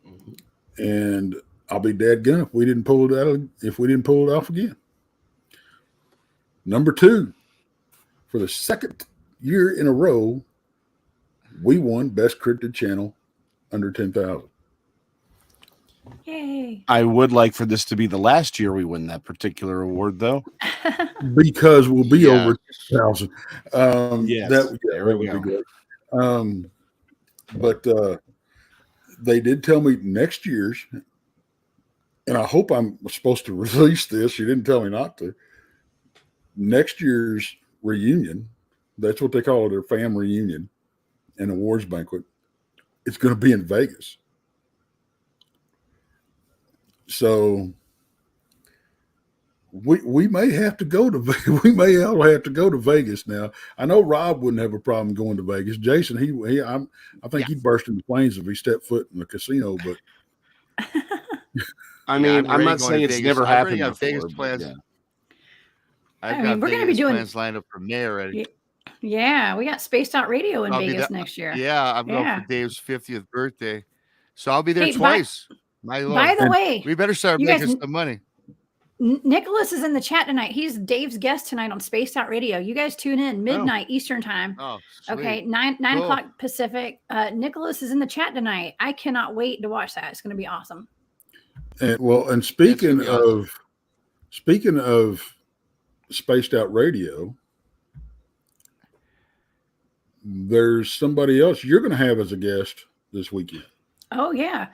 Speaker 1: Mm-hmm. And I'll be dead gun if we didn't pull it off again. Number 2, for the second year in a row, we won Best Cryptid Channel under 10,000.
Speaker 3: Yay.
Speaker 2: I would like for this to be the last year we win that particular award, though.
Speaker 1: Because we'll be over 10,000.
Speaker 2: Yes,
Speaker 1: that
Speaker 2: there we
Speaker 1: would
Speaker 2: go.
Speaker 1: be great. But they did tell me next year's, and I hope I'm supposed to release this. She didn't tell me not to. Next year's reunion, that's what they call it, their fam reunion and awards banquet. It's going to be in Vegas. So we may have to go to Vegas now. I know Rob wouldn't have a problem going to Vegas. Jason, I think he'd burst into flames if he stepped foot in the casino. But
Speaker 2: I mean, I'm not saying it's never happened before.
Speaker 4: Vegas plans.
Speaker 2: Yeah.
Speaker 4: I've got
Speaker 3: we're going to be doing
Speaker 4: plans lined up for May already.
Speaker 3: Yeah, we got Spaced Out Radio in Vegas next year.
Speaker 4: Yeah, I'm going for Dave's 50th birthday, so I'll be there twice.
Speaker 3: By the way,
Speaker 4: we better start making some money.
Speaker 3: Nicholas is in the chat tonight. He's Dave's guest tonight on Spaced Out Radio. You guys tune in midnight Eastern time.
Speaker 4: Oh, sweet.
Speaker 3: Okay, 9 o'clock Pacific. Nicholas is in the chat tonight. I cannot wait to watch that. It's going to be awesome.
Speaker 1: And speaking of Spaced Out Radio, there's somebody else you're going to have as a guest this weekend.
Speaker 3: Oh, yeah.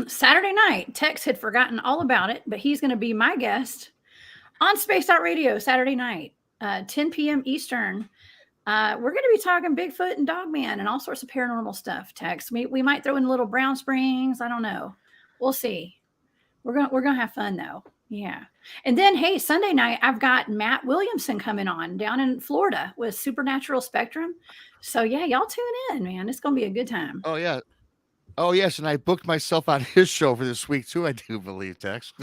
Speaker 3: Saturday night. Tex had forgotten all about it, but he's going to be my guest on Spaced Out Radio Saturday night, 10 p.m. Eastern. We're going to be talking Bigfoot and Dogman and all sorts of paranormal stuff. Tex, we might throw in little Brown Springs. I don't know. We'll see. We're gonna have fun though. Yeah. And then hey, Sunday night I've got Matt Williamson coming on down in Florida with Supernatural Spectrum. So yeah, y'all tune in, man. It's gonna be a good time.
Speaker 4: Oh yeah. Oh yes, and I booked myself on his show for this week too. I do believe, Tex.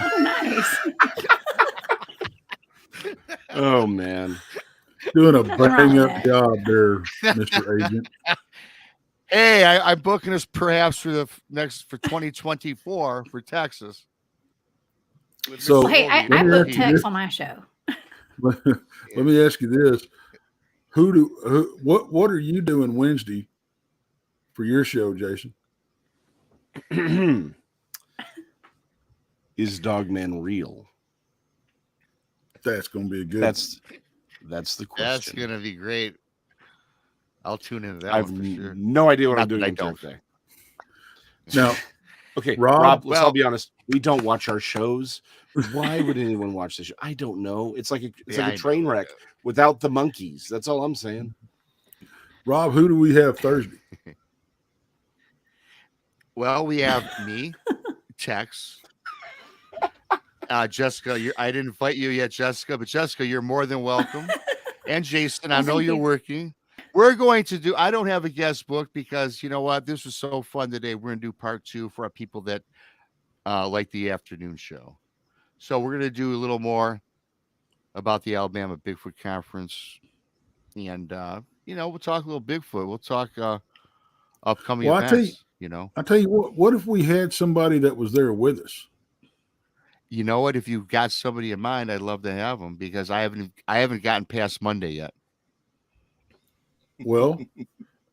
Speaker 3: Oh, nice.
Speaker 2: Oh man.
Speaker 1: Doing a
Speaker 3: Nothing wrong
Speaker 1: bang
Speaker 3: with
Speaker 1: up
Speaker 3: that.
Speaker 1: job there, Mr. Agent.
Speaker 4: Hey, I'm booking us perhaps for the for 2024 for Texas. With
Speaker 1: So-
Speaker 4: Mr.
Speaker 3: Well, hey, I
Speaker 4: Goldie.
Speaker 1: me
Speaker 3: booked
Speaker 1: ask you
Speaker 3: Tex
Speaker 1: this.
Speaker 3: on my show.
Speaker 1: Let me ask you this: what are you doing Wednesday for your show, Jason?
Speaker 2: Is Dogman real?
Speaker 1: That's going to be a good.
Speaker 2: That's the
Speaker 4: That's
Speaker 2: question.
Speaker 4: gonna be great. I'll tune into that
Speaker 2: I have
Speaker 4: one for sure.
Speaker 2: no idea what
Speaker 4: Not
Speaker 2: I'm doing
Speaker 4: that I
Speaker 2: on
Speaker 4: don't.
Speaker 2: Thursday.
Speaker 1: Now,
Speaker 2: Okay,
Speaker 1: Rob,
Speaker 2: Rob, I'll
Speaker 4: well-
Speaker 2: be honest. We don't watch our shows. Why would anyone watch this show? I don't know. It's like
Speaker 4: Yeah, I
Speaker 2: a train
Speaker 4: know.
Speaker 2: wreck without the monkeys. That's all I'm saying.
Speaker 1: Rob, who do we have Thursday?
Speaker 4: Well, we have me, Tex, Jessica. I didn't invite you yet, Jessica, but Jessica, you're more than welcome. And Jason, I
Speaker 3: Oh,
Speaker 4: know
Speaker 3: thank
Speaker 4: you're
Speaker 3: you.
Speaker 4: working. We're going to do. I don't have a guest book because you know what? This was so fun today. We're going to do part 2 for our people that like the afternoon show. So we're going to do a little more about the Alabama Bigfoot Conference, and we'll talk a little Bigfoot. We'll talk upcoming
Speaker 1: Well,
Speaker 4: events.
Speaker 1: I tell you what. What if we had somebody that was there with us?
Speaker 4: You know what? If you've got somebody in mind, I'd love to have them because I haven't gotten past Monday yet.
Speaker 1: Well,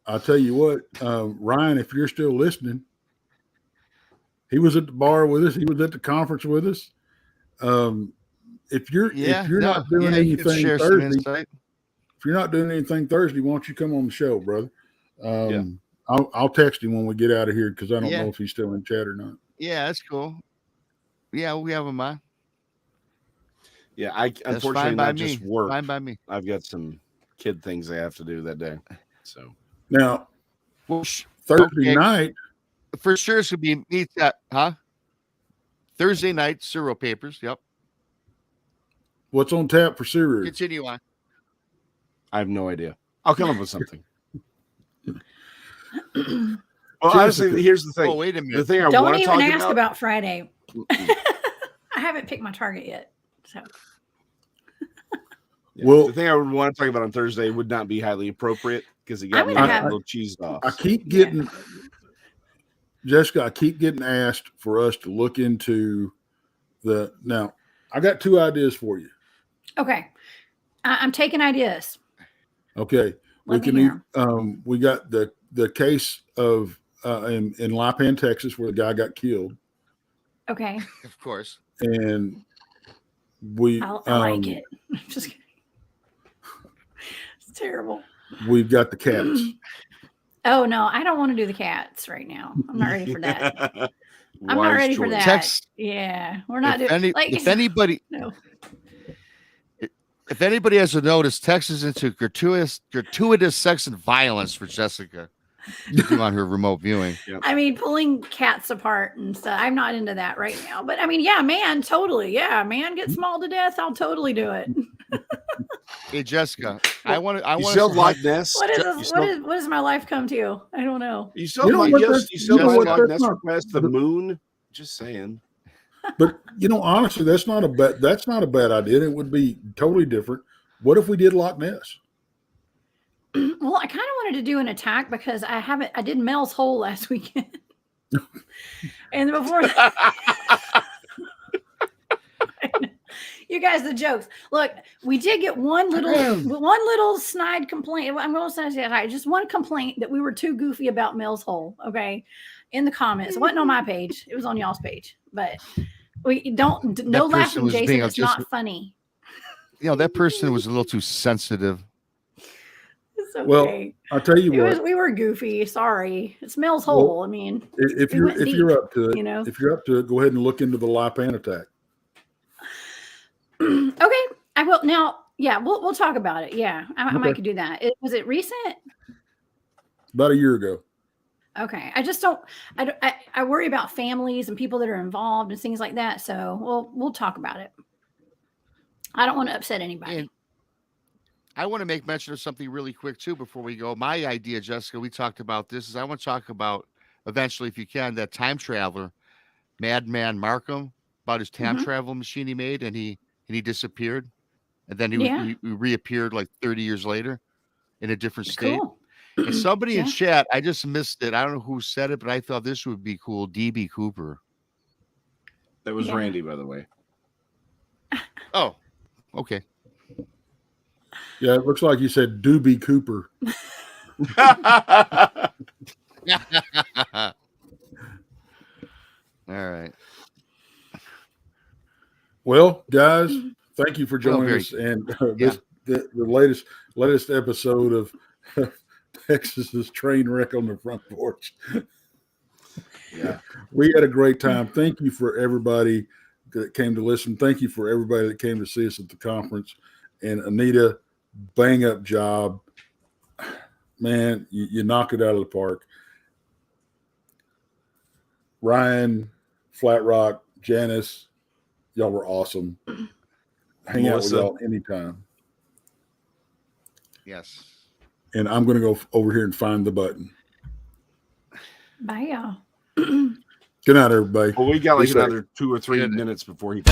Speaker 1: I'll tell you what, Ryan, if you're still listening, he was at the bar with us. He was at the conference with us. If you're not doing
Speaker 4: you can
Speaker 1: anything
Speaker 4: share some
Speaker 1: Thursday,
Speaker 4: insight.
Speaker 1: if you're not doing anything Thursday, why don't you come on the show, brother?
Speaker 2: Yeah.
Speaker 1: I'll text him when we get out of here because I don't
Speaker 4: Yeah.
Speaker 1: know if he's still in chat or not.
Speaker 4: Yeah, that's cool. Yeah, we have them on.
Speaker 2: Yeah, I
Speaker 4: That's
Speaker 2: unfortunately
Speaker 4: fine by
Speaker 2: not
Speaker 4: me.
Speaker 2: just work.
Speaker 4: Fine by me.
Speaker 2: I've got some kid things I have to do that day. So
Speaker 1: Now,
Speaker 4: Well,
Speaker 1: Thursday
Speaker 4: okay.
Speaker 1: night,
Speaker 4: for sure, it's gonna be Thursday night, Ciro Papers. Yep.
Speaker 1: what's on tap for cereal?
Speaker 4: Continue on.
Speaker 2: I have no idea. I'll come up with something. Well,
Speaker 1: Jessica.
Speaker 2: honestly, here's the thing.
Speaker 4: Oh, wait a
Speaker 2: The
Speaker 4: minute.
Speaker 2: thing I
Speaker 3: Don't
Speaker 2: want to
Speaker 3: even
Speaker 2: talk
Speaker 3: ask about Friday.
Speaker 2: Mm-mm.
Speaker 3: I haven't picked my target yet. So
Speaker 2: Yeah,
Speaker 1: Well-
Speaker 2: the thing I would want to talk about on Thursday would not be highly appropriate because it got
Speaker 3: I'm
Speaker 2: me
Speaker 3: gonna
Speaker 2: a
Speaker 3: have-
Speaker 2: little cheesed off.
Speaker 1: I keep getting Jessica. I keep getting asked for us to look into the. Now, I got 2 ideas for you.
Speaker 3: okay. I'm taking ideas.
Speaker 1: Okay,
Speaker 3: Let me hear 'em.
Speaker 1: we got the case of in Lipan, Texas, where the guy got killed,
Speaker 3: Okay.
Speaker 4: Of course.
Speaker 1: and we
Speaker 3: I like it. Just kidding. It's terrible.
Speaker 1: we've got the cats.
Speaker 3: Oh no, I don't want to do the cats right now. I'm not ready for that. I'm not
Speaker 2: Wise
Speaker 3: ready for
Speaker 2: choice.
Speaker 3: that.
Speaker 4: Text.
Speaker 3: Yeah, we're not
Speaker 4: If,
Speaker 3: doing.
Speaker 4: if anybody
Speaker 3: no.
Speaker 4: If anybody has noticed, Tex is into gratuitous sex and violence for Jessica to do on her remote viewing.
Speaker 3: I mean, pulling cats apart and stuff. I'm not into that right now. But I mean, yeah, man, totally. Yeah, man gets mauled to death. I'll totally do it.
Speaker 4: Hey, Jessica, I want to.
Speaker 2: You still have Loch Ness?
Speaker 3: What is
Speaker 2: You
Speaker 3: this?
Speaker 2: still-
Speaker 3: What does my life come to? I don't know.
Speaker 2: You still
Speaker 1: You know
Speaker 2: have
Speaker 1: what,
Speaker 2: Loch
Speaker 1: that's-
Speaker 2: you still
Speaker 1: you know
Speaker 2: have
Speaker 1: what,
Speaker 2: Loch
Speaker 1: that's
Speaker 2: Ness
Speaker 1: not-
Speaker 2: request the moon? Just saying.
Speaker 1: But honestly, that's not a bad idea. It would be totally different. What if we did Loch Ness?
Speaker 3: Well, I kind of wanted to do an attack because I did Mel's Hole last weekend. And before you guys, the jokes. Look, we did get one little snide complaint. I'm going to say just one complaint that we were too goofy about Mel's Hole. Okay, in the comments, it wasn't on my page; it was on y'all's page. But we don't no
Speaker 4: That person
Speaker 3: laughing,
Speaker 4: was
Speaker 3: Jason.
Speaker 4: being
Speaker 3: It's
Speaker 4: just-
Speaker 3: not funny.
Speaker 4: That person was a little too sensitive.
Speaker 3: It's okay.
Speaker 1: Well, I'll tell you what.
Speaker 3: We were goofy. Sorry, it's Mel's
Speaker 1: Well,
Speaker 3: Hole. I mean,
Speaker 1: If
Speaker 3: we
Speaker 1: you're
Speaker 3: went
Speaker 1: if you're
Speaker 3: deep,
Speaker 1: up to it,
Speaker 3: you know.
Speaker 1: if you're up to it, go ahead and look into the Lipan attack.
Speaker 3: Okay, I will now. Yeah, we'll talk about it. Yeah, I
Speaker 1: Okay.
Speaker 3: might could do that. Was it recent?
Speaker 1: About a year ago.
Speaker 3: Okay. I just don't. I worry about families and people that are involved and things like that. So we'll talk about it. I don't want to upset anybody.
Speaker 4: And I want to make mention of something really quick too before we go. My idea, Jessica, we talked about this, is I want to talk about eventually, if you can, that time traveler, Madman Markham, about his time
Speaker 3: Mhm.
Speaker 4: travel machine he made, and he disappeared, and then
Speaker 3: Yeah.
Speaker 4: he reappeared like 30 years later in a different state.
Speaker 3: Cool.
Speaker 4: And somebody in
Speaker 3: Yeah.
Speaker 4: chat, I just missed it. I don't know who said it, but I thought this would be cool. DB Cooper.
Speaker 2: That was
Speaker 3: Yeah.
Speaker 2: Randy, by the way.
Speaker 4: Oh, okay.
Speaker 1: Yeah, it looks like you said Doobie Cooper.
Speaker 4: All right.
Speaker 1: Well, guys, thank you for joining
Speaker 4: very
Speaker 1: us. And
Speaker 4: Yeah.
Speaker 1: the latest episode of Texas's train wreck on the front porch.
Speaker 2: Yeah.
Speaker 1: We had a great time. Thank you for everybody that came to listen. Thank you for everybody that came to see us at the conference. And Anita, bang up job. Man, you knocked it out of the park. Ryan, Flat Rock, Janice, y'all were awesome. Hang
Speaker 2: Melissa.
Speaker 1: out with y'all anytime.
Speaker 4: Yes.
Speaker 1: And I'm going to go over here and find the button.
Speaker 3: Bye, y'all.
Speaker 1: Good night, everybody.
Speaker 2: Well, we got
Speaker 1: Be
Speaker 2: like
Speaker 1: safe.
Speaker 2: another 2 or 3
Speaker 4: Good.
Speaker 2: minutes before he.